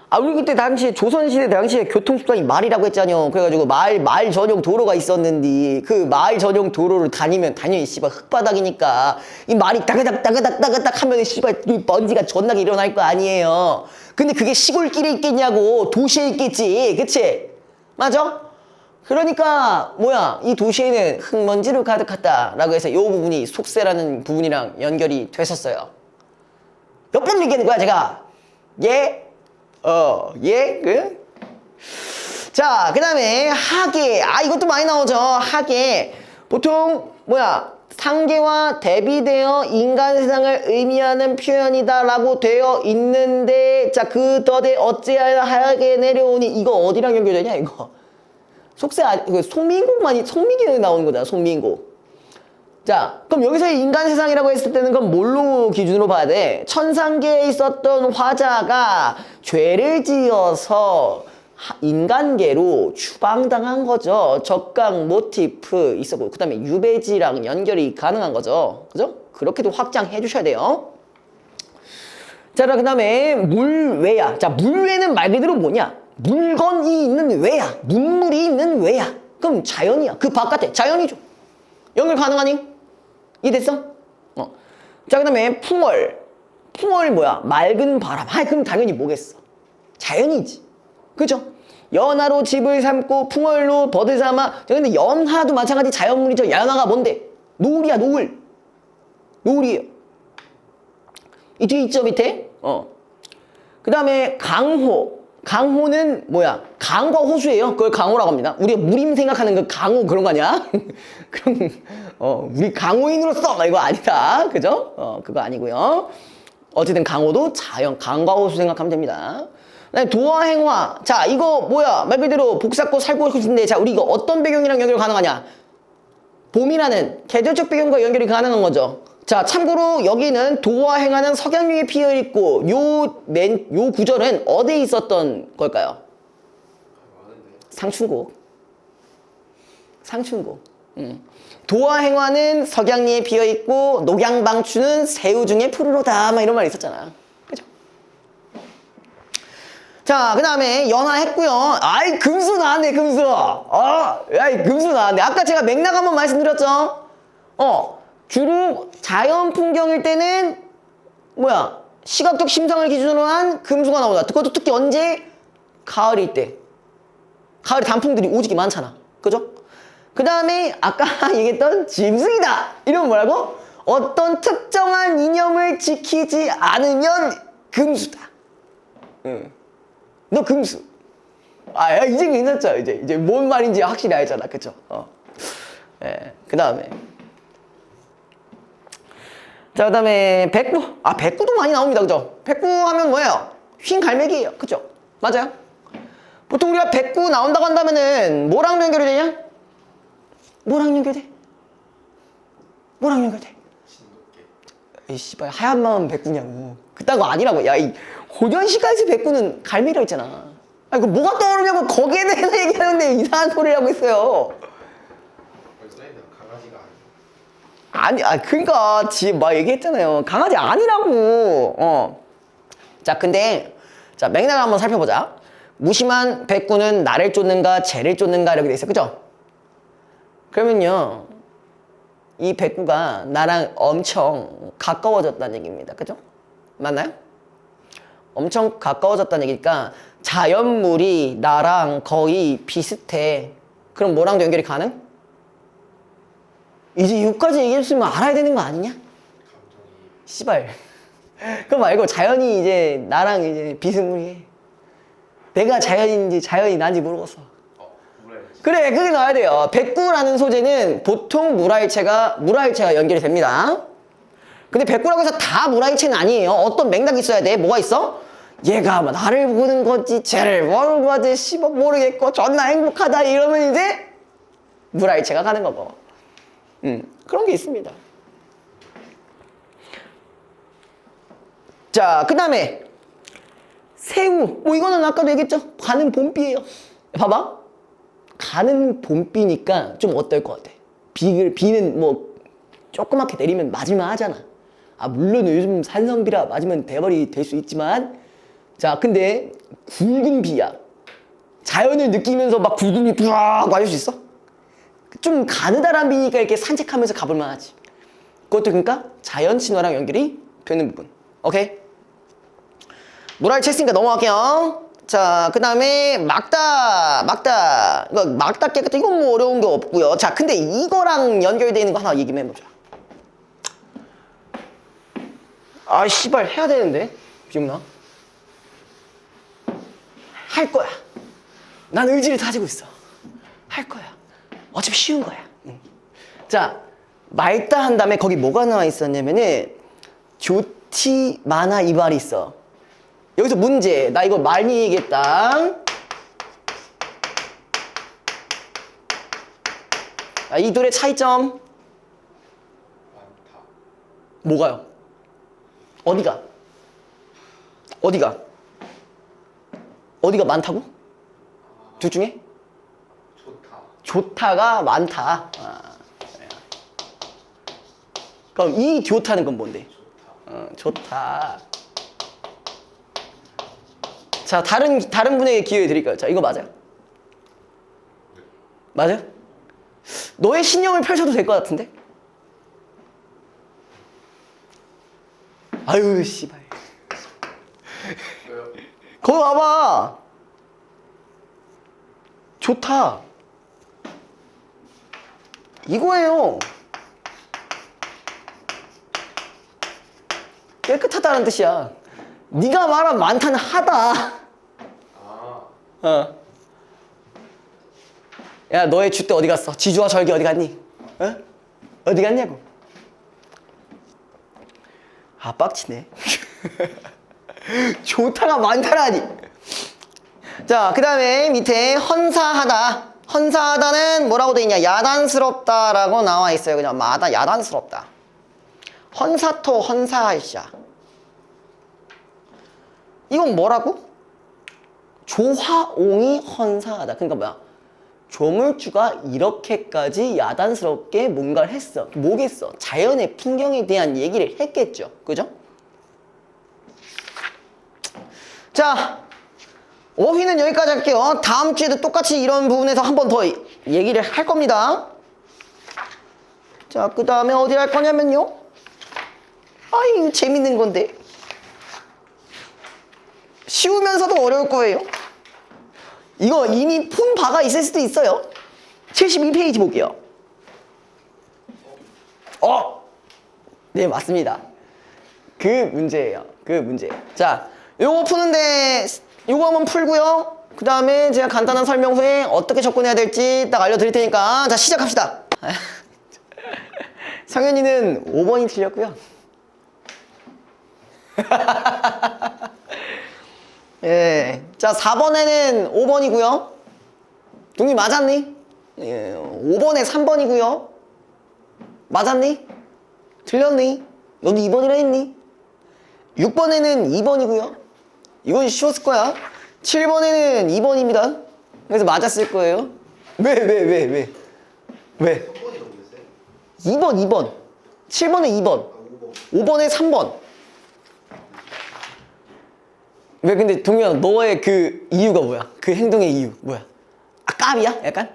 아, 우리 그때 당시에 조선시대 당시에 교통수단이 말이라고 했잖아요. 그래가지고 말 전용 도로가 있었는데 그 말 전용 도로를 다니면 당연히 씨발 흙바닥이니까 이 말이 따그닥 하면 씨발 이 먼지가 존나게 일어날 거 아니에요. 근데 그게 시골길에 있겠냐고, 도시에 있겠지, 그치? 맞아? 그러니까 뭐야, 이 도시에는 흙먼지로 가득하다라고 해서 이 부분이 속세라는 부분이랑 연결이 됐었어요. 몇 번 얘기하는 거야 제가? 예? 예? 그? 자, 그 다음에 하계. 아, 이것도 많이 나오죠. 하계. 보통 뭐야, 상계와 대비되어 인간 세상을 의미하는 표현이다 라고 되어 있는데, 자, 그 덫에 어찌하여 하게 내려오니. 이거 어디랑 연결되냐 이거? 속세, 송민곡에 나오는 거잖아, 송민곡. 자, 그럼 여기서 인간 세상이라고 했을 때는 그럼 뭘로 기준으로 봐야 돼? 천상계에 있었던 화자가 죄를 지어서 인간계로 추방당한 거죠. 적강 모티프 있었고, 그 다음에 유배지랑 연결이 가능한 거죠. 그죠? 그렇게도 확장해 주셔야 돼요. 자, 그 다음에 물외야. 자, 물외는 말 그대로 뭐냐? 물건이 있는 외야. 문물이 있는 외야. 그럼 자연이야. 그 바깥에 자연이죠. 연결 가능하니? 이해됐어? 자, 그 다음에 풍월. 풍월 뭐야? 맑은 바람. 아, 그럼 당연히 뭐겠어? 자연이지. 그죠? 연하로 집을 삼고 풍월로 버들 삼아. 근데 연하도 마찬가지 자연물이죠. 연하가 뭔데? 노을이야, 노을. 노을이에요. 이 뒤에 있죠, 밑에? 그 다음에 강호. 강호는 뭐야? 강과 호수예요. 그걸 강호라고 합니다. 우리가 무림 생각하는 그 강호 그런 거 아니야? 그럼 우리 강호인으로서 이거 아니다. 그죠? 그거 아니고요. 어쨌든 강호도 자연, 강과 호수 생각하면 됩니다. 그다음에 도화행화. 자, 이거 뭐야? 말 그대로 복잡고 살고 싶은데, 자, 우리 이거 어떤 배경이랑 연결 가능하냐? 봄이라는 계절적 배경과 연결이 가능한 거죠. 자, 참고로 여기는 도와 행하는 석양유에 피어있고, 요 구절은 어디에 있었던 걸까요? 상춘곡. 도와 행화는 석양리에 피어있고, 녹양방추는 새우 중에 푸르르다. 막 이런 말 있었잖아. 그죠? 자, 그 다음에 연화했고요. 아이, 금수 나왔네, 금수. 아이, 금수 나왔네. 아까 제가 맥락 한번 말씀드렸죠? 주로 자연 풍경일 때는 뭐야, 시각적 심상을 기준으로 한 금수가 나온다. 그것도 특히 언제? 가을일 때. 가을에 단풍들이 오지게 많잖아. 그죠? 그 다음에 아까 얘기했던 짐승이다. 이러면 뭐라고? 어떤 특정한 이념을 지키지 않으면 금수다. 너 금수. 아, 야, 이제 괜찮죠? 이제 뭔 말인지 확실히 알잖아. 그쵸? 예, 그 다음에. 자, 그 다음에 백구. 아, 백구도 많이 나옵니다. 그죠? 백구 하면 뭐예요? 흰 갈매기예요. 그죠? 맞아요? 보통 우리가 백구 나온다고 한다면은 뭐랑 연결이 되냐? 뭐랑 연결돼? 뭐랑 연결돼? 이 씨발, 하얀 마음 백구냐고. 그딴 거 아니라고. 야, 이 호전시가에서 백구는 갈매기라고 했잖아. 아, 이거 뭐가 떠오르냐고 거기에 대해서 얘기하는데 이상한 소리를 하고 있어요. 강아지가 그러니까 지금 막 얘기했잖아요. 강아지 아니라고. 자, 근데 자, 맥락을 한번 살펴보자. 무심한 백구는 나를 쫓는가 쟤를 쫓는가 이렇게 돼 있어. 그죠? 그러면요, 이 백구가 나랑 엄청 가까워졌다는 얘기입니다. 그죠? 맞나요? 엄청 가까워졌다는 얘기니까 자연물이 나랑 거의 비슷해. 그럼 뭐랑 연결이 가능? 이제 여기까지 얘기했으면 알아야 되는 거 아니냐? 씨발. 그거 말고 자연이 이제 나랑 이제 비스무리해. 내가 자연인지 자연이 난지 모르겠어. 그래, 그게 나와야 돼요. 백구라는 소재는 보통 물화일체가 연결이 됩니다. 근데 백구라고 해서 다 물화일체는 아니에요. 어떤 맥락이 있어야 돼. 뭐가 있어? 얘가 뭐 나를 보는 건지 쟤를 보는 건지 씨발 모르겠고 존나 행복하다 이러면 이제 물화일체가 가는 거고. 그런 게 있습니다. 자, 그 다음에 새우. 뭐 이거는 아까도 얘기했죠? 가는 봄비예요. 봐봐. 가는 봄비니까 좀 어떨 것 같아? 비는 뭐 조그맣게 내리면 맞을만 하잖아. 아, 물론 요즘 산성비라 맞으면 대박이 될 수 있지만, 자, 근데 굵은 비야. 자연을 느끼면서 막 굵은 비 부악 맞을 수 있어? 좀 가느다란 비니까 이렇게 산책하면서 가볼만 하지. 그것도 그러니까 자연 친화랑 연결이 되는 부분. 오케이? 물알 챘으니까 넘어갈게요. 자, 그 다음에 막다. 이거 막다 깨끗해. 이건 뭐 어려운 게 없고요. 자, 근데 이거랑 연결되어 있는 거 하나 얘기 좀 해보자. 아, 씨발, 해야 되는데. 비용나? 할 거야. 난 의지를 다지고 있어. 할 거야. 어차피 쉬운 거야. 응. 자, 맑다 한 다음에 거기 뭐가 나와 있었냐면은 좋티 많아 이 말이 있어. 여기서 문제. 나 이거 많이 얘기했다. 아, 이 둘의 차이점. 많다. 뭐가요? 어디가? 어디가 많다고? 둘 중에? 좋다. 좋다가 많다. 아, 그래요. 그럼 이 좋다는 건 뭔데? 좋다. 자, 다른 분에게 기회 드릴까요? 자, 이거 맞아요? 맞아요? 너의 신념을 펼쳐도 될 것 같은데? 아유, 씨발. 왜요? 거기 와봐. 좋다. 이거예요. 깨끗하다는 뜻이야. 네가 말한 많다는 하다. 아, 야, 너의 줏대 어디 갔어? 지주와 절기 어디 갔니? 어? 어디 갔냐고. 아, 빡치네. 좋다가 많다라니. 자, 그 다음에 밑에 헌사하다. 헌사하다는 뭐라고 돼 있냐? 야단스럽다라고 나와 있어요. 그냥 야단스럽다. 헌사토 헌사하이샤. 이건 뭐라고? 조화옹이 헌사하다. 그러니까 뭐야? 조물주가 이렇게까지 야단스럽게 뭔가를 했어. 뭐겠어? 자연의 풍경에 대한 얘기를 했겠죠. 그죠? 자, 어휘는 여기까지 할게요. 다음 주에도 똑같이 이런 부분에서 한 번 더 얘기를 할 겁니다. 자, 그 다음에 어디 할 거냐면요. 이거 재밌는 건데. 쉬우면서도 어려울 거예요. 이거 이미 푼 바가 있을 수도 있어요. 72페이지 볼게요. 네, 맞습니다. 그 문제예요. 그 문제. 자, 요거 푸는데 요거 한번 풀고요. 그 다음에 제가 간단한 설명 후에 어떻게 접근해야 될지 딱 알려드릴 테니까 자, 시작합시다. 성현이는 5번이 틀렸고요. 예. 자, 4번에는 5번이고요. 동이 맞았니? 예. 5번에 3번이고요. 맞았니? 틀렸니? 너도 2번이라 했니? 6번에는 2번이고요. 이건 쉬웠을 거야. 7번에는 2번입니다. 그래서 맞았을 거예요. 왜? 3번이라고 했어요? 2번. 7번에 2번. 5번에 3번. 왜 근데 동현 너의 그 이유가 뭐야? 그 행동의 이유 뭐야? 깝이야? 약간?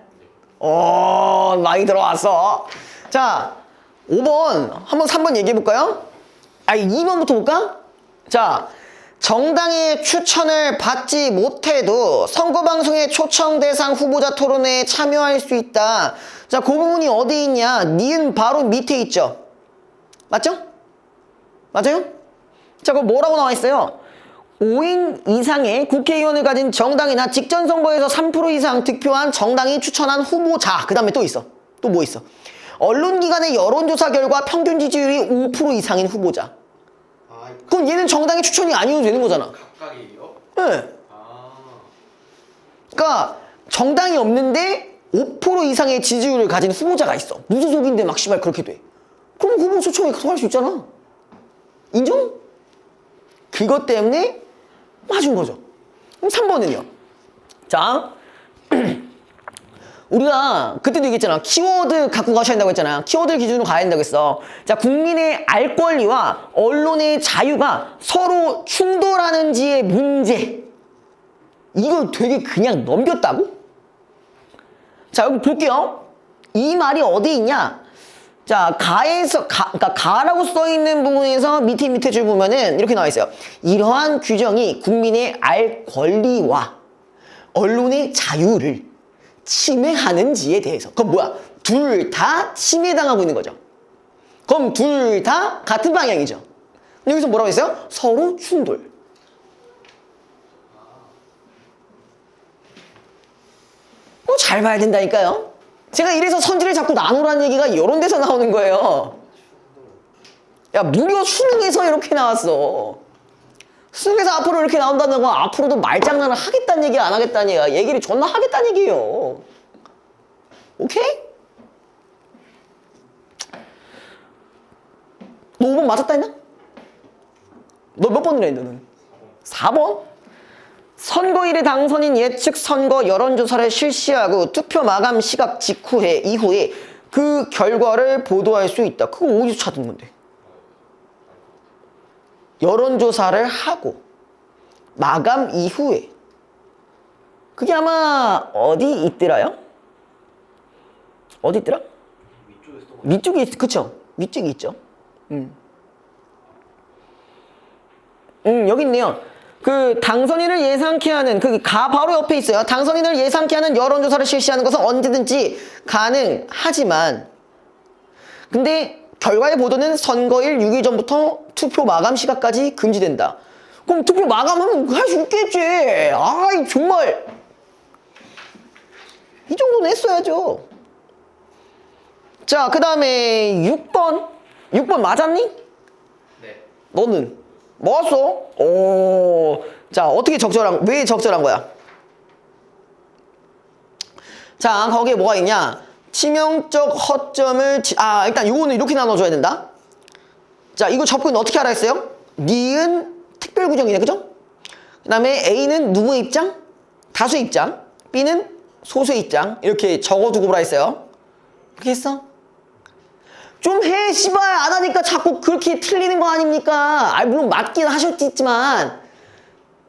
많이 들어왔어. 자, 5번 한번 3번 얘기해 볼까요? 2번부터 볼까? 자, 정당의 추천을 받지 못해도 선거방송의 초청 대상 후보자 토론회에 참여할 수 있다. 자, 그 부분이 어디 있냐? 니은 바로 밑에 있죠? 맞죠? 맞아요? 자, 그럼 뭐라고 나와 있어요? 5인 이상의 국회의원을 가진 정당이나 직전 선거에서 3% 이상 득표한 정당이 추천한 후보자. 그 다음에 또 있어. 또 뭐 있어? 언론기관의 여론조사 결과 평균 지지율이 5% 이상인 후보자. 그럼 얘는 정당의 추천이 아니어도 되는 거잖아. 각각이에요? 네. 아, 그러니까 정당이 없는데 5% 이상의 지지율을 가진 후보자가 있어. 무소속인데 막 씨발 그렇게 돼. 그럼 후보 초청에 가서 할 수 있잖아. 인정? 그것 때문에 맞은 거죠. 그럼 3번은요. 자, 우리가 그때도 얘기했잖아. 키워드 갖고 가셔야 한다고 했잖아. 키워드 기준으로 가야 한다고 했어. 자, 국민의 알 권리와 언론의 자유가 서로 충돌하는지의 문제. 이걸 되게 그냥 넘겼다고? 자, 여기 볼게요. 이 말이 어디 있냐? 자, 그러니까 가라고 써 있는 부분에서 밑에 줄 보면은 이렇게 나와 있어요. 이러한 규정이 국민의 알 권리와 언론의 자유를 침해하는지에 대해서. 그럼 뭐야? 둘 다 침해당하고 있는 거죠. 그럼 둘 다 같은 방향이죠. 여기서 뭐라고 했어요? 서로 충돌. 잘 봐야 된다니까요. 제가 이래서 선지를 자꾸 나누라는 얘기가 이런 데서 나오는 거예요. 야, 무려 수능에서 이렇게 나왔어. 수능에서 앞으로 이렇게 나온다는 건 앞으로도 말장난을 하겠다는 얘기 안 하겠다는 얘기야. 얘기를 존나 하겠다는 얘기예요. 오케이? 너 5번 맞았다 했나? 너 몇 번이라 했나 너는? 4번? 선거일에 당선인 예측 선거 여론조사를 실시하고 투표 마감 시각 이후에 그 결과를 보도할 수 있다. 그거 어디서 찾은 건데? 여론조사를 하고 마감 이후에. 그게 아마 어디 있더라요? 어디 있더라? 위쪽에 그쵸? 위쪽에 있죠. 여기 있네요. 그 당선인을 예상케 하는 그 바로 옆에 있어요. 당선인을 예상케 하는 여론조사를 실시하는 것은 언제든지 가능하지만, 근데 결과의 보도는 선거일 6일 전부터 투표 마감 시각까지 금지된다. 그럼 투표 마감하면 할 수 있겠지. 아이 정말 이 정도는 했어야죠. 자, 그 다음에 6번 맞았니? 네. 너는? 먹었어? 자, 어떻게 왜 적절한 거야? 자, 거기에 뭐가 있냐? 치명적 허점을, 일단 이거는 이렇게 나눠줘야 된다. 자, 이거 접근 어떻게 하라 했어요? 니은 특별 규정이네, 그죠? 그 다음에 A는 누구의 입장? 다수의 입장. B는 소수의 입장. 이렇게 적어두고 보라 했어요. 그렇게 했어? 좀 해, 씨발. 안 하니까 자꾸 그렇게 틀리는 거 아닙니까? 물론 맞긴 하셨겠지만,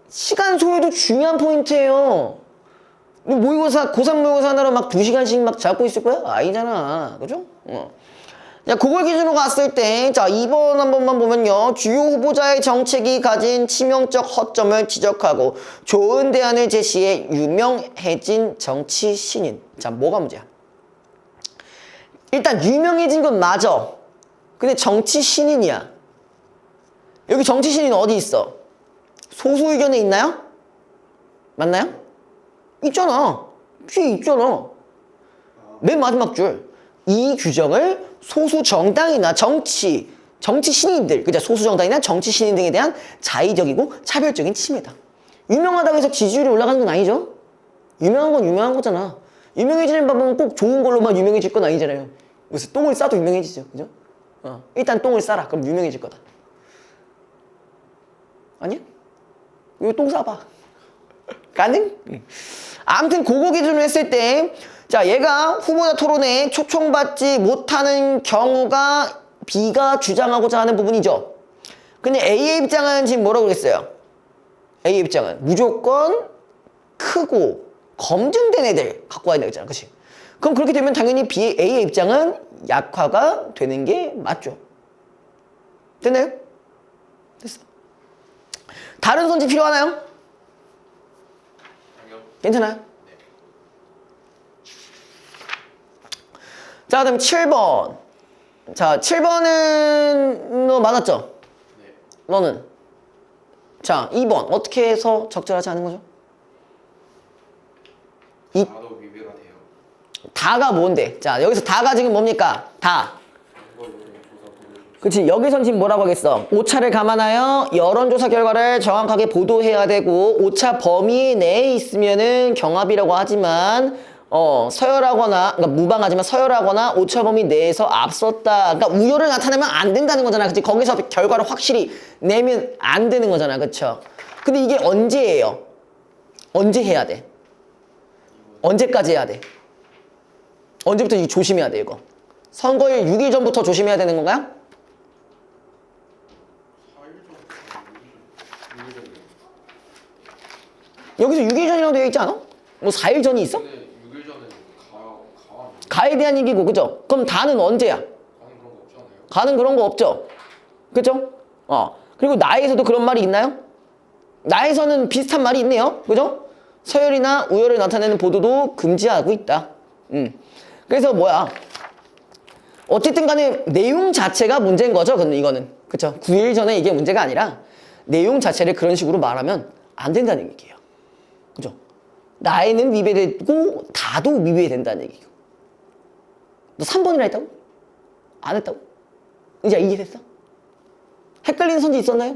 시간 소요도 중요한 포인트예요. 모의고사, 고3 모의고사 하느라 막 2시간씩 막 잡고 있을 거야? 아니잖아. 그죠? 자, 그걸 기준으로 갔을 때, 자, 2번 한 번만 보면요. 주요 후보자의 정책이 가진 치명적 허점을 지적하고 좋은 대안을 제시해 유명해진 정치 신인. 자, 뭐가 문제야? 일단 유명해진 건 맞아. 근데 정치 신인이야. 여기 정치 신인 어디 있어? 소수 의견에 있나요? 맞나요? 있잖아. 뒤에 있잖아. 맨 마지막 줄. 이 규정을 소수 정당이나 정치 신인들, 그죠? 소수 정당이나 정치 신인 등에 대한 자의적이고 차별적인 침해다. 유명하다고 해서 지지율이 올라가는 건 아니죠? 유명한 건 유명한 거잖아. 유명해지는 방법은 꼭 좋은 걸로만 유명해질 건 아니잖아요. 그래서 똥을 싸도 유명해지죠. 그죠? 일단 똥을 싸라. 그럼 유명해질 거다. 아니야? 이거 똥 싸봐. 가능? 아무튼 그거 기준으로 했을 때, 자, 얘가 후보자 토론회에 초청받지 못하는 경우가 B가 주장하고자 하는 부분이죠. 근데 A의 입장은 지금 뭐라고 그랬어요? A의 입장은 무조건 크고 검증된 애들 갖고 와야 되겠잖아. 그치? 그럼 그렇게 되면 당연히 A의 입장은 약화가 되는 게 맞죠. 됐나요? 됐어. 다른 손질 필요하나요? 아니요. 괜찮아요? 네. 자, 그다음 7번. 자, 7번은 너 맞았죠? 네. 너는? 자, 2번. 어떻게 해서 적절하지 않은 거죠? 다도 위배가 돼요. 다가 뭔데? 자, 여기서 다가 지금 뭡니까? 다. 선거 여론조사 보도 그치, 여기선 지금 뭐라고 하겠어? 오차를 감안하여 여론조사 결과를 정확하게 보도해야 되고, 오차 범위 내에 있으면은 경합이라고 하지만, 서열하거나, 그러니까 무방하지만 서열하거나 오차범위 내에서 앞섰다. 그러니까 우열을 나타내면 안 된다는 거잖아. 그치? 거기서 결과를 확실히 내면 안 되는 거잖아. 그쵸? 근데 이게 언제예요? 언제 해야 돼? 언제까지 해야 돼? 언제부터 이거 조심해야 돼, 이거? 선거일 6일 전부터 조심해야 되는 건가요? 4일 전, 6일 전. 여기서 6일 전이라고 되어 있지 않아? 뭐 4일 전이 있어? 근데 6일 전에 가 가에 대한 얘기고, 그죠? 그럼 다는 언제야? 가는 그런 거 없잖아요. 가는 그런 거 없죠? 그죠? 그리고 나에서도 그런 말이 있나요? 나에서는 비슷한 말이 있네요. 그죠? 서열이나 우열을 나타내는 보도도 금지하고 있다. 그래서 뭐야? 어쨌든 간에 내용 자체가 문제인 거죠. 근데 이거는. 그쵸? 9일 전에 이게 문제가 아니라 내용 자체를 그런 식으로 말하면 안 된다는 얘기예요. 그죠? 나에는 위배되고 다도 위배된다는 얘기고. 너 3번이나 했다고? 안 했다고? 이제 이해됐어? 헷갈리는 선지 있었나요?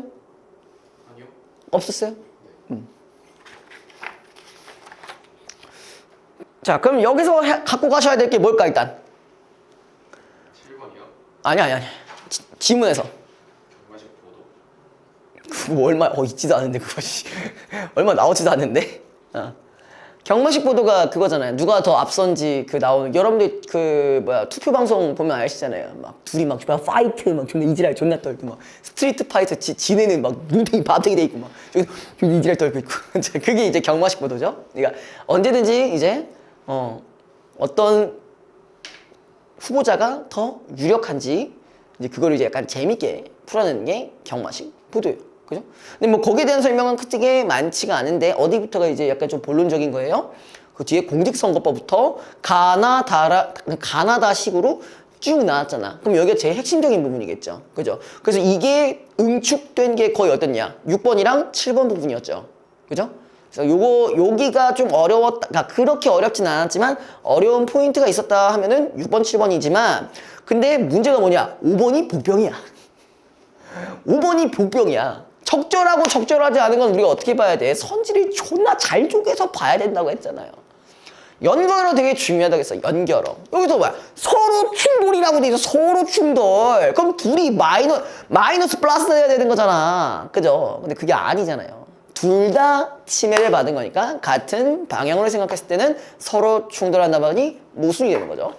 아니요. 없었어요? 자, 그럼 여기서 갖고 가셔야 될 게 뭘까, 일단? 7번이요? 아니. 지문에서. 경마식 보도. 그거 얼마, 있지도 않은데, 그거, 씨. 얼마 나오지도 않는데? 경마식 보도가 그거잖아요. 누가 더 앞선지 그 나오는, 여러분들 투표 방송 보면 아시잖아요. 막, 둘이 막, 파이트, 막, 존나 이지랄 존나 떨고, 막, 스트리트 파이터 지네는 막, 눈탱이 바닥이 돼 있고, 막, 저기 이지랄 떨고 있고. 그게 이제 경마식 보도죠. 그러니까, 언제든지 이제, 어떤 후보자가 더 유력한지, 이제 그거를 이제 약간 재밌게 풀어내는 게 경마식 보도예요. 그죠? 근데 뭐 거기에 대한 설명은 크게 많지가 않은데 어디부터가 이제 약간 좀 본론적인 거예요? 그 뒤에 공직선거법부터 가나다식으로 쭉 나왔잖아. 그럼 여기가 제일 핵심적인 부분이겠죠. 그죠? 그래서 이게 응축된 게 거의 어떻냐? 6번이랑 7번 부분이었죠. 그죠? 그래서 여기가 좀 어려웠다. 그러니까 그렇게 어렵진 않았지만 어려운 포인트가 있었다 하면은 6번, 7번이지만 근데 문제가 뭐냐? 5번이 복병이야. 5번이 복병이야. 적절하고 적절하지 않은 건 우리가 어떻게 봐야 돼? 선지를 존나 잘 쪼개서 봐야 된다고 했잖아요. 연결어 되게 중요하다고 했어. 연결어. 여기서 뭐야? 서로 충돌이라고 돼 있어. 서로 충돌. 그럼 둘이 마이너스 플러스 해야 되는 거잖아. 그죠? 근데 그게 아니잖아요. 둘 다 침해를 받은 거니까 같은 방향으로 생각했을 때는 서로 충돌한다 보니 모순이 되는 거죠.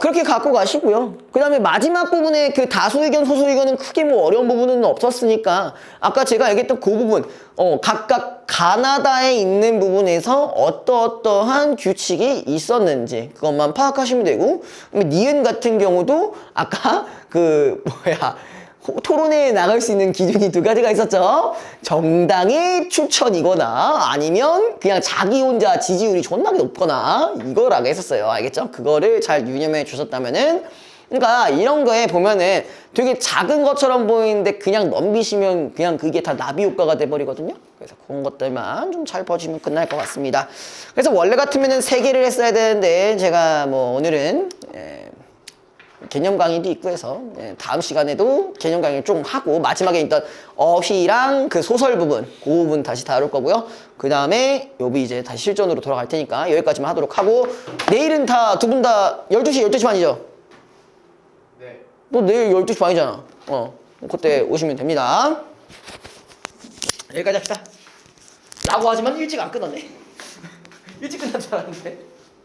그렇게 갖고 가시고요. 그 다음에 마지막 부분에 그 다수 의견, 소수 의견은 크게 뭐 어려운 부분은 없었으니까 아까 제가 얘기했던 그 부분, 각각 가나다에 있는 부분에서 어떠한 규칙이 있었는지 그것만 파악하시면 되고, 니은 같은 경우도 아까 토론회에 나갈 수 있는 기준이 두 가지가 있었죠. 정당의 추천이거나 아니면 그냥 자기 혼자 지지율이 존나게 높거나 이거라고 했었어요. 알겠죠? 그거를 잘 유념해 주셨다면은, 그러니까 이런 거에 보면은 되게 작은 것처럼 보이는데 그냥 넘기시면 그냥 그게 다 나비 효과가 돼버리거든요. 그래서 그런 것들만 좀 잘 봐주면 끝날 것 같습니다. 그래서 원래 같으면은 3개를 했어야 되는데 제가 뭐 오늘은 개념 강의도 있고 해서 다음 시간에도 개념 강의를 좀 하고 마지막에 있던 어휘랑 그 소설 부분 그 부분 다시 다룰 거고요. 그 다음에 요비 이제 다시 실전으로 돌아갈 테니까 여기까지만 하도록 하고, 내일은 다 두 분 다 12시 12시 반이죠? 네. 너 내일 12시 반이잖아. 그때 오시면 됩니다. 여기까지 합시다. 라고 하지만 일찍 안 끝났네. 일찍 끝난 줄 알았는데.